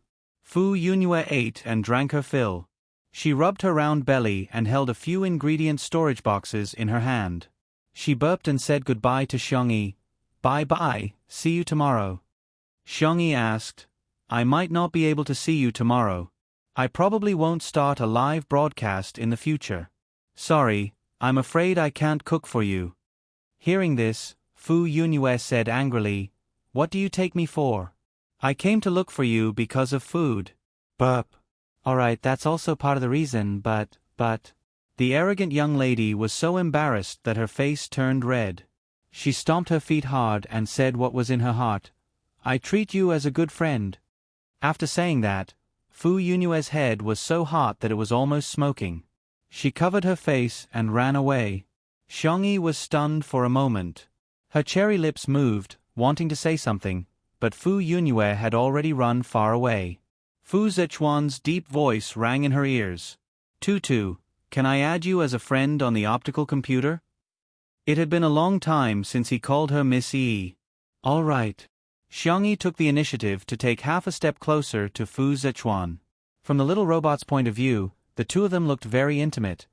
S1: Fu Yunyue ate and drank her fill. She rubbed her round belly and held a few ingredient storage boxes in her hand. She burped and said goodbye to Xiangyi. Bye-bye, see you tomorrow. Xiangyi asked, I might not be able to see you tomorrow. I probably won't start a live broadcast in the future. Sorry, I'm afraid I can't cook for you. Hearing this, Fu Yunyue said angrily, What do you take me for? I came to look for you because of food. Burp. Alright, that's also part of the reason, but... The arrogant young lady was so embarrassed that her face turned red. She stomped her feet hard and said what was in her heart. I treat you as a good friend. After saying that, Fu Yunyue's head was so hot that it was almost smoking. She covered her face and ran away. Xiangyi was stunned for a moment. Her cherry lips moved, wanting to say something, but Fu Yunyue had already run far away. Fu Zichuan's deep voice rang in her ears. Tutu, can I add you as a friend on the optical computer? It had been a long time since he called her Miss E. All right. Xiangyi took the initiative to take half a step closer to Fu Zichuan. From the little robot's point of view, the two of them looked very intimate.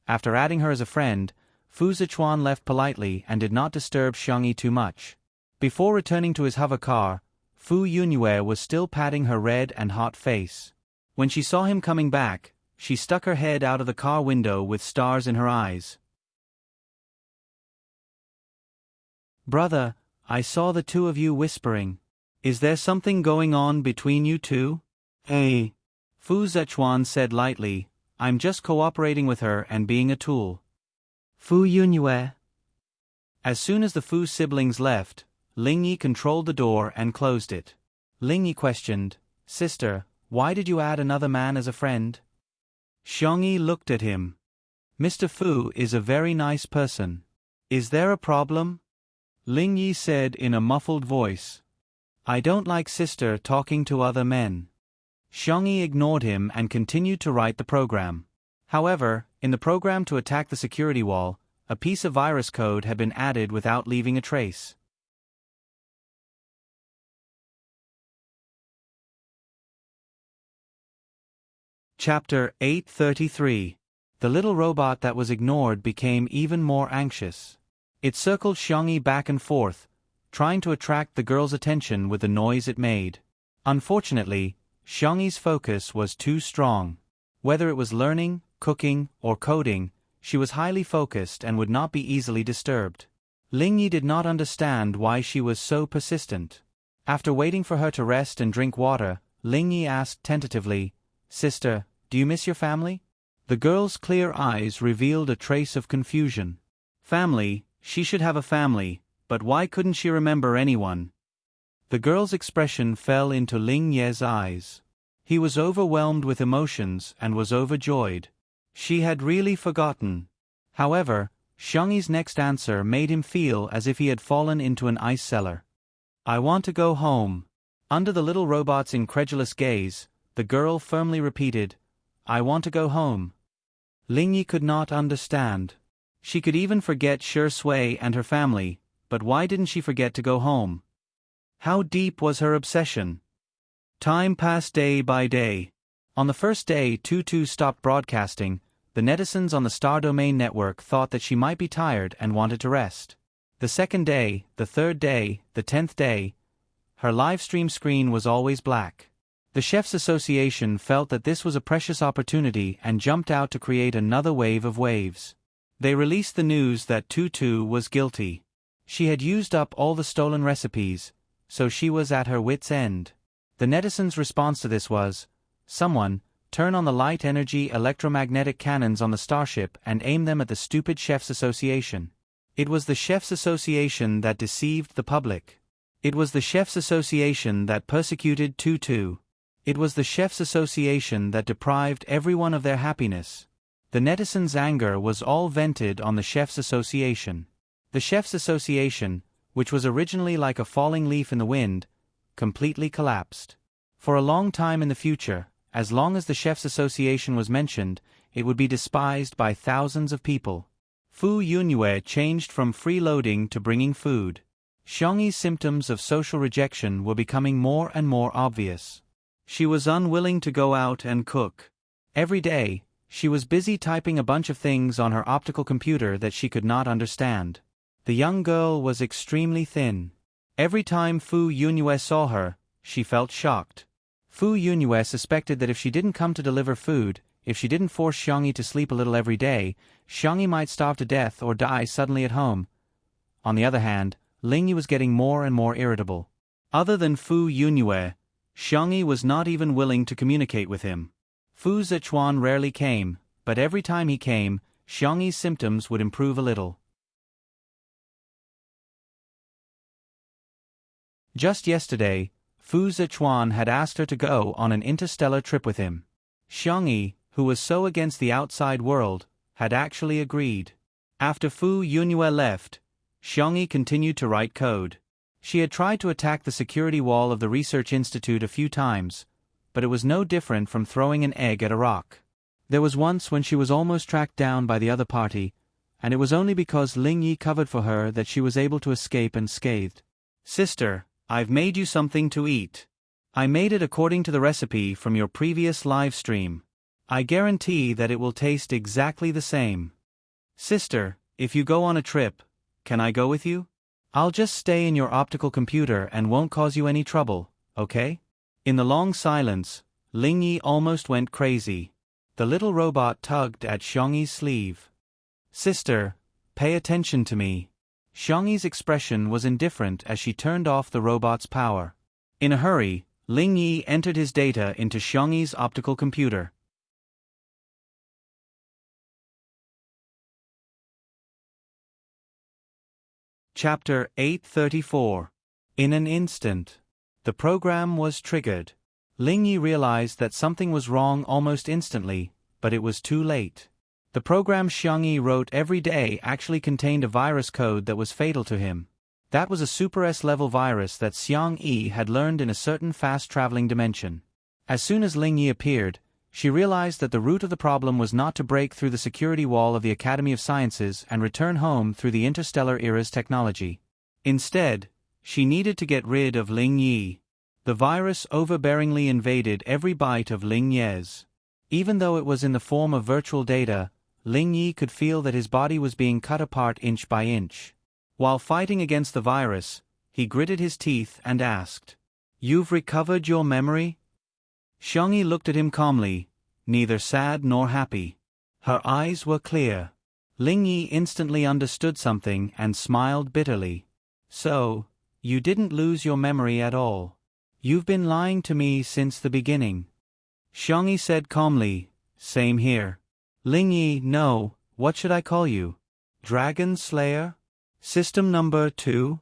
S1: After adding her as a friend, Fu Zichuan left politely and did not disturb Xiangyi too much. Before returning to his hover car, Fu Yunyue was still patting her red and hot face. When she saw him coming back, she stuck her head out of the car window with stars in her eyes. Brother, I saw the two of you whispering. Is there something going on between you two? Hey. Fu Zichuan said lightly, I'm just cooperating with her and being a tool. Fu Yunyue. As soon as the Fu siblings left, Lingyi controlled the door and closed it. Lingyi questioned, Sister, why did you add another man as a friend? Xiangyi looked at him. Mr. Fu is a very nice person. Is there a problem? Lingyi said in a muffled voice. I don't like sister talking to other men. Xiangyi ignored him and continued to write the program. However, in the program to attack the security wall, a piece of virus code had been added without leaving a trace. Chapter 833. The little robot that was ignored became even more anxious. It circled Xiangyi back and forth, trying to attract the girl's attention with the noise it made. Unfortunately, Xiangyi's focus was too strong. Whether it was learning, cooking, or coding, she was highly focused and would not be easily disturbed. Lingyi did not understand why she was so persistent. After waiting for her to rest and drink water, Lingyi asked tentatively, Sister, do you miss your family? The girl's clear eyes revealed a trace of confusion. Family, She should have a family, but why couldn't she remember anyone? The girl's expression fell into Ling Ye's eyes. He was overwhelmed with emotions and was overjoyed. She had really forgotten. However, Xiangyi's next answer made him feel as if he had fallen into an ice cellar. I want to go home. Under the little robot's incredulous gaze, the girl firmly repeated, I want to go home. Lingyi could not understand. She could even forget Shi Sui and her family, but why didn't she forget to go home? How deep was her obsession? Time passed day by day. On the first day Tutu stopped broadcasting, the netizens on the Star Domain network thought that she might be tired and wanted to rest. The second day, the third day, the 10th day, her live stream screen was always black. The Chefs Association felt that this was a precious opportunity and jumped out to create another wave of waves. They released the news that Tutu was guilty. She had used up all the stolen recipes, so she was at her wits' end. The netizens' response to this was, someone, turn on the light energy electromagnetic cannons on the starship and aim them at the stupid Chefs Association. It was the Chefs Association that deceived the public. It was the Chefs Association that persecuted Tutu. It was the Chefs Association that deprived everyone of their happiness. The netizens' anger was all vented on the Chefs Association. The Chefs Association, which was originally like a falling leaf in the wind, completely collapsed. For a long time in the future, as long as the Chefs Association was mentioned, it would be despised by thousands of people. Fu Yunyue changed from freeloading to bringing food. Xiangyi's symptoms of social rejection were becoming more and more obvious. She was unwilling to go out and cook. Every day, she was busy typing a bunch of things on her optical computer that she could not understand. The young girl was extremely thin. Every time Fu Yunyue saw her, she felt shocked. Fu Yunyue suspected that if she didn't come to deliver food, if she didn't force Xiangyi to sleep a little every day, Xiangyi might starve to death or die suddenly at home. On the other hand, Lingyi was getting more and more irritable. Other than Fu Yunyue, Xiangyi was not even willing to communicate with him. Fu Zichuan rarely came, but every time he came, Xiangyi's symptoms would improve a little. Just yesterday, Fu Zichuan had asked her to go on an interstellar trip with him. Xiangyi, who was so against the outside world, had actually agreed. After Fu Yunyue left, Xiangyi continued to write code. She had tried to attack the security wall of the research institute a few times, but it was no different from throwing an egg at a rock. There was once when she was almost tracked down by the other party, and it was only because Lingyi covered for her that she was able to escape unscathed. Sister, I've made you something to eat. I made it according to the recipe from your previous live stream. I guarantee that it will taste exactly the same. Sister, if you go on a trip, can I go with you? I'll just stay in your optical computer and won't cause you any trouble, okay? In the long silence, Lingyi almost went crazy. The little robot tugged at Xiangyi's sleeve. Sister, pay attention to me. Xiangyi's expression was indifferent as she turned off the robot's power. In a hurry, Lingyi entered his data into Xiangyi's optical computer. Chapter 834. In an instant. The program was triggered. Lingyi realized that something was wrong almost instantly, but it was too late. The program Xiangyi wrote every day actually contained a virus code that was fatal to him. That was a Super S-level virus that Xiangyi had learned in a certain fast-traveling dimension. As soon as Lingyi appeared, she realized that the root of the problem was not to break through the security wall of the Academy of Sciences and return home through the interstellar era's technology. Instead, she needed to get rid of Lingyi. The virus overbearingly invaded every byte of Lingyi's. Even though it was in the form of virtual data, Lingyi could feel that his body was being cut apart inch by inch. While fighting against the virus, he gritted his teeth and asked, "You've recovered your memory?" Xiangyi looked at him calmly, neither sad nor happy. Her eyes were clear. Lingyi instantly understood something and smiled bitterly. "So, you didn't lose your memory at all. You've been lying to me since the beginning." Xiangyi said calmly, "Same here." "Lingyi, no, what should I call you? Dragon Slayer?" System number 2.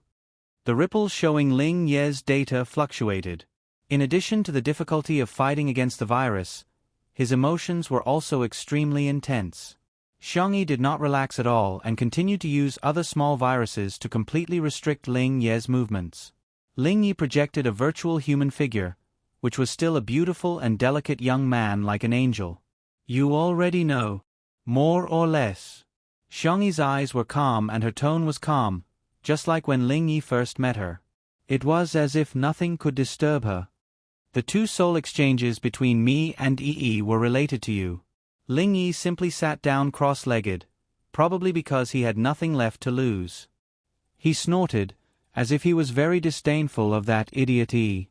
S1: The ripples showing Ling Ye's data fluctuated. In addition to the difficulty of fighting against the virus, his emotions were also extremely intense. Xiangyi did not relax at all and continued to use other small viruses to completely restrict Ling Ye's movements. Ling Yi projected a virtual human figure, which was still a beautiful and delicate young man like an angel. You already know. More or less. Xiangyi's eyes were calm and her tone was calm, just like when Ling Yi first met her. It was as if nothing could disturb her. The 2 soul exchanges between me and Yi were related to you. Ling Yi simply sat down cross-legged, probably because he had nothing left to lose. He snorted, as if he was very disdainful of that idiot Yi.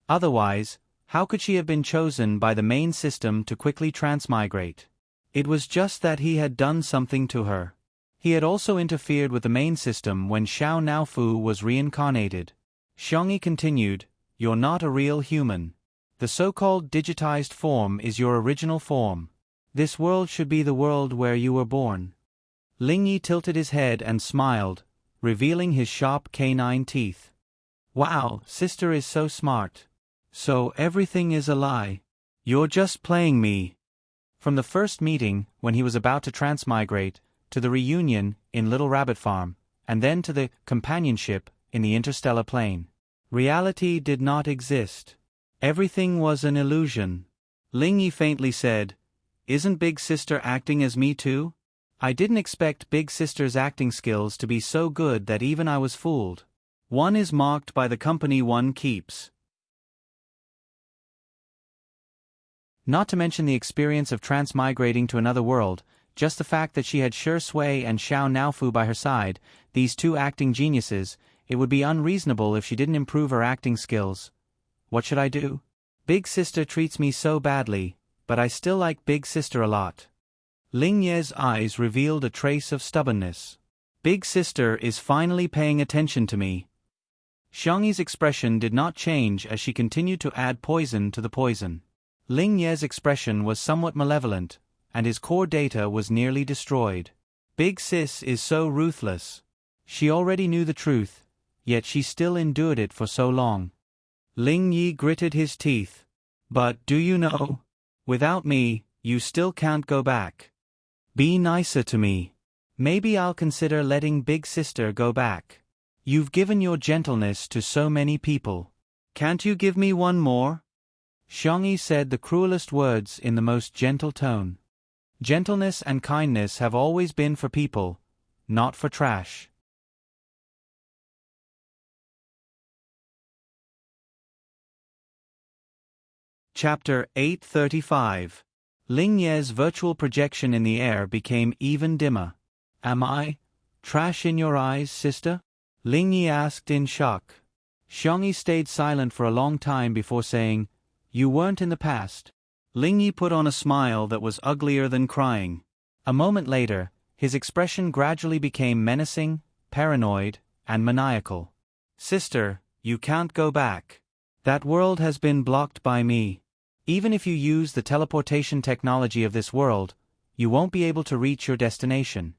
S1: Otherwise, how could she have been chosen by the main system to quickly transmigrate? It was just that he had done something to her. He had also interfered with the main system when Xiao Naofu was reincarnated. Xiangyi continued, "You're not a real human. The so-called digitized form is your original form. This world should be the world where you were born." Ling Yi tilted his head and smiled, revealing his sharp canine teeth. "Wow, sister is so smart. So everything is a lie. You're just playing me." From the first meeting, when he was about to transmigrate, to the reunion in Little Rabbit Farm, and then to the companionship in the interstellar plane, reality did not exist. Everything was an illusion. Ling Yi faintly said, "Isn't Big Sister acting as me too? I didn't expect Big Sister's acting skills to be so good that even I was fooled. One is marked by the company one keeps." Not to mention the experience of transmigrating to another world, just the fact that she had Shi Sui and Xiao Naofu by her side, these 2 acting geniuses, it would be unreasonable if she didn't improve her acting skills. What should I do? Big Sister treats me so badly, but I still like Big Sister a lot. Ling Ye's eyes revealed a trace of stubbornness. Big Sister is finally paying attention to me. Xiangyi's expression did not change as she continued to add poison to the poison. Ling Ye's expression was somewhat malevolent, and his core data was nearly destroyed. Big Sis is so ruthless. She already knew the truth, yet she still endured it for so long. Ling Yi gritted his teeth. "But do you know? Without me, you still can't go back. Be nicer to me. Maybe I'll consider letting Big Sister go back. You've given your gentleness to so many people. Can't you give me one more?" Xiangyi said the cruelest words in the most gentle tone. Gentleness and kindness have always been for people, not for trash. Chapter 835. Ling Ye's virtual projection in the air became even dimmer. "Am I trash in your eyes, sister?" Ling Yi asked in shock. Xiangyi stayed silent for a long time before saying, "You weren't in the past." Ling Yi put on a smile that was uglier than crying. A moment later, his expression gradually became menacing, paranoid, and maniacal. "Sister, you can't go back. That world has been blocked by me. Even if you use the teleportation technology of this world, you won't be able to reach your destination.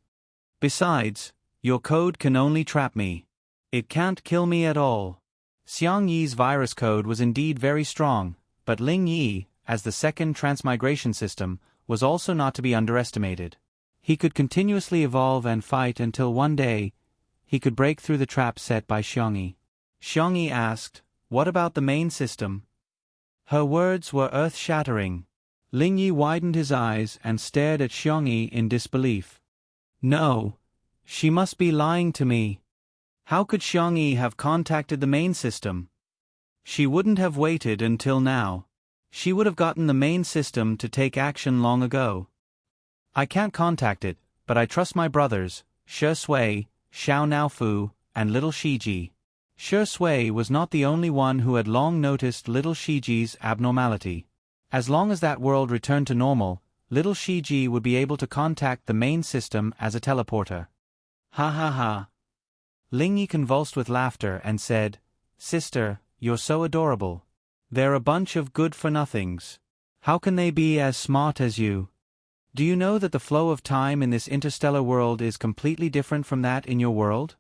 S1: Besides, your code can only trap me. It can't kill me at all." Xiang Yi's virus code was indeed very strong, but Ling Yi, as the second transmigration system, was also not to be underestimated. He could continuously evolve and fight until one day, he could break through the trap set by Xiangyi. Xiangyi asked, "What about the main system?" Her words were earth-shattering. Ling Yi widened his eyes and stared at Xiangyi in disbelief. No, she must be lying to me. How could Xiangyi have contacted the main system? She wouldn't have waited until now. She would have gotten the main system to take action long ago. I can't contact it, but I trust my brothers, Shi Sui, Xiao Naofu, and little Shiji. Shi Sui was not the only one who had long noticed little Shiji's abnormality. As long as that world returned to normal, little Shiji would be able to contact the main system as a teleporter. Ha ha ha. Ling Yi convulsed with laughter and said, "Sister, you're so adorable. They're a bunch of good-for-nothings. How can they be as smart as you? Do you know that the flow of time in this interstellar world is completely different from that in your world?"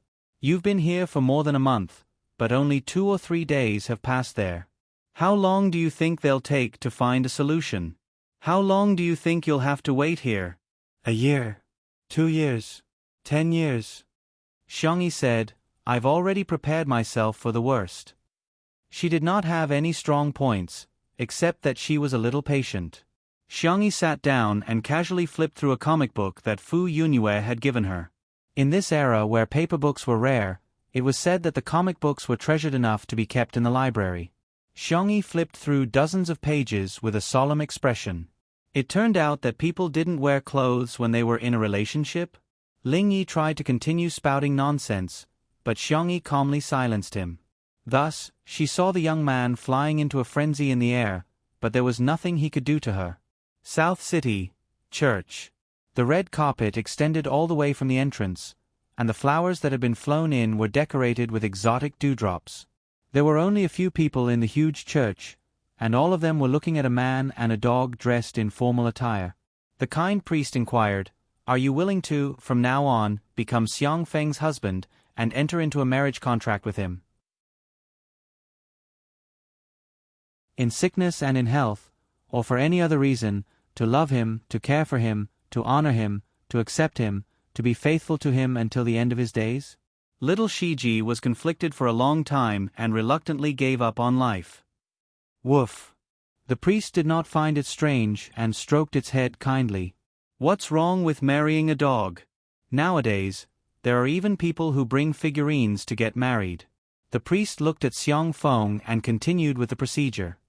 S1: You've been here for more than a month, but only 2 or 3 days have passed there. How long do you think they'll take to find a solution? How long do you think you'll have to wait here? A year. 2 years. 10 years. Xiangyi said, I've already prepared myself for the worst. She did not have any strong points, except that she was a little patient. Xiangyi sat down and casually flipped through a comic book that Fu Yunyue had given her. In this era where paper books were rare, it was said that the comic books were treasured enough to be kept in the library. Xiangyi flipped through dozens of pages with a solemn expression. It turned out that people didn't wear clothes when they were in a relationship. Ling Yi tried to continue spouting nonsense, but Xiangyi calmly silenced him. Thus, she saw the young man flying into a frenzy in the air, but there was nothing he could do to her. South City, Church. The red carpet extended all the way from the entrance, and the flowers that had been flown in were decorated with exotic dewdrops. There were only a few people in the huge church, and all of them were looking at a man and a dog dressed in formal attire. The kind priest inquired, Are you willing to, from now on, become Xiang Feng's husband and enter into a marriage contract with him? In sickness and in health, or for any other reason, to love him, to care for him, to honor him, to accept him, to be faithful to him until the end of his days? Little Shiji was conflicted for a long time and reluctantly gave up on life. Woof. The priest did not find it strange and stroked its head kindly. What's wrong with marrying a dog? Nowadays, there are even people who bring figurines to get married. The priest looked at Xiang Feng and continued with the procedure.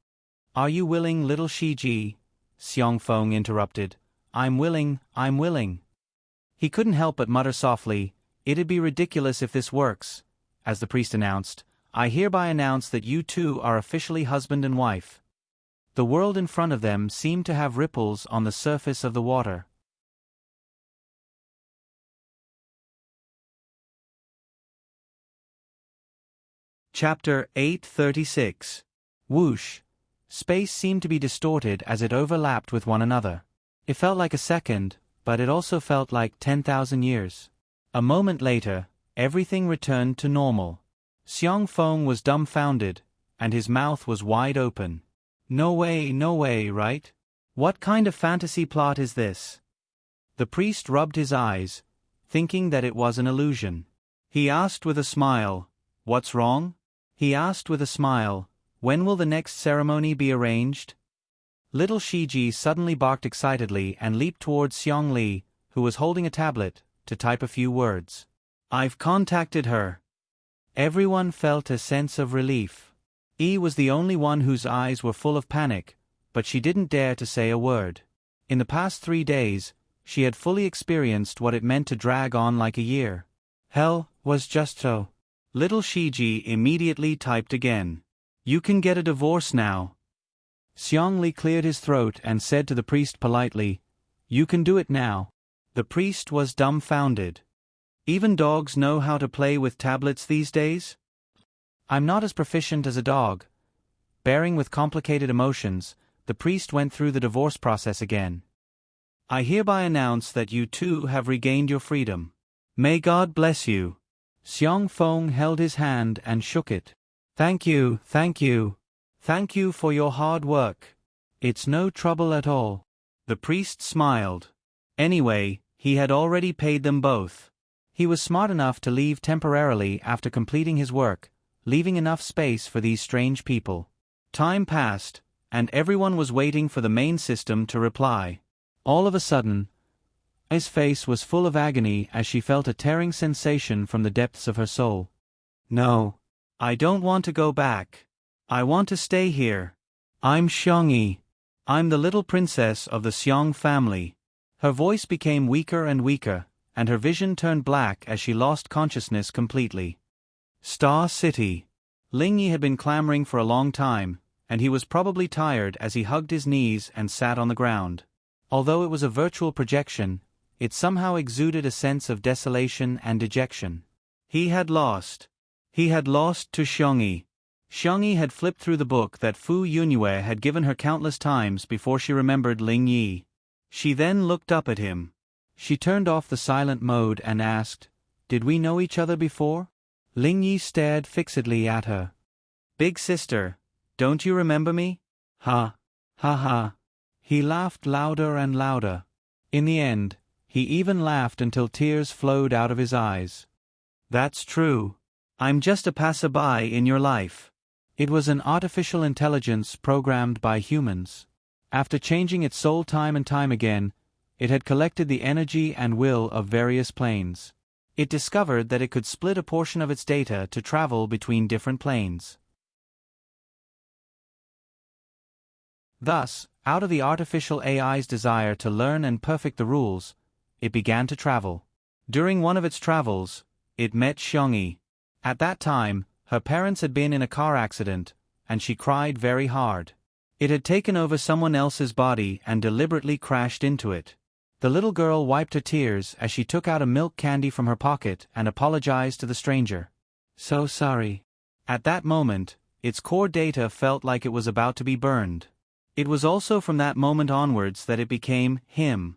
S1: Are you willing, little Shiji? Xiang Feng interrupted. I'm willing, I'm willing. He couldn't help but mutter softly, It'd be ridiculous if this works. As the priest announced, I hereby announce that you two are officially husband and wife. The world in front of them seemed to have ripples on the surface of the water. Chapter 836. Whoosh. Space seemed to be distorted as it overlapped with one another. It felt like a second, but it also felt like 10,000 years. A moment later, everything returned to normal. Xiang Feng was dumbfounded, and his mouth was wide open. No way, right? What kind of fantasy plot is this? The priest rubbed his eyes, thinking that it was an illusion. He asked with a smile, What's wrong? He asked with a smile, When will the next ceremony be arranged? Little Shiji suddenly barked excitedly and leaped towards Xiang Li, who was holding a tablet, to type a few words. I've contacted her. Everyone felt a sense of relief. Yi was the only one whose eyes were full of panic, but she didn't dare to say a word. In the past 3 days, she had fully experienced what it meant to drag on like a year. Hell was just so. Little Shiji immediately typed again. You can get a divorce now. Xiang Li cleared his throat and said to the priest politely, You can do it now. The priest was dumbfounded. Even dogs know how to play with tablets these days? I'm not as proficient as a dog. Bearing with complicated emotions, the priest went through the divorce process again. I hereby announce that you two have regained your freedom. May God bless you. Xiang Feng held his hand and shook it. Thank you. Thank you for your hard work. It's no trouble at all. The priest smiled. Anyway, he had already paid them both. He was smart enough to leave temporarily after completing his work, leaving enough space for these strange people. Time passed, and everyone was waiting for the main system to reply. All of a sudden, his face was full of agony as she felt a tearing sensation from the depths of her soul. No. I don't want to go back. I want to stay here. I'm Xiangyi. I'm the little princess of the Xiang family. Her voice became weaker and weaker, and her vision turned black as she lost consciousness completely. Star City. Ling Yi had been clamoring for a long time, and he was probably tired as he hugged his knees and sat on the ground. Although it was a virtual projection, it somehow exuded a sense of desolation and dejection. He had lost. He had lost to Xiangyi. Xiangyi had flipped through the book that Fu Yunyue had given her countless times before she remembered Ling Yi. She then looked up at him. She turned off the silent mode and asked, Did we know each other before? Ling Yi stared fixedly at her. Big sister, don't you remember me? Ha. Ha ha. He laughed louder and louder. In the end, he even laughed until tears flowed out of his eyes. That's true. I'm just a passerby in your life. It was an artificial intelligence programmed by humans. After changing its soul time and time again, it had collected the energy and will of various planes. It discovered that it could split a portion of its data to travel between different planes. Thus, out of the artificial AI's desire to learn and perfect the rules, it began to travel. During one of its travels, it met Xiangyi. At that time, her parents had been in a car accident, and she cried very hard. It had taken over someone else's body and deliberately crashed into it. The little girl wiped her tears as she took out a milk candy from her pocket and apologized to the stranger. So sorry. At that moment, its core data felt like it was about to be burned. It was also from that moment onwards that it became him.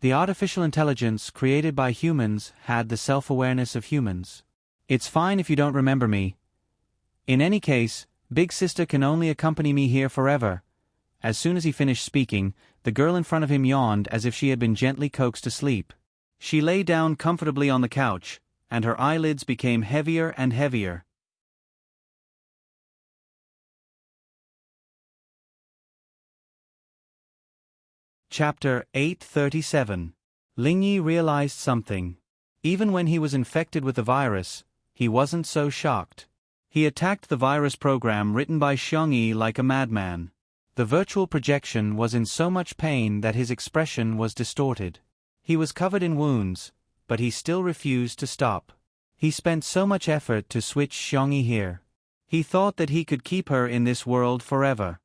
S1: The artificial intelligence created by humans had the self-awareness of humans. It's fine if you don't remember me. In any case, Big Sister can only accompany me here forever. As soon as he finished speaking, the girl in front of him yawned as if she had been gently coaxed to sleep. She lay down comfortably on the couch, and her eyelids became heavier and heavier. Chapter 837. Ling Yi realized something. Even when he was infected with the virus, he wasn't so shocked. He attacked the virus program written by Xiangyi like a madman. The virtual projection was in so much pain that his expression was distorted. He was covered in wounds, but he still refused to stop. He spent so much effort to switch Xiangyi here. He thought that he could keep her in this world forever.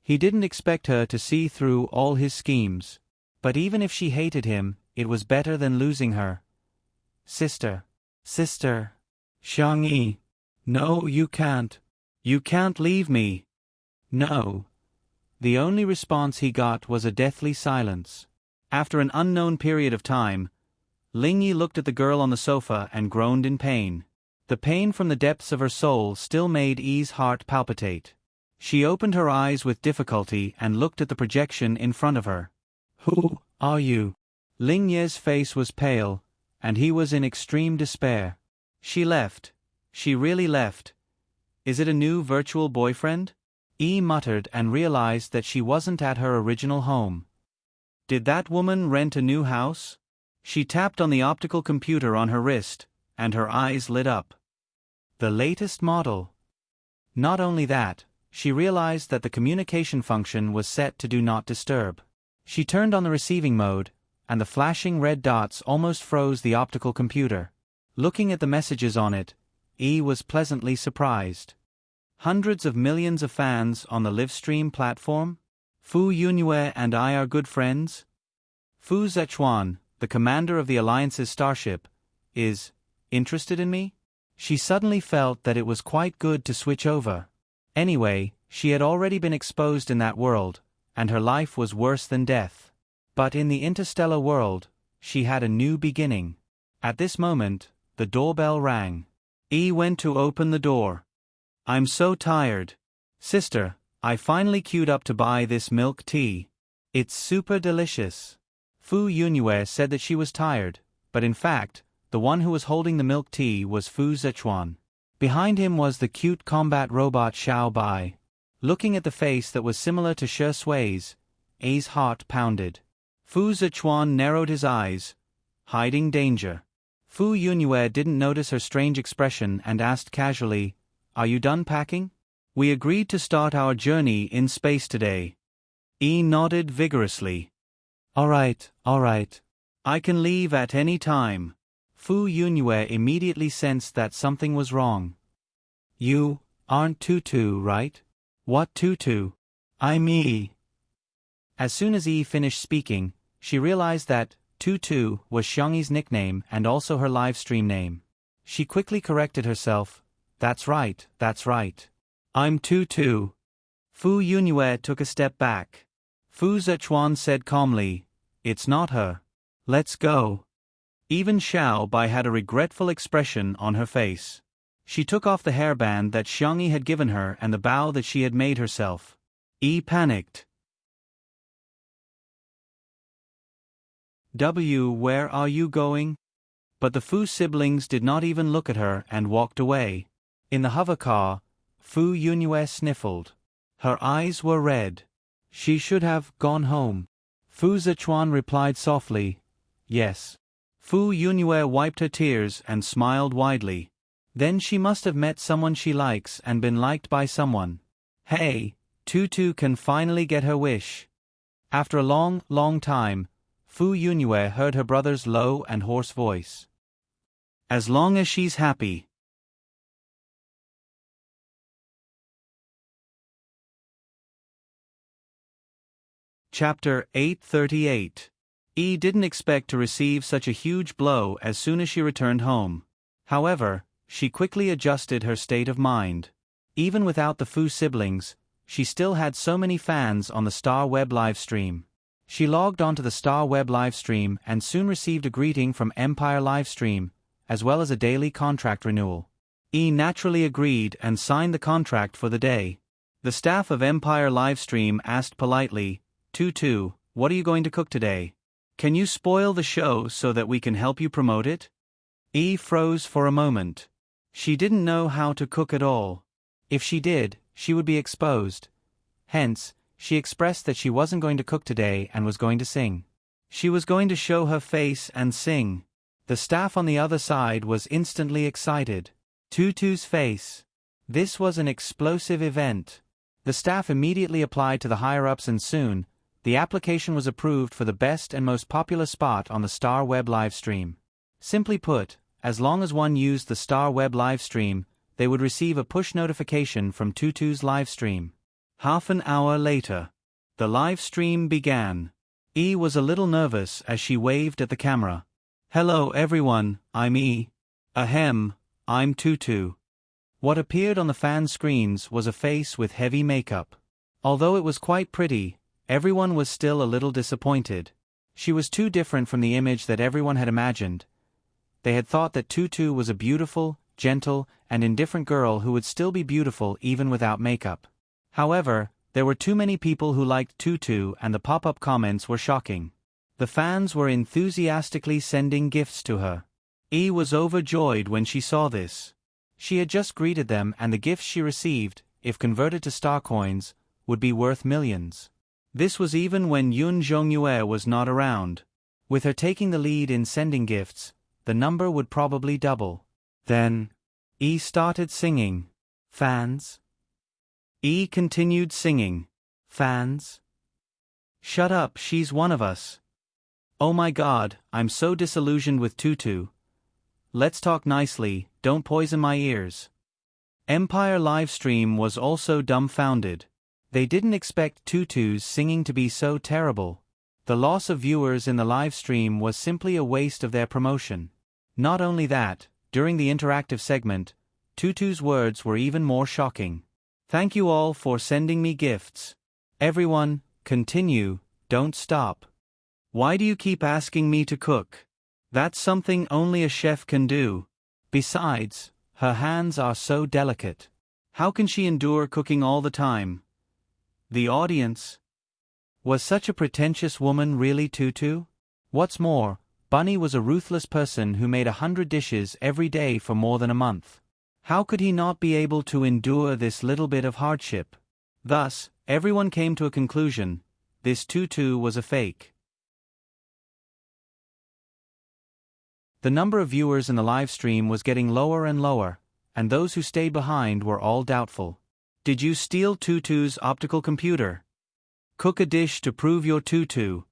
S1: He didn't expect her to see through all his schemes. But even if she hated him, it was better than losing her. Sister. Sister. Xiangyi. No, you can't. You can't leave me. No. The only response he got was a deathly silence. After an unknown period of time, Ling Yi looked at the girl on the sofa and groaned in pain. The pain from the depths of her soul still made Yi's heart palpitate. She opened her eyes with difficulty and looked at the projection in front of her. Who are you? Ling Ye's face was pale, and he was in extreme despair. She left. She really left. Is it a new virtual boyfriend? Yi muttered and realized that she wasn't at her original home. Did that woman rent a new house? She tapped on the optical computer on her wrist, and her eyes lit up. The latest model. Not only that, she realized that the communication function was set to Do Not Disturb. She turned on the receiving mode, and the flashing red dots almost froze the optical computer. Looking at the messages on it, Yi was pleasantly surprised. Hundreds of millions of fans on the livestream platform? Fu Yunyue and I are good friends? Fu Zechuan, the commander of the Alliance's starship, is interested in me? She suddenly felt that it was quite good to switch over. Anyway, she had already been exposed in that world, and her life was worse than death. But in the interstellar world, she had a new beginning. At this moment, the doorbell rang. Yi went to open the door. I'm so tired. Sister, I finally queued up to buy this milk tea. It's super delicious. Fu Yunyue said that she was tired, but in fact, the one who was holding the milk tea was Fu Zechuan. Behind him was the cute combat robot Xiao Bai. Looking at the face that was similar to Shi Sui's, Yi's heart pounded. Fu Zechuan narrowed his eyes, hiding danger. Fu Yunyue didn't notice her strange expression and asked casually, "Are you done packing? We agreed to start our journey in space today." Yi nodded vigorously. All right. I can leave at any time." Fu Yunyue immediately sensed that something was wrong. "You aren't Tutu, right?" "What Tutu?" "I'm Yi." As soon as Yi finished speaking, she realized that Tutu was Xiangyi's nickname and also her livestream name. She quickly corrected herself. That's right. I'm Tutu." Fu Yunyue took a step back. Fu Zechuan said calmly, "It's not her. Let's go." Even Xiao Bai had a regretful expression on her face. She took off the hairband that Xiangyi had given her and the bow that she had made herself. Yi panicked. Where are you going? But the Fu siblings did not even look at her and walked away. In the hover car, Fu Yunue sniffled. Her eyes were red. She should have gone home. Fu Zichuan replied softly, yes. Fu Yunue wiped her tears and smiled widely. Then she must have met someone she likes and been liked by someone. Hey, Tutu can finally get her wish. After a long, long time, Fu Yunue heard her brother's low and hoarse voice. As long as she's happy. Chapter 838. Yi didn't expect to receive such a huge blow as soon as she returned home. However, she quickly adjusted her state of mind. Even without the Fu siblings, she still had so many fans on the Star Web livestream. She logged onto the Star Web livestream and soon received a greeting from Empire Livestream, as well as a daily contract renewal. Yi naturally agreed and signed the contract for the day. The staff of Empire Livestream asked politely, Tutu, what are you going to cook today? Can you spoil the show so that we can help you promote it? Yi froze for a moment. She didn't know how to cook at all. If she did, she would be exposed. Hence, she expressed that she wasn't going to cook today and was going to sing. She was going to show her face and sing. The staff on the other side was instantly excited. Tutu's face. This was an explosive event. The staff immediately applied to the higher-ups and soon, the application was approved for the best and most popular spot on the Star Web livestream. Simply put, as long as one used the Star Web livestream, they would receive a push notification from Tutu's livestream. Half an hour later, the livestream began. Yi was a little nervous as she waved at the camera. Hello everyone, I'm Yi. Ahem, I'm Tutu. What appeared on the fan screens was a face with heavy makeup. Although it was quite pretty, everyone was still a little disappointed. She was too different from the image that everyone had imagined. They had thought that Tutu was a beautiful, gentle, and indifferent girl who would still be beautiful even without makeup. However, there were too many people who liked Tutu and the pop-up comments were shocking. The fans were enthusiastically sending gifts to her. Yi was overjoyed when she saw this. She had just greeted them and the gifts she received, if converted to star coins, would be worth millions. This was even when Yun Zhongyue was not around. With her taking the lead in sending gifts, the number would probably double. Then, Yi started singing. Fans? Yi continued singing. Fans? Shut up, she's one of us. Oh my god, I'm so disillusioned with Tutu. Let's talk nicely, don't poison my ears. Empire Livestream was also dumbfounded. They didn't expect Tutu's singing to be so terrible. The loss of viewers in the livestream was simply a waste of their promotion. Not only that, during the interactive segment, Tutu's words were even more shocking. Thank you all for sending me gifts. Everyone, continue, don't stop. Why do you keep asking me to cook? That's something only a chef can do. Besides, her hands are so delicate. How can she endure cooking all the time? The audience. Was such a pretentious woman really Tutu? What's more, Bunny was a ruthless person who made 100 dishes every day for more than a month. How could he not be able to endure this little bit of hardship? Thus, everyone came to a conclusion: this Tutu was a fake. The number of viewers in the live stream was getting lower and lower, and those who stayed behind were all doubtful. Did you steal Tutu's optical computer? Cook a dish to prove you're Tutu.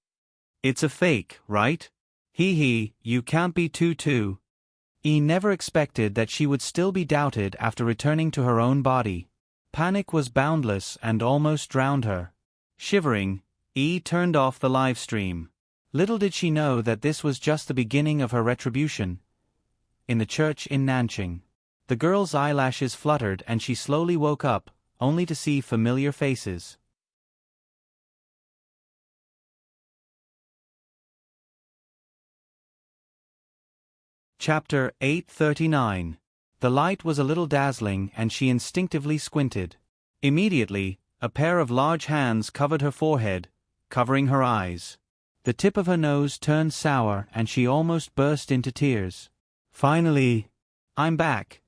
S1: It's a fake, right? Hee hee, you can't be Tutu. Yi never expected that she would still be doubted after returning to her own body. Panic was boundless and almost drowned her. Shivering, Yi turned off the live stream. Little did she know that this was just the beginning of her retribution. In the church in Nanqing, the girl's eyelashes fluttered and she slowly woke up, only to see familiar faces. Chapter 839. The light was a little dazzling and she instinctively squinted. Immediately, a pair of large hands covered her forehead, covering her eyes. The tip of her nose turned sour and she almost burst into tears. Finally, I'm back.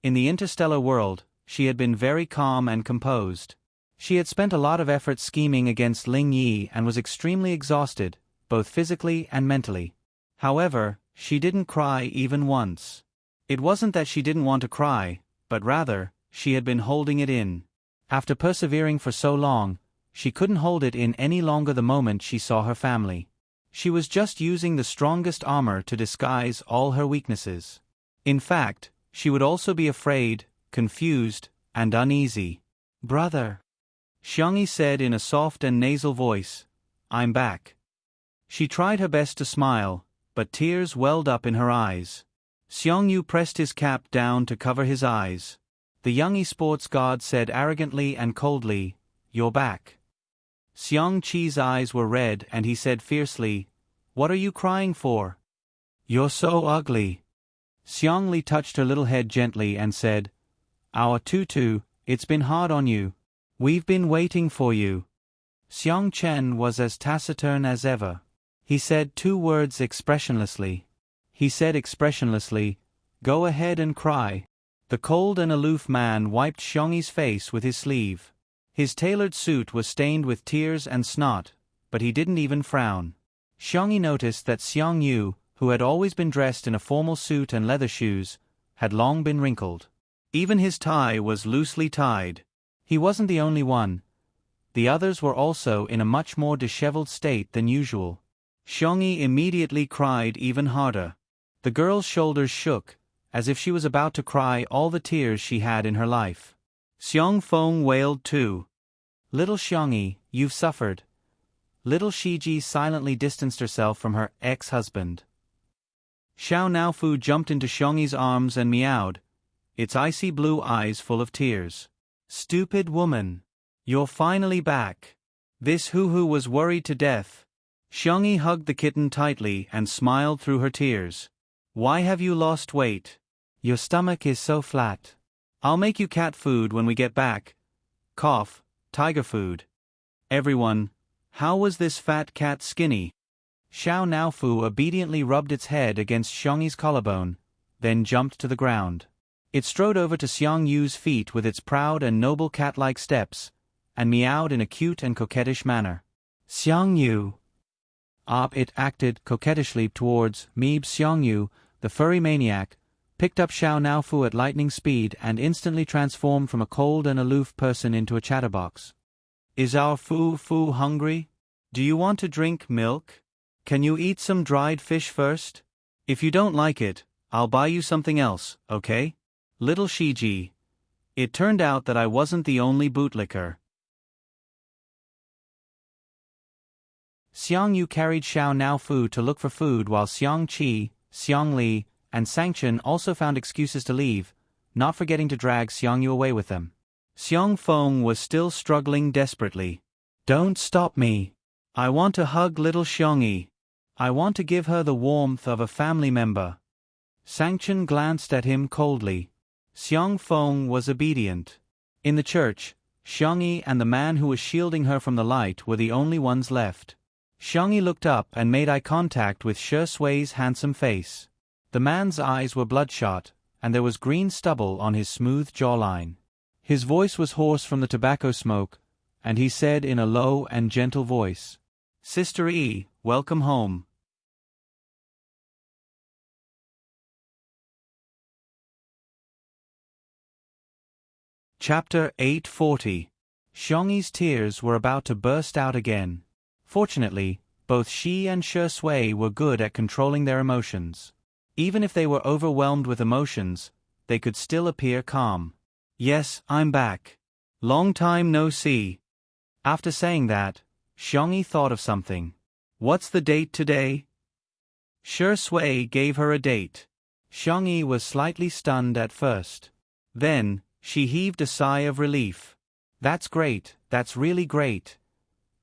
S1: In the interstellar world, she had been very calm and composed. She had spent a lot of effort scheming against Ling Yi and was extremely exhausted, both physically and mentally. However, she didn't cry even once. It wasn't that she didn't want to cry, but rather, she had been holding it in. After persevering for so long, she couldn't hold it in any longer the moment she saw her family. She was just using the strongest armor to disguise all her weaknesses. In fact, she would also be afraid, confused, and uneasy. "Brother," Xiangyi said in a soft and nasal voice, "I'm back." She tried her best to smile, but tears welled up in her eyes. Xiangyu pressed his cap down to cover his eyes. The young esports god said arrogantly and coldly, "You're back." Xiang Qi's eyes were red and he said fiercely, "What are you crying for? You're so ugly." Xiang Li touched her little head gently and said, "Our tutu, it's been hard on you. We've been waiting for you." Xiang Chen was as taciturn as ever. He said two words expressionlessly. He said expressionlessly, "Go ahead and cry." The cold and aloof man wiped Xiangyi's face with his sleeve. His tailored suit was stained with tears and snot, but he didn't even frown. Xiangyi noticed that Xiang Yu, who had always been dressed in a formal suit and leather shoes, had long been wrinkled. Even his tie was loosely tied. He wasn't the only one. The others were also in a much more disheveled state than usual. Xiangyi immediately cried even harder. The girl's shoulders shook, as if she was about to cry all the tears she had in her life. Xiang Feng wailed too. "Little Xiangyi, you've suffered." Little Shiji silently distanced herself from her ex-husband. Xiao Naofu jumped into Xiangyi's arms and meowed, its icy blue eyes full of tears. "Stupid woman. You're finally back." This hoo-hoo was worried to death. Xiangyi hugged the kitten tightly and smiled through her tears. "Why have you lost weight? Your stomach is so flat. I'll make you cat food when we get back. Cough, tiger food." Everyone, how was this fat cat skinny? Xiao Naofu obediently rubbed its head against Xiangyi's collarbone, then jumped to the ground. It strode over to Xiang Yu's feet with its proud and noble cat-like steps, and meowed in a cute and coquettish manner. "Xiang Yu." It acted coquettishly towards Meeb. Xiang Yu, the furry maniac, picked up Xiao Naofu at lightning speed and instantly transformed from a cold and aloof person into a chatterbox. "Is our Fu hungry? Do you want to drink milk? Can you eat some dried fish first? If you don't like it, I'll buy you something else, okay?" Little Shiji. It turned out that I wasn't the only bootlicker. Xiang Yu carried Xiao Naofu to look for food while Xiang Qi, Xiang Li, and Sangchen also found excuses to leave, not forgetting to drag Xiang Yu away with them. Xiang Feng was still struggling desperately. "Don't stop me. I want to hug little Xiangyi. I want to give her the warmth of a family member." Sangchen glanced at him coldly. Xiang Feng was obedient. In the church, Xiangyi and the man who was shielding her from the light were the only ones left. Xiangyi looked up and made eye contact with Shi Sui's handsome face. The man's eyes were bloodshot, and there was green stubble on his smooth jawline. His voice was hoarse from the tobacco smoke, and he said in a low and gentle voice, "Sister E, welcome home." Chapter 840. Xiangyi's tears were about to burst out again. Fortunately, both she and Shi Sui were good at controlling their emotions. Even if they were overwhelmed with emotions, they could still appear calm. "Yes, I'm back. Long time no see." After saying that, Xiangyi thought of something. "What's the date today?" Shi Sui gave her a date. Xiangyi was slightly stunned at first. Then, she heaved a sigh of relief. "That's great, that's really great."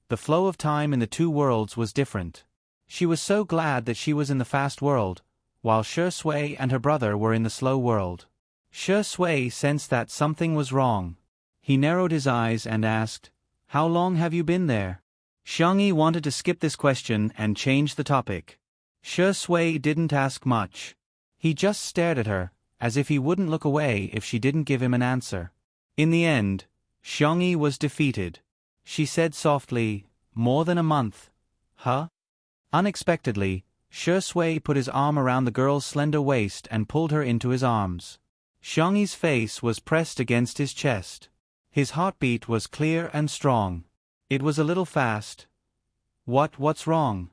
S1: The flow of time in the two worlds was different. She was so glad that she was in the fast world, while Shi Sui and her brother were in the slow world. Shi Sui sensed that something was wrong. He narrowed his eyes and asked, "How long have you been there?" Xiang Yi wanted to skip this question and change the topic. Shi Sui didn't ask much. He just stared at her, as if he wouldn't look away if she didn't give him an answer. In the end, Xiang Yi was defeated. She said softly, "More than a month." Huh? Unexpectedly, Shi Sui put his arm around the girl's slender waist and pulled her into his arms. Xiang Yi's face was pressed against his chest. His heartbeat was clear and strong. It was a little fast. What's wrong?"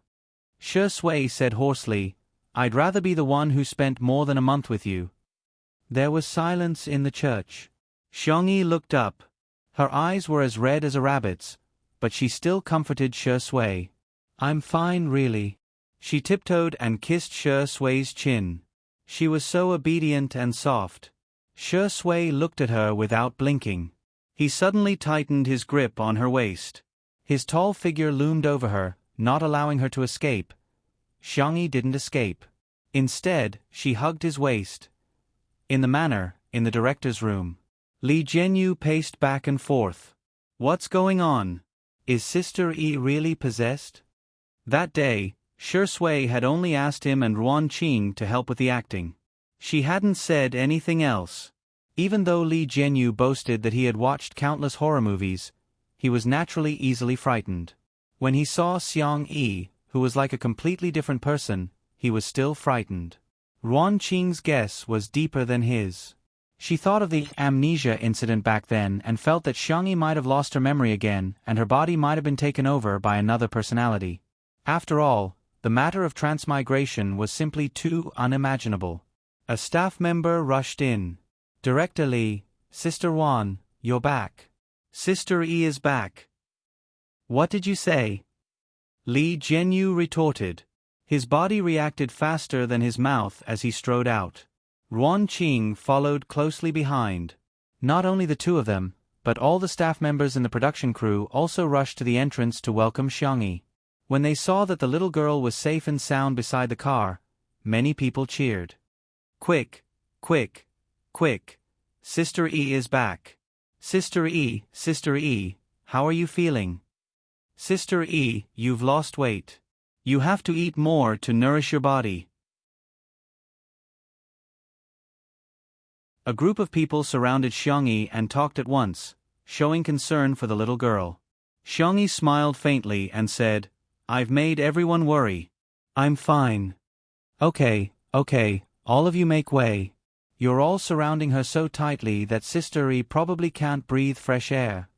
S1: Shi Sui said hoarsely, "I'd rather be the one who spent more than a month with you." There was silence in the church. Xiang Yi looked up. Her eyes were as red as a rabbit's, but she still comforted Shi Sui. "I'm fine, really." She tiptoed and kissed Shi Sui's chin. She was so obedient and soft. Shi Sui looked at her without blinking. He suddenly tightened his grip on her waist. His tall figure loomed over her, not allowing her to escape. Xiang Yi didn't escape. Instead, she hugged his waist. In the manor, in the director's room, Li Jianyu paced back and forth. What's going on? Is Sister Yi really possessed? That day, Shi Sui had only asked him and Ruan Qing to help with the acting. She hadn't said anything else. Even though Li Jianyu boasted that he had watched countless horror movies, he was naturally easily frightened. When he saw Xiang Yi, who was like a completely different person, he was still frightened. Ruan Qing's guess was deeper than his. She thought of the amnesia incident back then and felt that Xiang Yi might have lost her memory again and her body might have been taken over by another personality. After all, the matter of transmigration was simply too unimaginable. A staff member rushed in. "Director Li, Sister Ruan, you're back." "Sister Yi is back." "What did you say?" Li Jianyu retorted. His body reacted faster than his mouth as he strode out. Ruan Qing followed closely behind. Not only the two of them, but all the staff members in the production crew also rushed to the entrance to welcome Xiang Yi. When they saw that the little girl was safe and sound beside the car, many people cheered. "Quick, quick, quick. Sister Yi is back. Sister Yi, how are you feeling? Sister Yi, you've lost weight. You have to eat more to nourish your body." A group of people surrounded Xiang Yi and talked at once, showing concern for the little girl. Xiang Yi smiled faintly and said, "I've made everyone worry. I'm fine." Okay, all of you make way. You're all surrounding her so tightly that Sister Yi probably can't breathe fresh air."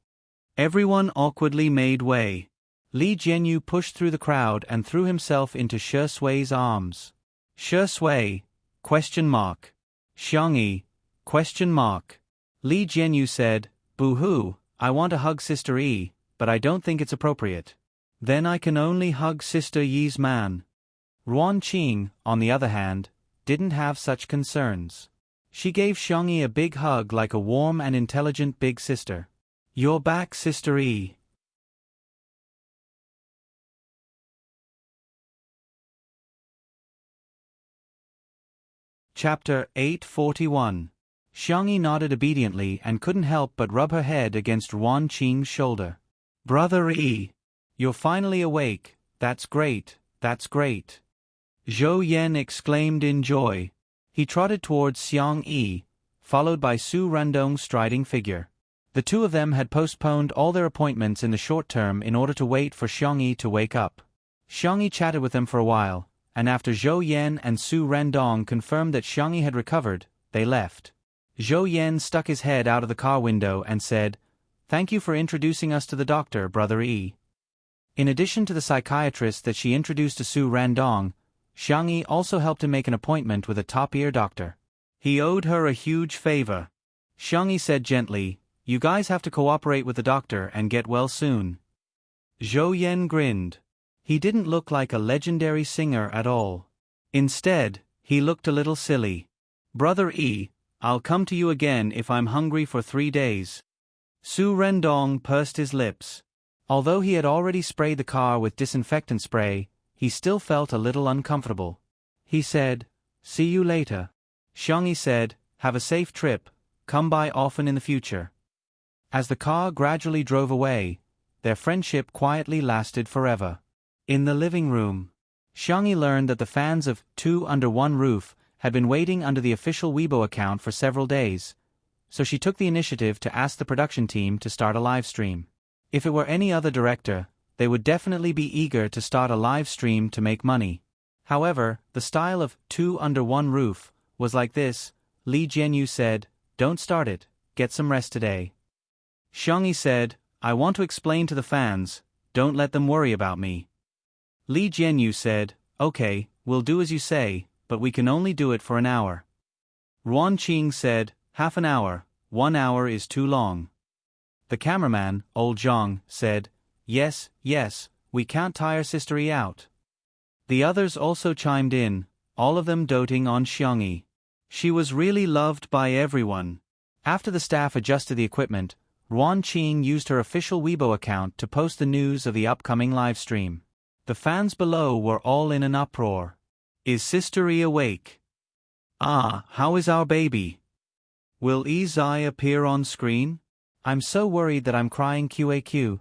S1: Everyone awkwardly made way. Li Jianyu pushed through the crowd and threw himself into Shi Sui's arms. "Shi Sui? ? Xiang Yi? ? Li Jianyu said, "Boo-hoo, I want to hug Sister Yi, but I don't think it's appropriate. Then I can only hug Sister Yi's man." Ruan Qing, on the other hand, didn't have such concerns. She gave Xiang Yi a big hug like a warm and intelligent big sister. "You're back, Sister Yi." Chapter 841. Xiang Yi nodded obediently and couldn't help but rub her head against Ruan Qing's shoulder. "Brother Yi, you're finally awake. That's great, that's great." Zhou Yan exclaimed in joy. He trotted towards Xiang Yi, followed by Su Randong's striding figure. The two of them had postponed all their appointments in the short term in order to wait for Xiang Yi to wake up. Xiang Yi chatted with them for a while, and after Zhou Yan and Su Randong confirmed that Xiang Yi had recovered, they left. Zhou Yan stuck his head out of the car window and said, "Thank you for introducing us to the doctor, Brother Yi." In addition to the psychiatrist that she introduced to Su Randong, Xiang Yi also helped him make an appointment with a top-ear doctor. He owed her a huge favor. Xiang Yi said gently, "You guys have to cooperate with the doctor and get well soon." Zhou Yan grinned. He didn't look like a legendary singer at all. Instead, he looked a little silly. "Brother Yi, I'll come to you again if I'm hungry for 3 days." Su Rendong pursed his lips. Although he had already sprayed the car with disinfectant spray, he still felt a little uncomfortable. He said, See you later. Xiangyi said, have a safe trip, come by often in the future. As the car gradually drove away, their friendship quietly lasted forever. In the living room, Xiangyi learned that the fans of Two Under One Roof had been waiting under the official Weibo account for several days, so she took the initiative to ask the production team to start a live stream. If it were any other director, they would definitely be eager to start a live stream to make money. However, the style of Two Under One Roof was like this. Li Jianyu said, don't start it, get some rest today. Xiangyi said, I want to explain to the fans, don't let them worry about me. Li Jianyu said, okay, we'll do as you say, but we can only do it for an hour. Ruan Qing said, half an hour, 1 hour is too long. The cameraman, Old Zhang, said, yes, we can't tire Sister Yi out. The others also chimed in, all of them doting on Xiangyi. She was really loved by everyone. After the staff adjusted the equipment, Ruan Qing used her official Weibo account to post the news of the upcoming livestream. The fans below were all in an uproar. Is Sister Yi awake? How is our baby? Will Yi Zai appear on screen? I'm so worried that I'm crying QAQ.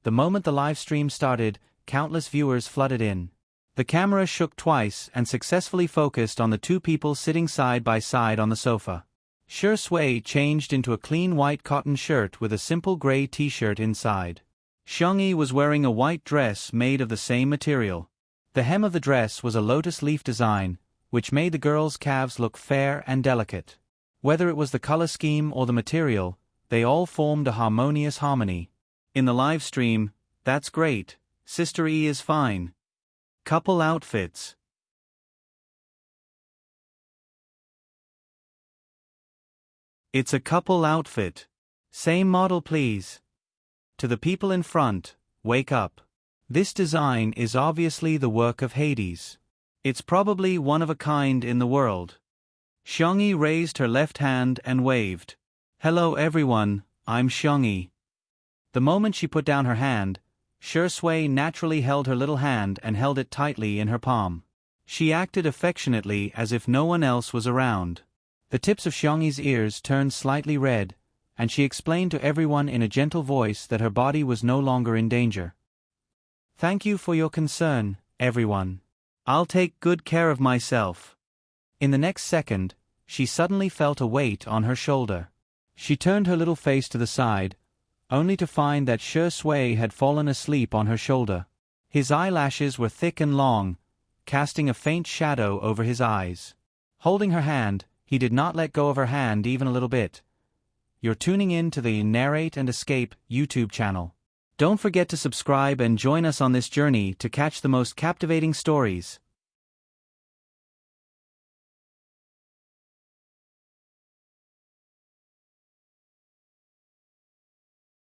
S1: The moment the livestream started, countless viewers flooded in. The camera shook twice and successfully focused on the two people sitting side by side on the sofa. Shi Sui changed into a clean white cotton shirt with a simple gray t-shirt inside. Xiangyi was wearing a white dress made of the same material. The hem of the dress was a lotus leaf design, which made the girl's calves look fair and delicate. Whether it was the color scheme or the material, they all formed a harmonious harmony. In the live stream, that's great, Sister Yi is fine. Couple outfits. It's a couple outfit. Same model please. To the people in front, wake up. This design is obviously the work of Hades. It's probably one of a kind in the world. Xiangyi raised her left hand and waved. Hello everyone, I'm Xiangyi. The moment she put down her hand, Shi Sui naturally held her little hand and held it tightly in her palm. She acted affectionately as if no one else was around. The tips of Xiangyi's ears turned slightly red, and she explained to everyone in a gentle voice that her body was no longer in danger. Thank you for your concern, everyone. I'll take good care of myself. In the next second, she suddenly felt a weight on her shoulder. She turned her little face to the side, only to find that Shi Sui had fallen asleep on her shoulder. His eyelashes were thick and long, casting a faint shadow over his eyes. Holding her hand, he did not let go of her hand even a little bit. You're tuning in to the Narrate and Escape YouTube channel. Don't forget to subscribe and join us on this journey to catch the most captivating stories.